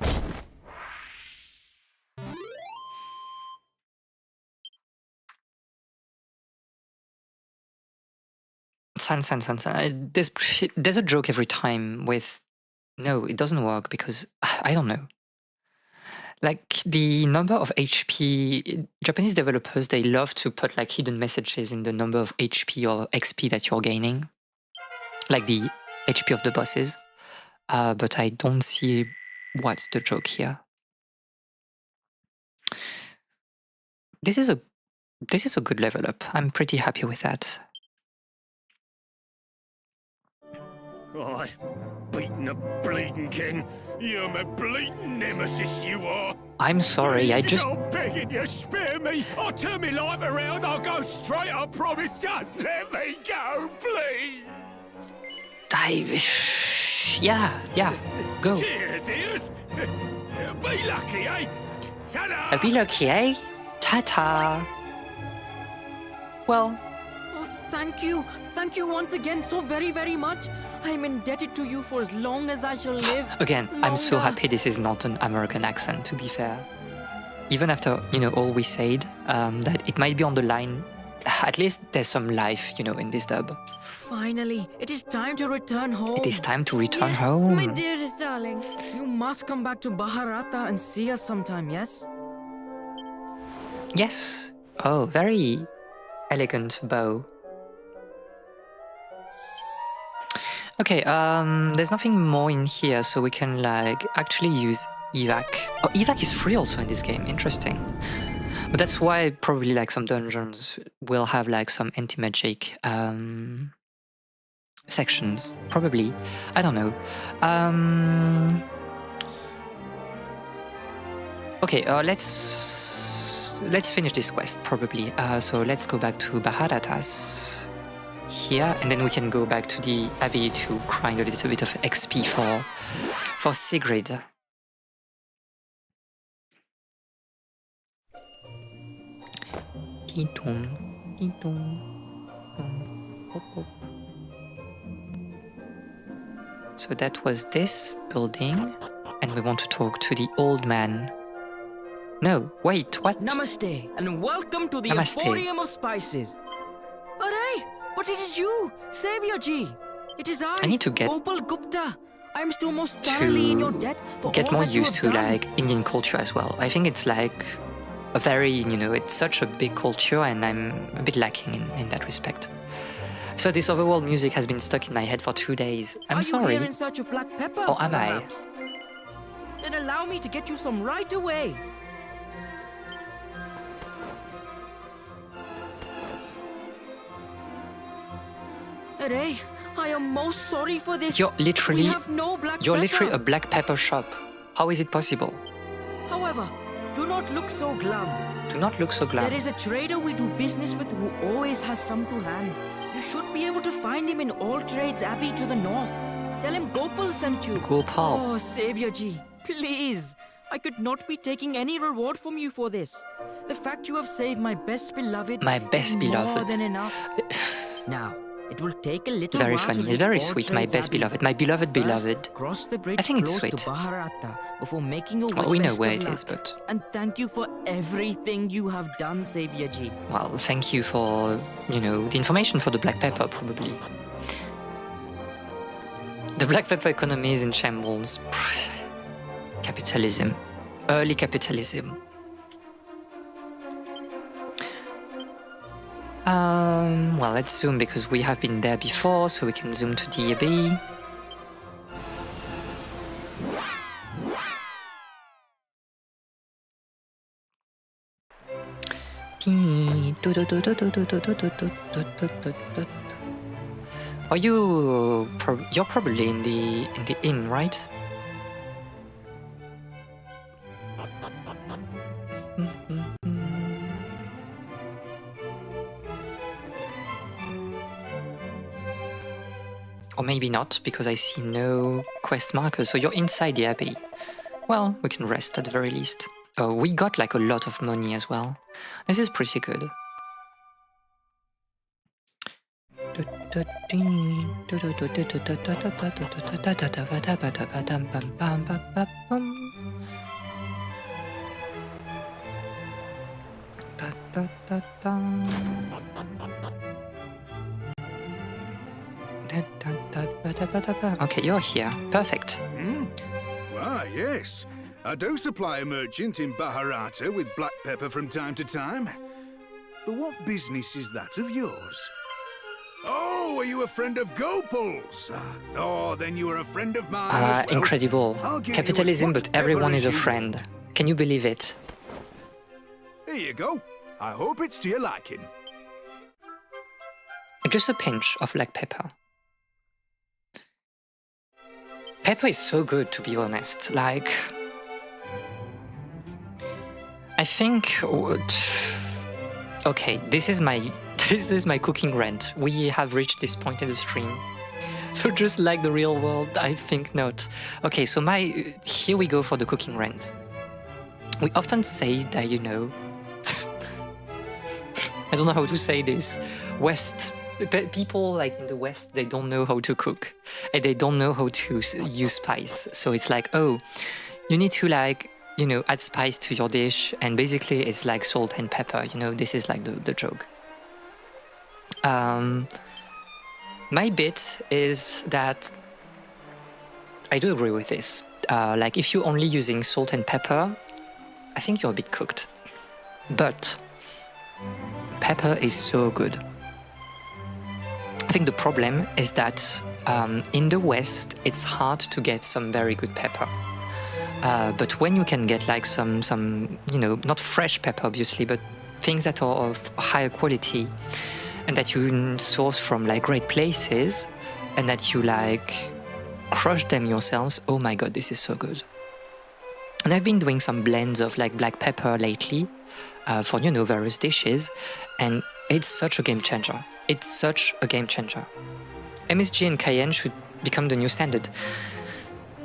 San. There's a joke every time with... No, it doesn't work because... I don't know. Like, the number of HP... Japanese developers, they love to put like hidden messages in the number of HP or XP that you're gaining. Like the HP of the bosses. But I don't see what's the joke here. This is a good level up. I'm pretty happy with that. I beaten a bleeding king. You're my bleeding nemesis, you are. I'm sorry, I Please, just... I'm begging you, spare me. I'll turn me life around. I'll go straight. I promise. Just let me go, please. Yeah, go. Cheers, ears. Be lucky, eh? Ta-da! I'll be lucky, eh? Ta-ta. Well, Oh, thank you. Thank you once again so very, very much. I am indebted to you for as long as I shall live. again, I'm so Longer. happy this is not an American accent, to be fair. Even after, all we said, that it might be on the line, at least there's some life, in this dub. Finally, it is time to return home. It is time to return Yes, home. my dearest darling. You must come back to Baharata and see us sometime, yes? Yes. Oh, very elegant bow. Okay, there's nothing more in here, so we can actually use evac. Oh, evac is free also in this game. Interesting. But that's why probably some dungeons will have some anti-magic sections. Probably. I don't know. Okay, let's finish this quest probably. So let's go back to Baharatas here, and then we can go back to the abbey to grind a little bit of XP for Sigrid. So that was this building, and we want to talk to the old man. No, wait, what? Namaste, and welcome to the Namaste. Emporium of Spices. Array, but it is you, Savior Ji. It is I need to get Gopal Gupta. I am still most thoroughly in your debt for Get all more that you used have to done. Indian culture as well. I think it's a very, it's such a big culture, and I'm a bit lacking in that respect. So this overworld music has been stuck in my head for 2 days. I'm Are sorry. you here in search of black pepper? Or am I? perhaps? Then allow me to get you some right away. Array, I am most sorry for this. You're literally, We have no black you're pepper. literally a black pepper shop. How is it possible? However, do not look so glum. Do not look so glad. There is a trader we do business with who always has some to hand. You should be able to find him in All Trades Abbey to the north. Tell him Gopal sent you. Gopal. Oh, Savior Ji, please. I could not be taking any reward from you for this. The fact you have saved my best beloved My best is more beloved. than enough. Now, it will take a little Very while to funny. It's reach very All sweet. My Trades best Abbey. beloved. My beloved First, beloved. cross the bridge I think it's close sweet. to Baharata before making your way Well, we know west where of it luck. is, but... And thank you for everything you have done, Savior Ji. Well, thank you for, the information for the black pepper, probably. The black pepper economy is in shambles. Capitalism. Early capitalism. Well, let's zoom because we have been there before, so we can zoom to the abbey. Are you? You're probably in the inn, right? Or maybe not, because I see no quest markers. So you're inside the abbey. Well, we can rest at the very least. Oh, we got like a lot of money as well. This is pretty good. Okay, you're here. Perfect. Why, yes. I do supply a merchant in Baharata with black pepper from time to time. But what business is that of yours? Oh, are you a friend of Gopal's? Oh, then you are a friend of mine as well. Incredible. I'll give you Capitalism, as much but everyone pepper is a as you friend. want. Can you believe it? Here you go. I hope it's to your liking. Just a pinch of black pepper. Pepper is so good, to be honest. Like, I think. Okay, this is my cooking rant. We have reached this point in the stream. So just like the real world, I think not. Okay, so here we go for the cooking rant. We often say that, you know, I don't know how to say this. People like in the West, they don't know how to cook and they don't know how to use spice. So it's like, oh, you need to like, you know, add spice to your dish, and basically it's like salt and pepper. You know, this is like the joke. My bit is that I do agree with this. Like if you're only using salt and pepper, I think you're a bit cooked. But pepper is so good. I think the problem is that in the West, it's hard to get some very good pepper. But when you can get like some, you know, not fresh pepper, obviously, but things that are of higher quality and that you source from like great places and that you like crush them yourselves, oh my god, this is so good. And I've been doing some blends of like black pepper lately for, you know, various dishes, and it's such a game changer. It's such a game changer. MSG and cayenne should become the new standard.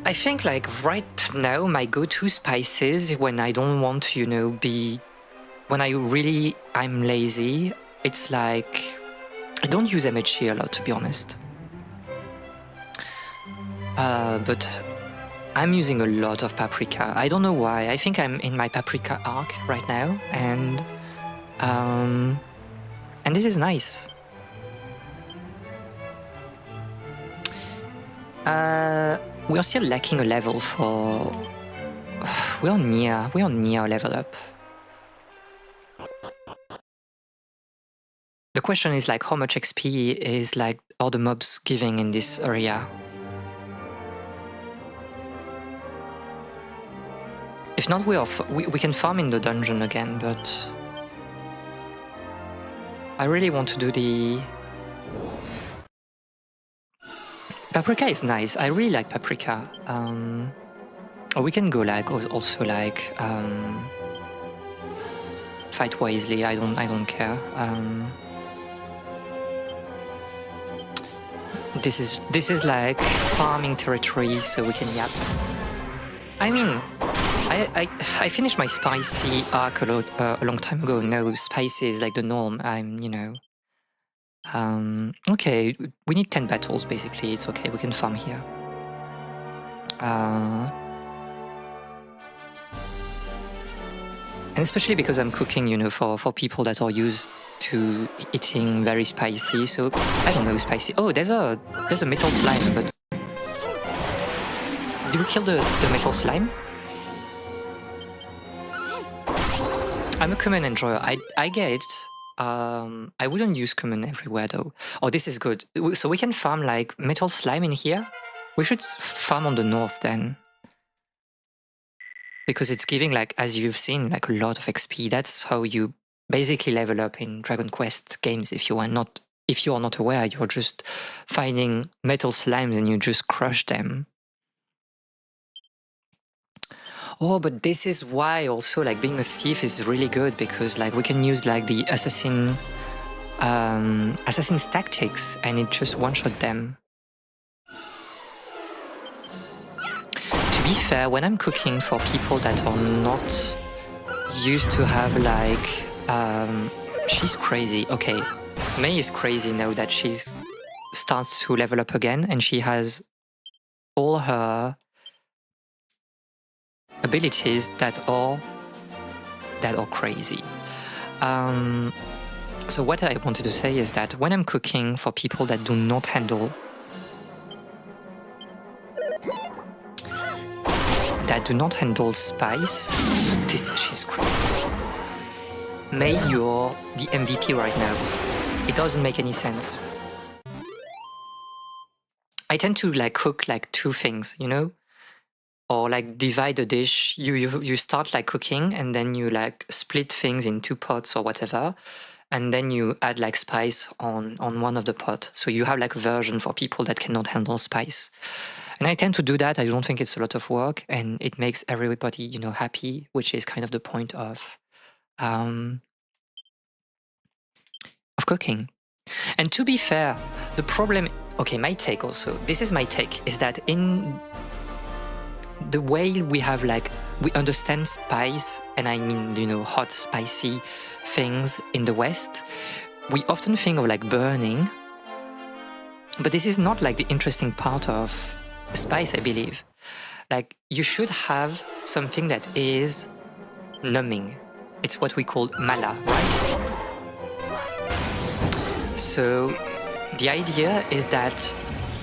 I think like right now my go-to spices when I don't want to, you know, when I'm lazy, it's like I don't use MSG a lot, to be honest. But I'm using a lot of paprika. I don't know why. I think I'm in my paprika arc right now, and this is nice. We are still lacking a level for. We are near a level up. The question is like how much XP is like all the mobs giving in this area. If not, we can farm in the dungeon again, but I really want to do the. Paprika is nice. I really like paprika. Or we can go like also like fight wisely. I don't care. This is like farming territory, so we can yap. I mean, I finished my spicy arc a long time ago. No, spicy is like the norm. You know. Okay, we need 10 battles basically. It's okay, we can farm here. And especially because I'm cooking, you know, for people that are used to eating very spicy. So I don't know, spicy. Oh, there's a metal slime, but did we kill the metal slime? I'm a common enjoyer. I get it. I wouldn't use common everywhere though. Oh, this is good. So we can farm like metal slime in here. We should farm on the north then. Because it's giving like, as you've seen, like a lot of XP. That's how you basically level up in Dragon Quest games. If you are not aware, you're just finding metal slimes and you just crush them. Oh, but this is why also like being a thief is really good, because like we can use like the assassin's tactics and it just one-shot them. To be fair, when I'm cooking for people that are not used to have like she's crazy. Okay, May is crazy now that she starts to level up again and she has all her abilities that are crazy. So what I wanted to say is that when I'm cooking for people that do not handle spice, she's crazy. May, you're the MVP right now. It doesn't make any sense. I tend to like cook like two things, you know, or like divide a dish. You start like cooking and then you like split things in two pots or whatever, and then you add like spice on one of the pot. So you have like a version for people that cannot handle spice. And I tend to do that. I don't think it's a lot of work, and it makes everybody, you know, happy, which is kind of the point of cooking. And to be fair, the problem, okay, my take also, this is my take, is that in the way we have like, we understand spice, and I mean, you know, hot, spicy things in the West, we often think of like burning, but this is not like the interesting part of spice, I believe. Like, you should have something that is numbing. It's what we call mala, right? So the idea is that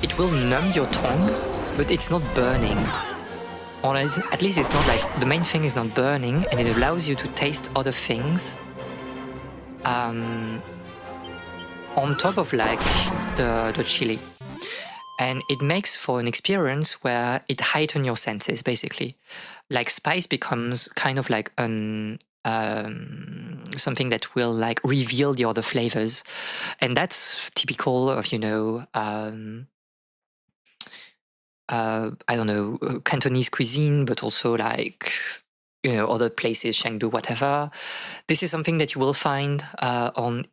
it will numb your tongue, but it's not burning. Or at least it's not like, the main thing is not burning, and it allows you to taste other things on top of like the chili. And it makes for an experience where it heightens your senses, basically. Like spice becomes kind of like something that will like reveal the other flavors. And that's typical of, you know, I don't know, Cantonese cuisine, but also like, you know, other places, Chengdu, whatever. This is something that you will find on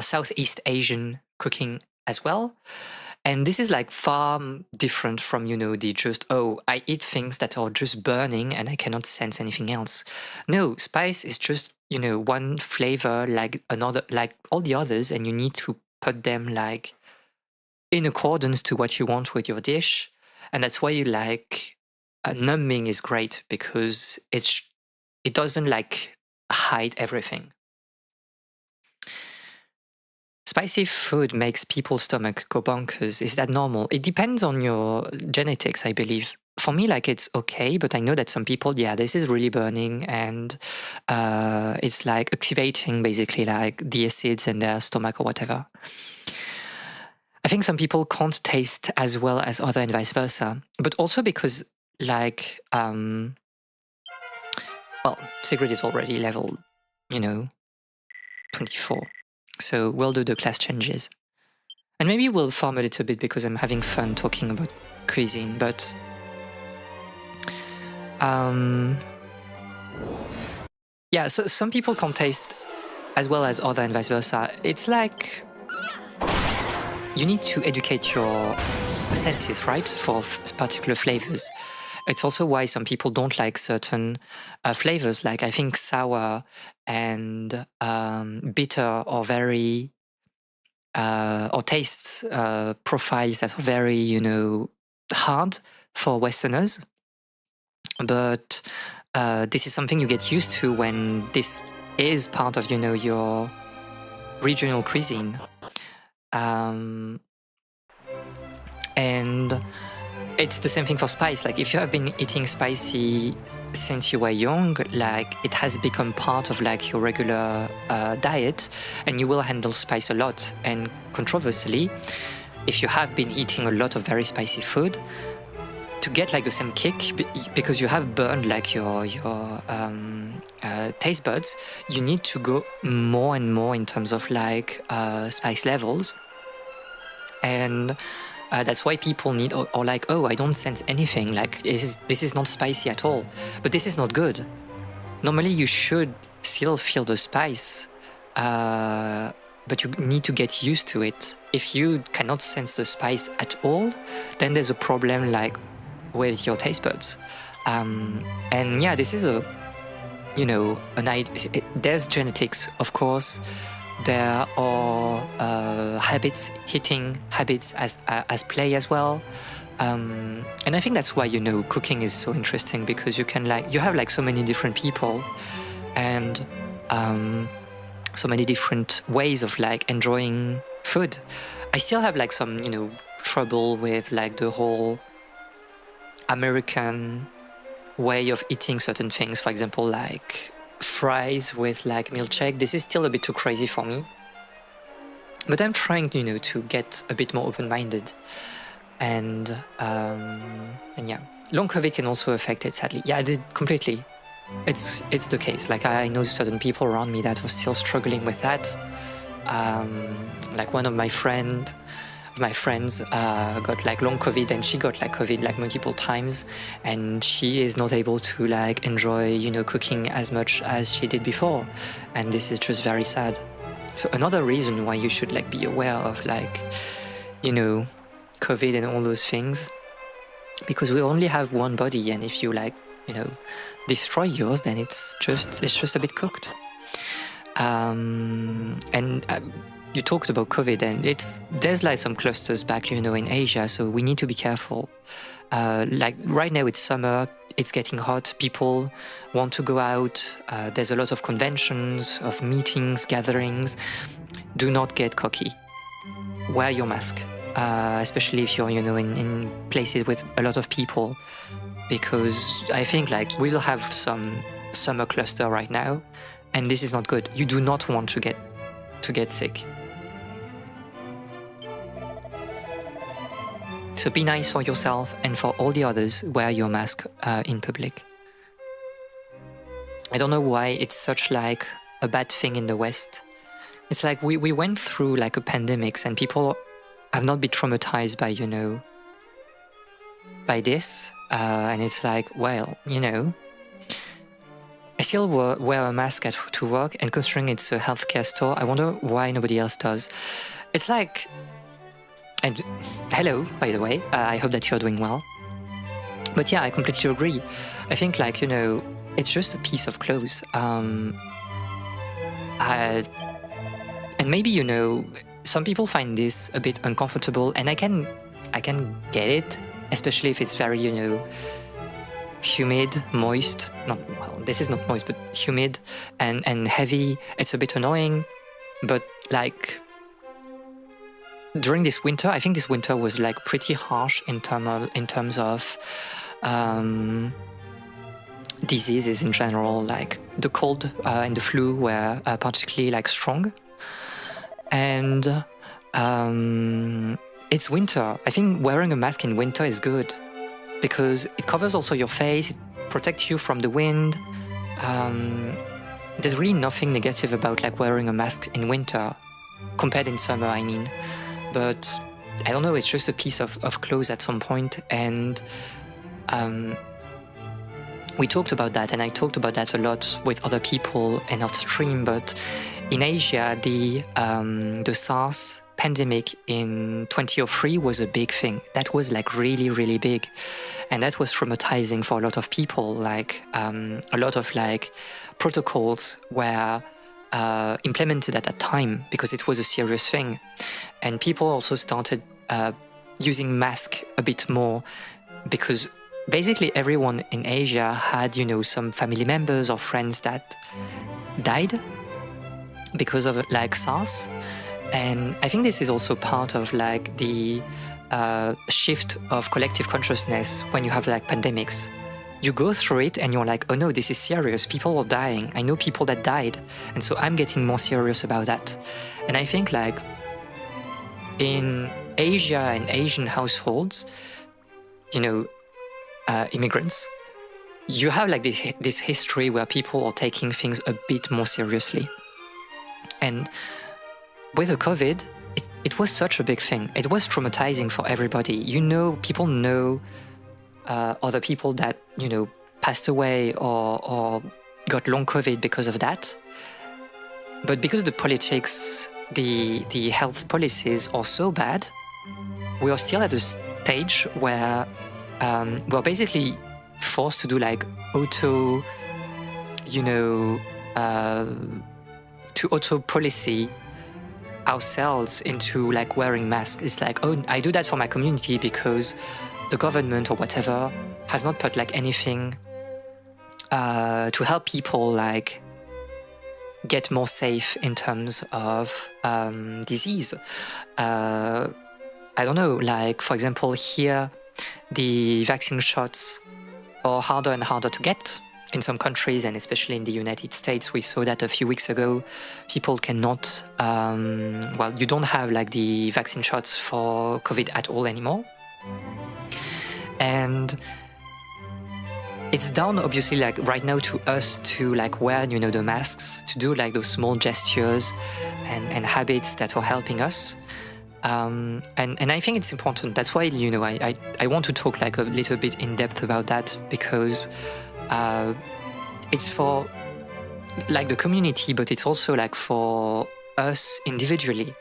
Southeast Asian cooking as well. And this is like far different from, you know, the just, oh, I eat things that are just burning and I cannot sense anything else. No, spice is just, you know, one flavor like another, like all the others, and you need to put them like in accordance to what you want with your dish. And that's why you like numbing is great, because it doesn't like hide everything. Spicy food makes people's stomach go bonkers. Is that normal? It depends on your genetics, I believe. For me, like, it's okay, but I know that some people, yeah, this is really burning, and it's like activating basically like the acids in their stomach or whatever. I think some people can't taste as well as other, and vice versa. But also because like, Sigrid is already level, you know, 24. So we'll do the class changes. And maybe we'll farm a little bit because I'm having fun talking about cuisine, but yeah, so some people can't taste as well as other, and vice versa. It's like you need to educate your senses, right, for particular flavors. It's also why some people don't like certain flavors, like I think sour and bitter, or very or tastes profiles that are very, you know, hard for Westerners. But this is something you get used to when this is part of, you know, your regional cuisine. And it's the same thing for spice. Like, if you have been eating spicy since you were young, like, it has become part of like your regular diet, and you will handle spice a lot. And controversially, if you have been eating a lot of very spicy food, to get like the same kick, because you have burned like your taste buds, you need to go more and more in terms of like spice levels. And that's why people need, or like, oh, I don't sense anything, like this is not spicy at all. But this is not good. Normally you should still feel the spice, but you need to get used to it. If you cannot sense the spice at all, then there's a problem like with your taste buds. And yeah, this is there's genetics, of course. There are habits, hitting habits as play as well. And I think that's why, cooking is so interesting, because you have like so many different people and so many different ways of like enjoying food. I still have like some, trouble with like the whole American way of eating certain things. For example, like fries with like milkshake. This is still a bit too crazy for me. But I'm trying, to get a bit more open-minded. And yeah, long COVID can also affect it, sadly. Yeah, I did completely. It's the case. Like I know certain people around me that were still struggling with that. Like one of my friends got like long COVID, and she got like COVID like multiple times, and she is not able to like enjoy, cooking as much as she did before. And this is just very sad. So another reason why you should like be aware of like, COVID and all those things, because we only have one body, and if you like, destroy yours, then it's just a bit cooked. You talked about COVID, and there's like some clusters back, in Asia, so we need to be careful. Like right now it's summer, it's getting hot, people want to go out, there's a lot of conventions, of meetings, gatherings. Do not get cocky. Wear your mask, especially if you're, in places with a lot of people, because I think like we'll have some summer cluster right now, and this is not good. You do not want to get sick. So be nice for yourself, and for all the others, wear your mask in public. I don't know why it's such like a bad thing in the West. It's like we went through like a pandemic, and people have not been traumatized by, by this. And it's like, well, I still wear a mask to work, and considering it's a healthcare store, I wonder why nobody else does. It's like... And hello, by the way, I hope that you're doing well. But yeah, I completely agree. I think like, it's just a piece of clothes. And maybe, some people find this a bit uncomfortable, and I can get it, especially if it's very, humid, moist. No, well, this is not moist, but humid and heavy. It's a bit annoying, but like... During this winter, I think this winter was like pretty harsh in terms of diseases in general. Like the cold and the flu were particularly like strong, and it's winter. I think wearing a mask in winter is good because it covers also your face, it protects you from the wind. There's really nothing negative about like wearing a mask in winter compared in summer, I mean. But I don't know, it's just a piece of clothes at some point. And we talked about that, and I talked about that a lot with other people and off stream. But in Asia, the SARS pandemic in 2003 was a big thing. That was like really, really big. And that was traumatizing for a lot of people. Like a lot of like protocols were implemented at that time because it was a serious thing. And people also started using masks a bit more because basically everyone in Asia had, some family members or friends that died because of like SARS. And I think this is also part of like the shift of collective consciousness when you have like pandemics. You go through it and you're like, oh no, this is serious. People are dying. I know people that died. And so I'm getting more serious about that. And I think like in Asia and Asian households, immigrants, you have like this history where people are taking things a bit more seriously. And with the COVID, it was such a big thing. It was traumatizing for everybody. People know other people that, passed away or got long COVID because of that. But because the politics, the health policies are so bad, we are still at a stage where we're basically forced to do like auto policy ourselves into like wearing masks. It's like, oh, I do that for my community because the government or whatever has not put like anything to help people like get more safe in terms of disease. I don't know, like for example here, the vaccine shots are harder and harder to get in some countries, and especially in the United States. We saw that a few weeks ago. People cannot, you don't have like the vaccine shots for COVID at all anymore. And it's down obviously like right now to us to like wear, the masks, to do like those small gestures and habits that are helping us. And I think it's important. That's why, I want to talk like a little bit in depth about that, because it's for like the community, but it's also like for us individually.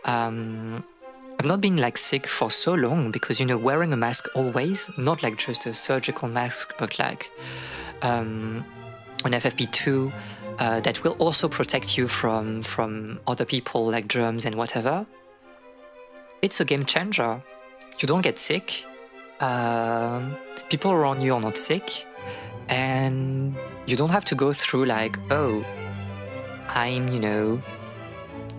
I've not been like sick for so long because, wearing a mask always, not like just a surgical mask, but like an FFP2 that will also protect you from other people, like germs and whatever. It's a game changer. You don't get sick. People around you are not sick. And you don't have to go through like, oh, I'm,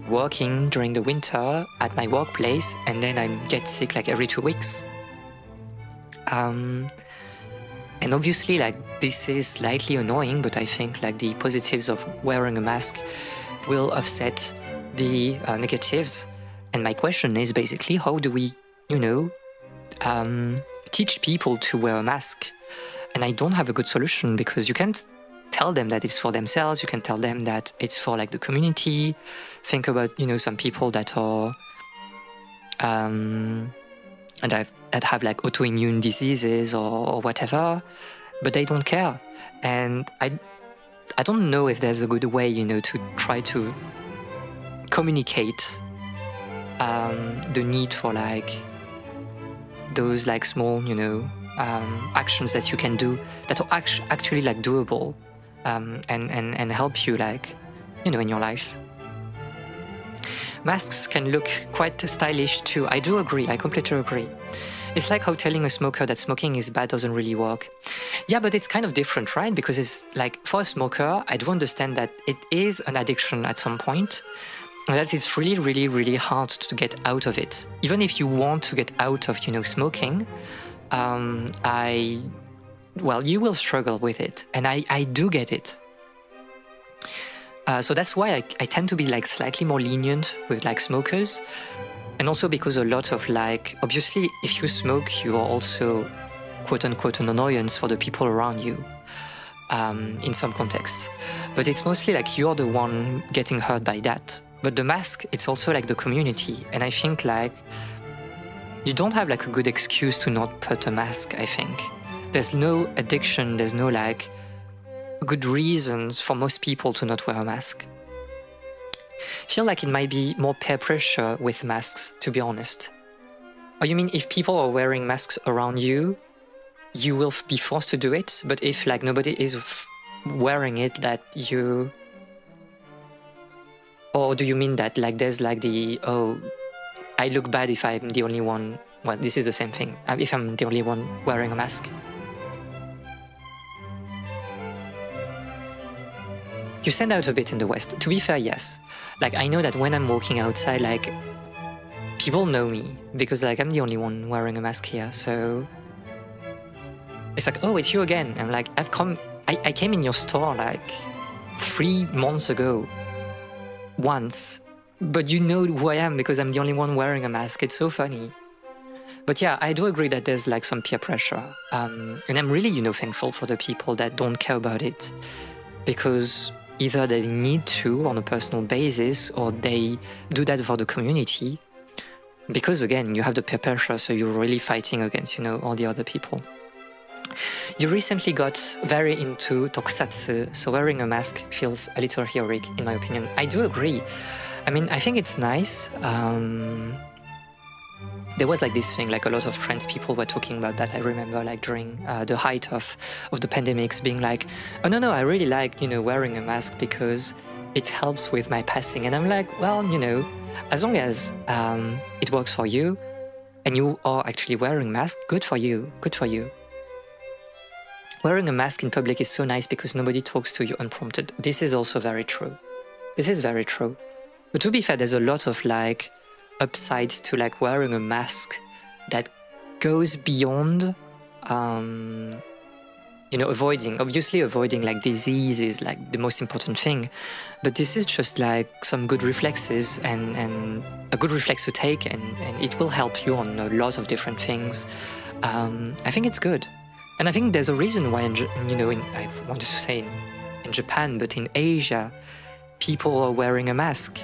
working during the winter at my workplace and then I get sick like every 2 weeks. And obviously like this is slightly annoying, but I think like the positives of wearing a mask will offset the negatives. And my question is basically, how do we, teach people to wear a mask? And I don't have a good solution, because you can't tell them that it's for themselves. You can tell them that it's for like the community. Think about, some people that are, that have like autoimmune diseases or whatever, but they don't care. And I don't know if there's a good way, to try to communicate the need for like those like small, actions that you can do that are actually like doable and help you like, in your life. Masks can look quite stylish too. I do agree. I completely agree. It's like how telling a smoker that smoking is bad doesn't really work. Yeah, but it's kind of different, right? Because it's like, for a smoker, I do understand that it is an addiction at some point, and that it's really, really, really hard to get out of it. Even if you want to get out of, smoking, you will struggle with it, and I do get it. So that's why I tend to be like slightly more lenient with like smokers, and also because a lot of like, obviously, if you smoke, you are also quote unquote an annoyance for the people around you, in some contexts. But it's mostly like you're the one getting hurt by that. But the mask, it's also like the community, and I think like you don't have like a good excuse to not put a mask. I think there's no addiction, there's no like good reasons for most people to not wear a mask. I feel like it might be more peer pressure with masks, to be honest. Oh, you mean if people are wearing masks around you, you will be forced to do it? But if like nobody is wearing it, that you... Or do you mean that like there's like the, oh, I look bad if I'm the only one... Well, this is the same thing, if I'm the only one wearing a mask. You stand out a bit in the West. To be fair, yes. Like, I know that when I'm walking outside, like, people know me, because like I'm the only one wearing a mask here, so... It's like, oh, it's you again. I'm like, I came in your store like 3 months ago. Once. But you know who I am because I'm the only one wearing a mask. It's so funny. But yeah, I do agree that there's like some peer pressure. And I'm really, thankful for the people that don't care about it. Because either they need to on a personal basis or they do that for the community. Because again, you have the peer pressure, so you're really fighting against, all the other people. You recently got very into tokusatsu, so wearing a mask feels a little heroic, in my opinion. I do agree. I mean, I think it's nice. There was like this thing, like a lot of trans people were talking about that. I remember like during the height of the pandemics being like, oh no, I really like, wearing a mask because it helps with my passing. And I'm like, well, as long as it works for you and you are actually wearing a mask, good for you. Wearing a mask in public is so nice because nobody talks to you unprompted. This is also very true. This is very true. But to be fair, there's a lot of like upsides to like wearing a mask that goes beyond, avoiding like disease is like the most important thing. But this is just like some good reflexes and a good reflex to take and it will help you on a lot of different things. I think it's good. And I think there's a reason why, I wanted to say in Japan, but in Asia, people are wearing a mask.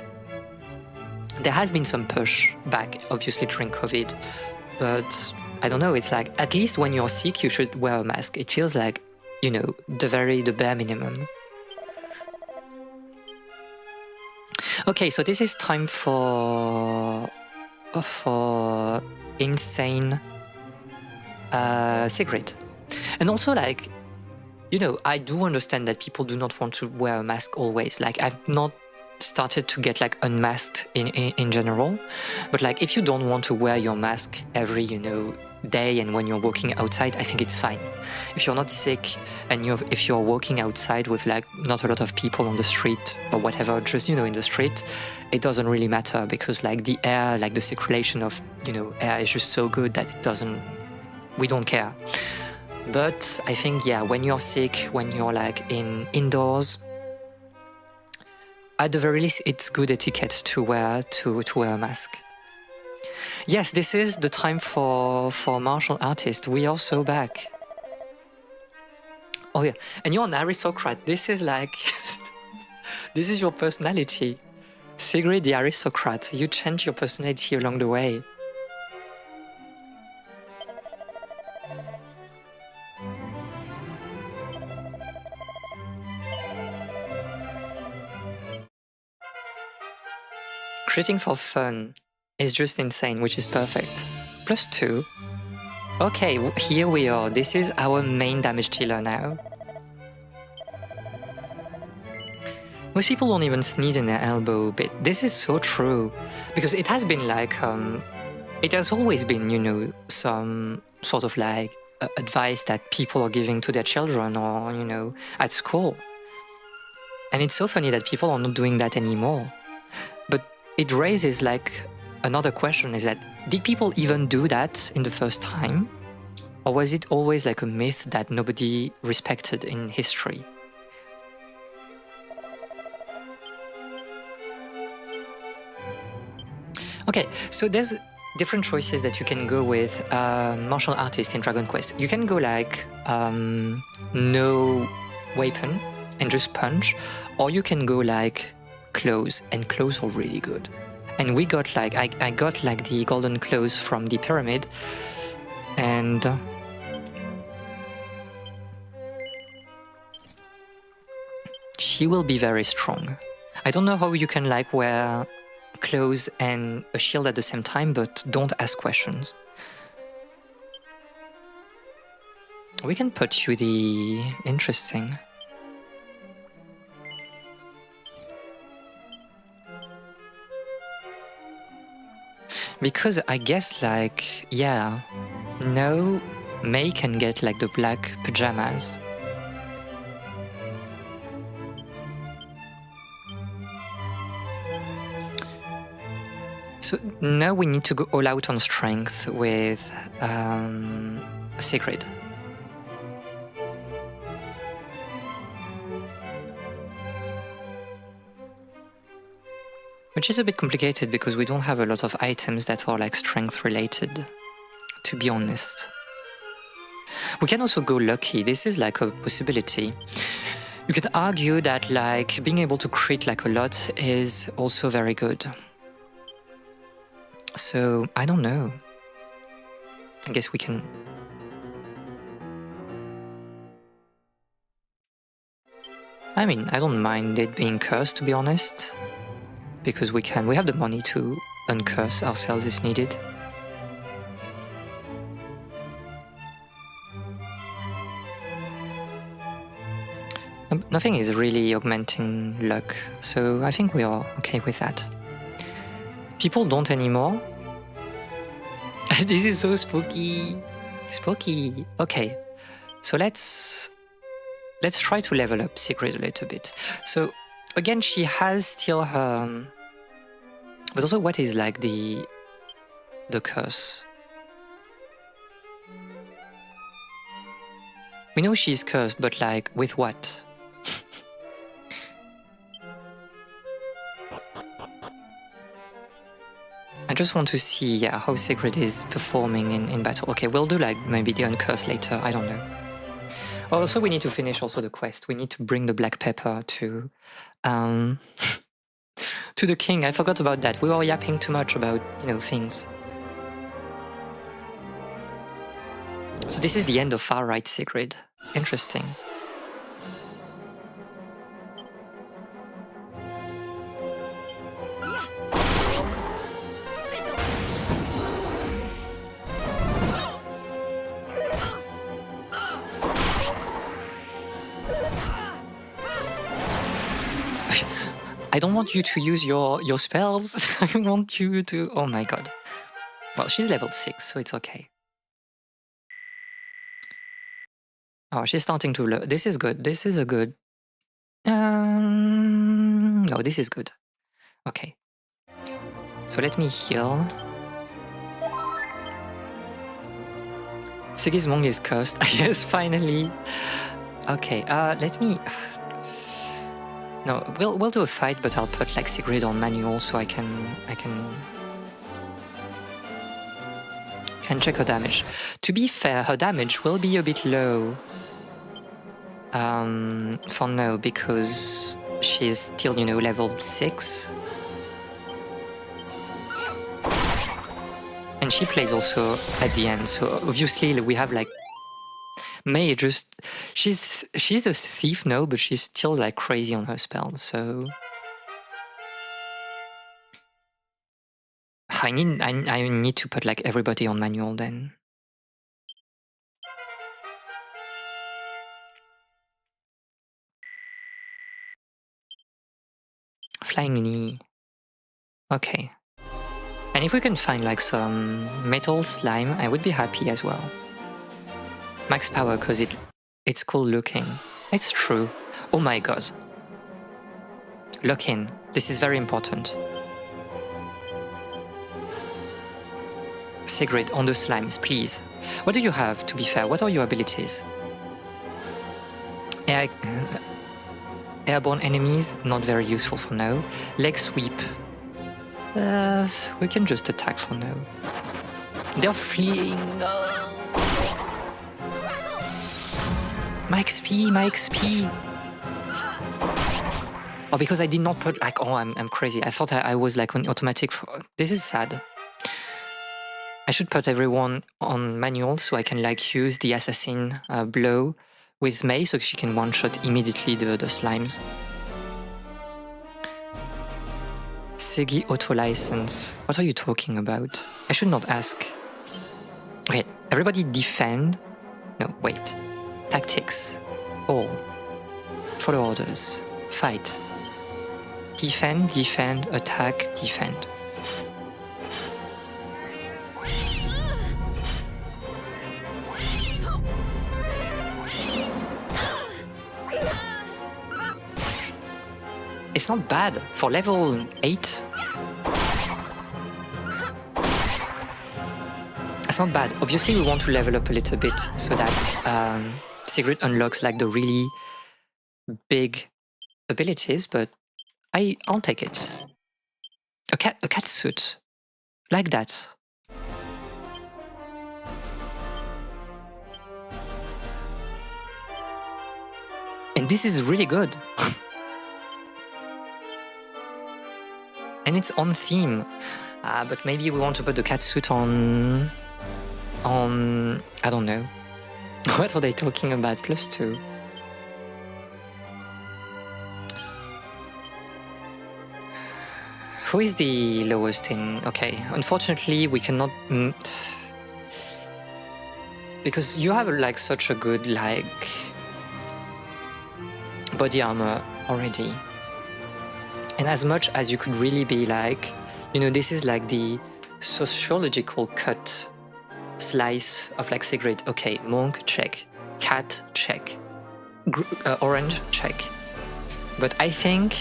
There has been some push back, obviously, during COVID, but I don't know, it's like, at least when you're sick, you should wear a mask. It feels like, the bare minimum. Okay, so this is time for insane Sigrid. And also, like, I do understand that people do not want to wear a mask always. Like, I've not started to get like unmasked in general, but like if you don't want to wear your mask every day and when you're walking outside, I think it's fine. If you're not sick and if you're walking outside with like not a lot of people on the street or whatever, just in the street, it doesn't really matter because like the air, like the circulation of air is just so good that we don't care. But I think, yeah, when you're sick, when you're like indoors, at the very least, it's good etiquette to wear a mask. Yes, this is the time for martial artists. We are so back. Oh yeah, and you're an aristocrat. This is like, this is your personality. Sigrid the aristocrat. You change your personality along the way. Critting for fun is just insane, which is perfect. +2. Okay, here we are. This is our main damage dealer now. Most people don't even sneeze in their elbow bit. This is so true. Because it has been like, it has always been, some sort of like advice that people are giving to their children or, at school. And it's so funny that people are not doing that anymore. But it raises like another question is that, did people even do that in the first time? Or was it always like a myth that nobody respected in history? Okay, so there's different choices that you can go with martial artist in Dragon Quest. You can go like no weapon and just punch, or you can go like clothes, and clothes are really good. And we got like, I got like the golden clothes from the pyramid, and she will be very strong. I don't know how you can like wear clothes and a shield at the same time, but don't ask questions. We can put you the interesting. Because I guess like, yeah, no, May can get like the black pajamas. So now we need to go all out on strength with Sigrid. Which is a bit complicated because we don't have a lot of items that are like strength related. to be honest. We can also go lucky. This is like a possibility. You could argue that like being able to crit like a lot is also very good. So I don't know. I guess we can. I mean, I don't mind it being cursed, to be honest, because we have the money to uncurse ourselves if needed. Nothing is really augmenting luck, so I think we are okay with that. People don't anymore. This is so spooky. Spooky. Okay, so let's try to level up Sigrid a little bit. So again, she has still her... But also, what is like the curse? We know she's cursed, but like with what? I just want to see how Sigrid is performing in battle. Okay, we'll do like maybe the uncurse later, I don't know. Also, we need to finish also the quest. We need to bring the black pepper to to the king. I forgot about that. We were yapping too much about, things. So this is the end of Far Right Sigrid. Interesting. I don't want you to use your spells. I want you to... Oh my god. Well, she's level 6, so it's okay. Oh, she's starting to learn. This is good. This is a good... No, this is good. Okay. So let me heal. Sigismund is cursed. Yes, finally. Okay, let me... No, we'll do a fight, but I'll put like Sigrid on manual so I can check her damage. To be fair, her damage will be a bit low for now because she's still, level 6. And she plays also at the end, so obviously we have like May just... She's a thief now, but she's still like crazy on her spells, so... I need to put like everybody on manual then. Flying knee. Okay. And if we can find like some metal slime, I would be happy as well. Max power, because it's cool looking. It's true. Oh my god. Lock in. This is very important. Sigrid, on the slimes, please. What do you have, to be fair? What are your abilities? Airborne enemies, not very useful for now. Leg sweep. We can just attack for now. They're fleeing. No. My XP, my XP. Oh, because I did not put like... Oh, I'm crazy. I thought I was like on automatic. This is sad. I should put everyone on manual so I can like use the assassin blow with May so she can one-shot immediately the slimes. Segi auto license. What are you talking about? I should not ask. Okay, everybody defend. No, wait. Tactics. All. Follow orders. Fight. Defend, defend, attack, defend. It's not bad for level 8. It's not bad. Obviously, we want to level up a little bit so that Sigrid unlocks like the really big abilities, but I'll take it. A cat suit like that. And this is really good. And it's on theme. But maybe we want to put the catsuit on... I don't know. What are they talking about? +2. Who is the lowest in... Okay, unfortunately we cannot... because you have like such a good like body armor already. And as much as you could really be like, you know, this is like the sociological cut slice of like cigarette. Okay, monk, check. Cat, check. Orange, check. But I think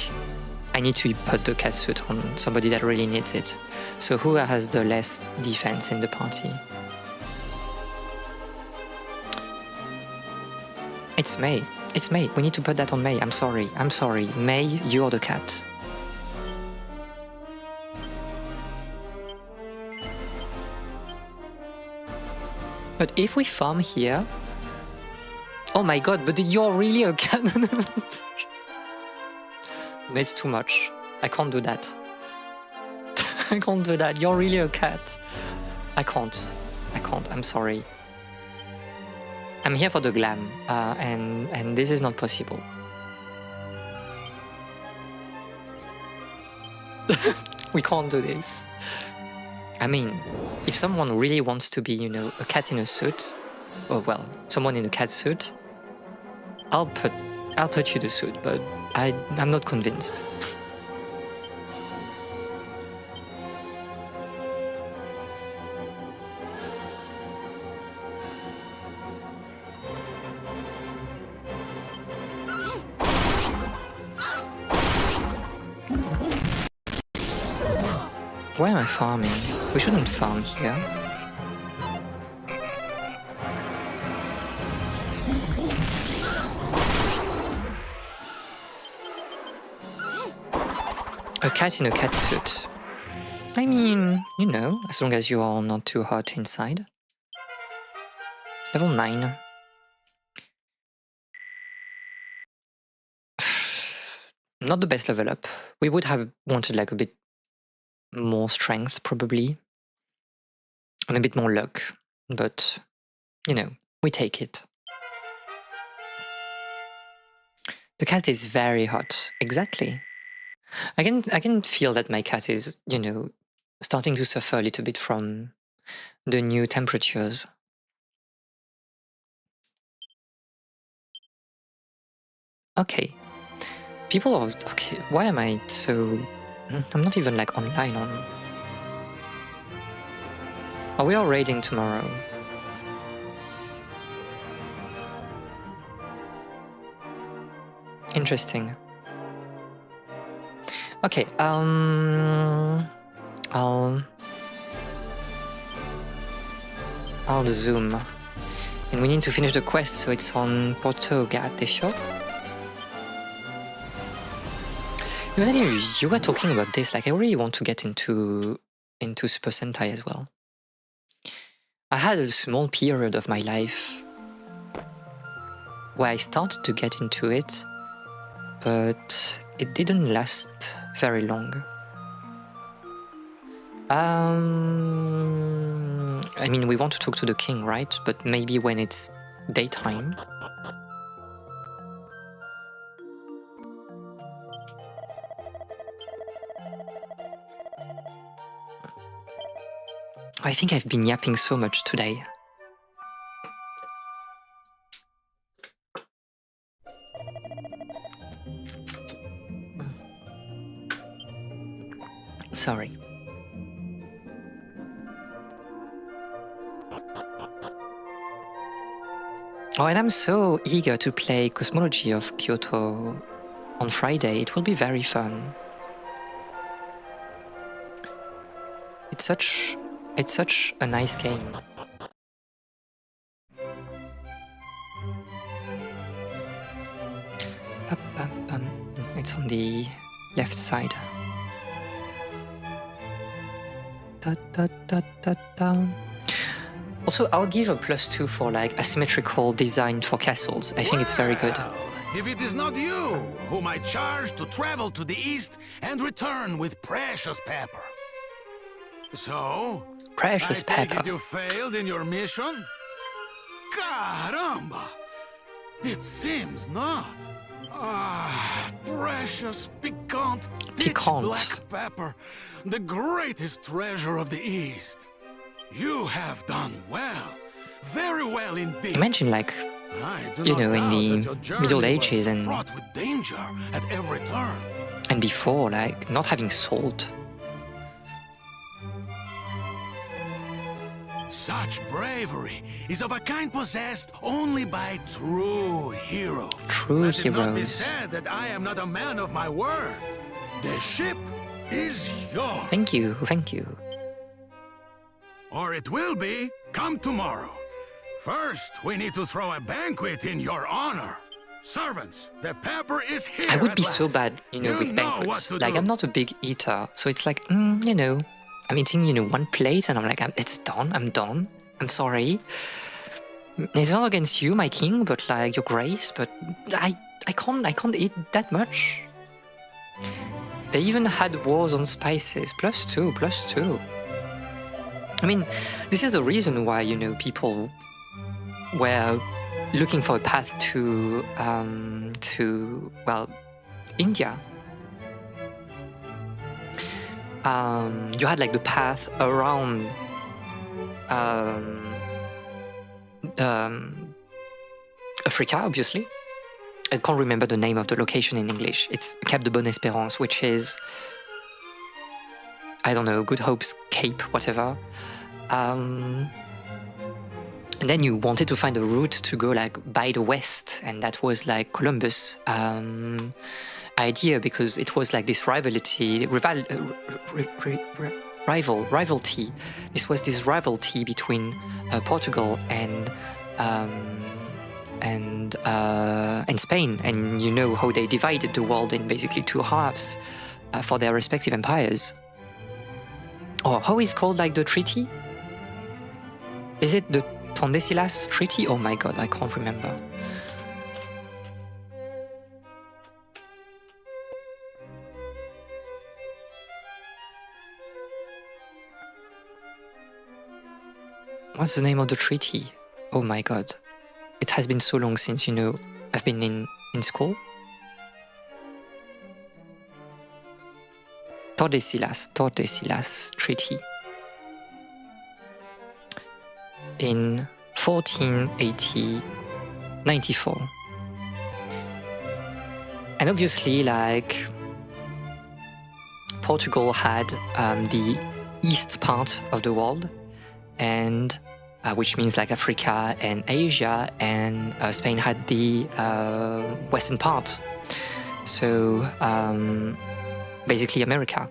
I need to put the catsuit on somebody that really needs it. So who has the less defense in the party? It's May. It's May. We need to put that on May. I'm sorry. I'm sorry. May, you're the cat. But if we farm here... Oh my god, but you're really a cat. That's too much. I can't do that. I can't do that. You're really a cat. I can't. I can't. I'm sorry. I'm here for the glam, and this is not possible. We can't do this. I mean, if someone really wants to be, you know, a cat in a suit, or well, someone in a cat suit, I'll put you the suit, but I'm not convinced. Why am I farming? We shouldn't farm here. A cat in a cat suit. I mean, you know, as long as you are not too hot inside. Level 9. Not the best level up. We would have wanted like a bit more strength, probably. And a bit more luck. But, you know, we take it. The cat is very hot. Exactly. I can feel that my cat is, you know, starting to suffer a little bit from the new temperatures. Okay. People are... Okay, why am I so... I'm not even like online on... Are we all raiding tomorrow? Interesting. Okay, I'll zoom. And we need to finish the quest, so it's on Portoga, t'es chaud? You were talking about this, like I really want to get into Super Sentai as well. I had a small period of my life where I started to get into it, but it didn't last very long. I mean, we want to talk to the king, right? But maybe when it's daytime. I think I've been yapping so much today. Sorry. Oh, and I'm so eager to play Cosmology of Kyoto on Friday. It will be very fun. It's such a nice game. It's on the left side. Also, I'll give a +2 for like asymmetrical design for castles. I think it's very good. if it is not you whom I charge to travel to the east and return with precious pepper. So, Precious I take pepper. it you failed in your mission? Caramba! It seems not. Ah, precious, piquant, pitch Piquant. black pepper, the greatest treasure of the East. You have done well, very well indeed. Imagine like, I do you not know, in doubt the that your journey Middle was Ages and fraught with danger at every turn. before, like not having salt. Such bravery is of a kind possessed only by true heroes. True Let it not be heroes. said that I am not a man of my word. The ship is yours. Thank you, thank you. Or it will be come tomorrow. First, we need to throw a banquet in your honor. Servants, the pepper is here. I would at be so last. bad, you know, with know what banquets. to Like, do. I'm not a big eater, so it's like, you know, I'm eating, you know, one plate, and I'm like, it's done. I'm done. I'm sorry. It's not against you, my king, but like your grace. But I can't eat that much. They even had wars on spices. +2, +2. I mean, this is the reason why, you know, people were looking for a path to well, India. You had like the path around Africa, obviously. I can't remember the name of the location in English. It's Cap de Bonne Espérance, which is, I don't know, Good Hope's Cape, whatever. And then you wanted to find a route to go like by the west, and that was like Columbus' idea, because it was like this rivalry. This was this rivalry between Portugal and Spain, and you know how they divided the world in basically two halves for their respective empires. Or how is called like the treaty? Is it the Tordesillas Treaty? Oh my god, I can't remember. What's the name of the treaty? Oh my god. It has been so long since, you know, I've been in school. Tordesillas Treaty. In 94. And obviously, like, Portugal had the east part of the world, and which means like Africa and Asia, and Spain had the western part. So basically America.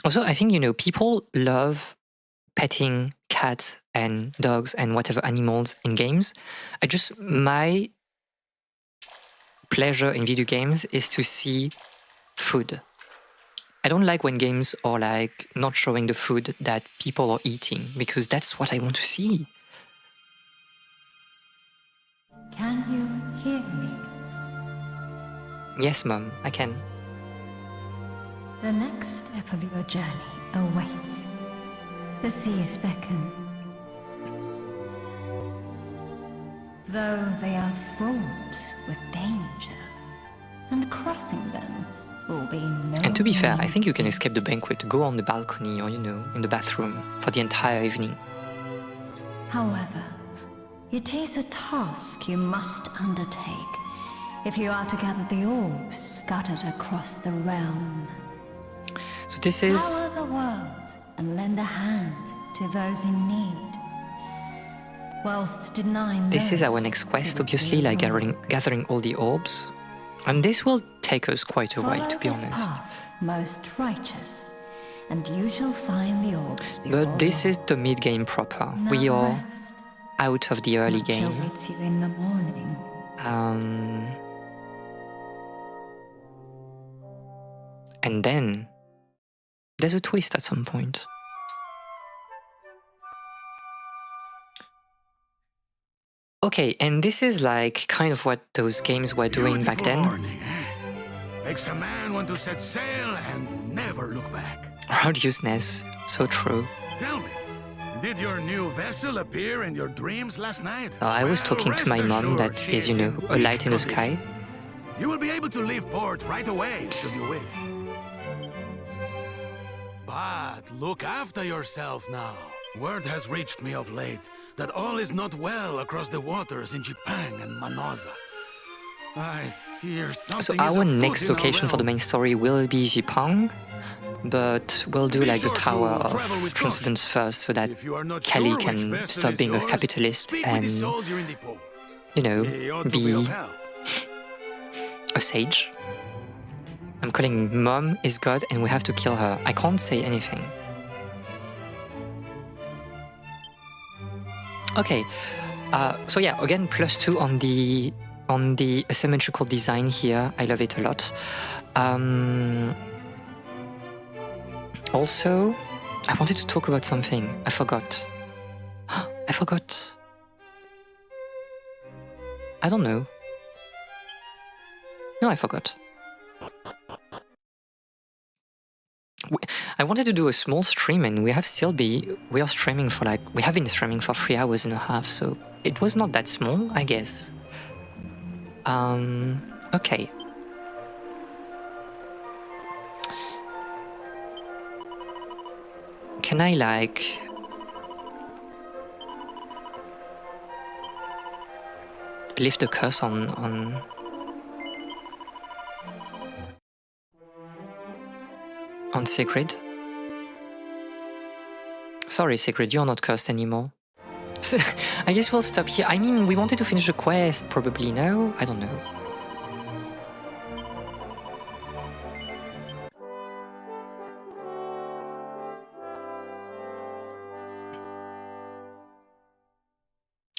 Also, I think, you know, people love petting cats and dogs and whatever animals in games. My pleasure in video games is to see food. I don't like when games are like not showing the food that people are eating, because that's what I want to see. Can you hear me? Yes, Mum, I can. The next step of your journey awaits. The seas beckon. Though they are fraught with danger, and crossing them will be no. And to be fair, I mean think you can feat. escape the banquet, go on the balcony or, you know, in the bathroom for the entire evening. However, it is a task you must undertake if you are to gather the orbs scattered across the realm. So this is Power the world and lend a hand to those in need, whilst denying our those next who quest, would obviously, be like alone. gathering all the orbs. And this will take us quite a while, Follow to be this honest. path, most righteous, and you shall find the orbs before But this is long. the mid-game proper. Now We are rest. out of the early Much game. awaits you in the morning. And then there's a twist at some point. Okay, and this is like kind of what those games were doing back Beautiful then. morning, eh? Makes a man want to set sail and never look back. Proud useness, so true. Tell me, did your new vessel appear in your dreams last night? I was Well, talking to my rest mom assured that she is, is in a big light in the sky. condition. You will be able to leave port right away, should you wish. But look after yourself now. Word has reached me of late that all is not well across the waters in Cipangu and Manoza. I fear So something is our afoot next in our location for the realm. main story will be Cipangu, but we'll do Be like the sure to Tower of travel with Transcendence first so that If you are not Kelly sure which can vessel stop is being a yours, capitalist speak with the and, soldier in the port. you know, He ought to be of be help. a sage. I'm calling Mom is God and we have to kill her. I can't say anything. Okay, so yeah, again, +2 on the asymmetrical design here. I love it a lot. Also, I wanted to talk about something. I forgot. I forgot. I don't know. No, I forgot. I wanted to do a small stream and we are streaming for we have been streaming for 3 hours and a half, so it was not that small, I guess. Okay. Can I lift the curse on Sigrid? Sorry, Sigrid, you're not cursed anymore. So, I guess we'll stop here. I mean, we wanted to finish the quest, probably, no? I don't know.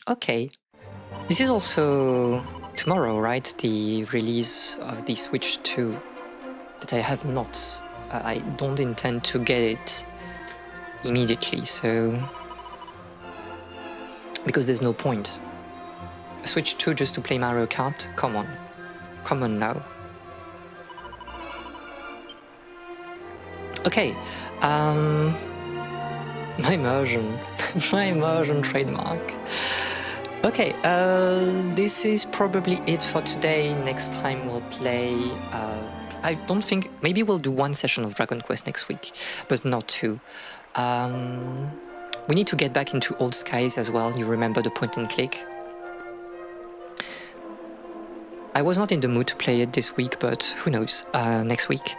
Okay. This is also tomorrow, right? The release of the Switch 2 that I have not. I don't intend to get it immediately, so... because there's no point. Switch 2 just to play Mario Kart? Come on. Come on now. Okay. My immersion. My immersion trademark. Okay, this is probably it for today. Next time we'll play... I don't think... maybe we'll do 1 session of Dragon Quest next week, but not 2. We need to get back into Old Skies as well. You remember the point and click? I was not in the mood to play it this week, but who knows, next week.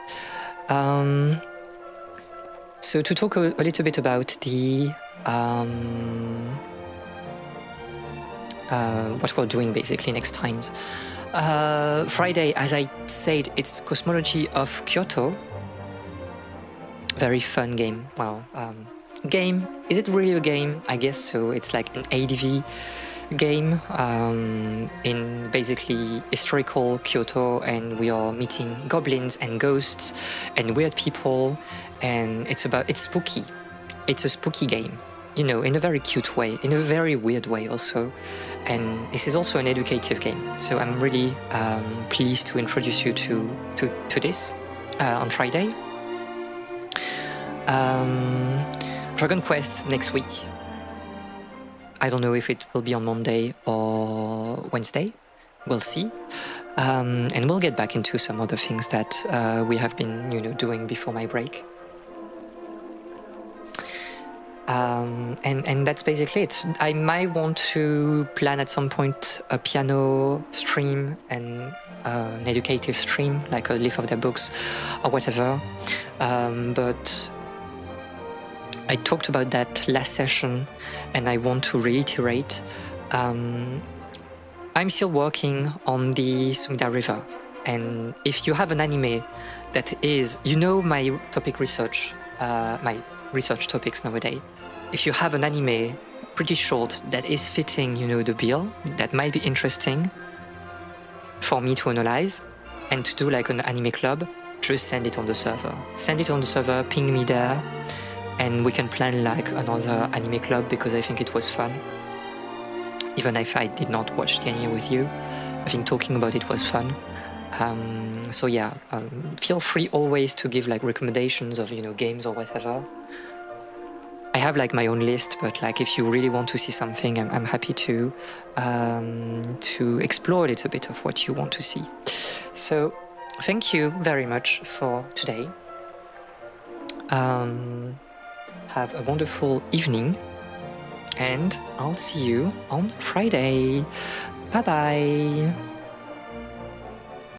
So to talk a little bit about the... what we're doing basically next times. Friday, as I said, it's Cosmology of Kyoto. Very fun game. Well, game. Is it really a game? I guess so. It's like an ADV game in basically historical Kyoto, and we are meeting goblins and ghosts and weird people, and it's spooky. It's a spooky game, you know, in a very cute way, in a very weird way also. And this is also an educative game, so I'm really pleased to introduce you to this on Friday. Dragon Quest next week. I don't know if it will be on Monday or Wednesday. We'll see. And we'll get back into some other things that we have been, doing before my break. And that's basically it. I might want to plan at some point a piano stream and an educative stream, like a leaf of their books or whatever. But I talked about that last session, and I want to reiterate. I'm still working on the Sumida River, and if you have an anime that is, my topic research, my research topics nowadays. If you have an anime pretty short that is fitting, the bill, that might be interesting for me to analyze and to do like an anime club, just send it on the server. Send it on the server, ping me there, and we can plan like another anime club because I think it was fun. even if I did not watch the anime with you. I think talking about it was fun. So yeah, feel free always to give like recommendations of, you know, games or whatever. I have like my own list, but like if you really want to see something, I'm happy to explore a little bit of what you want to see. So thank you very much for today. Have a wonderful evening, and I'll see you on Friday. Bye bye.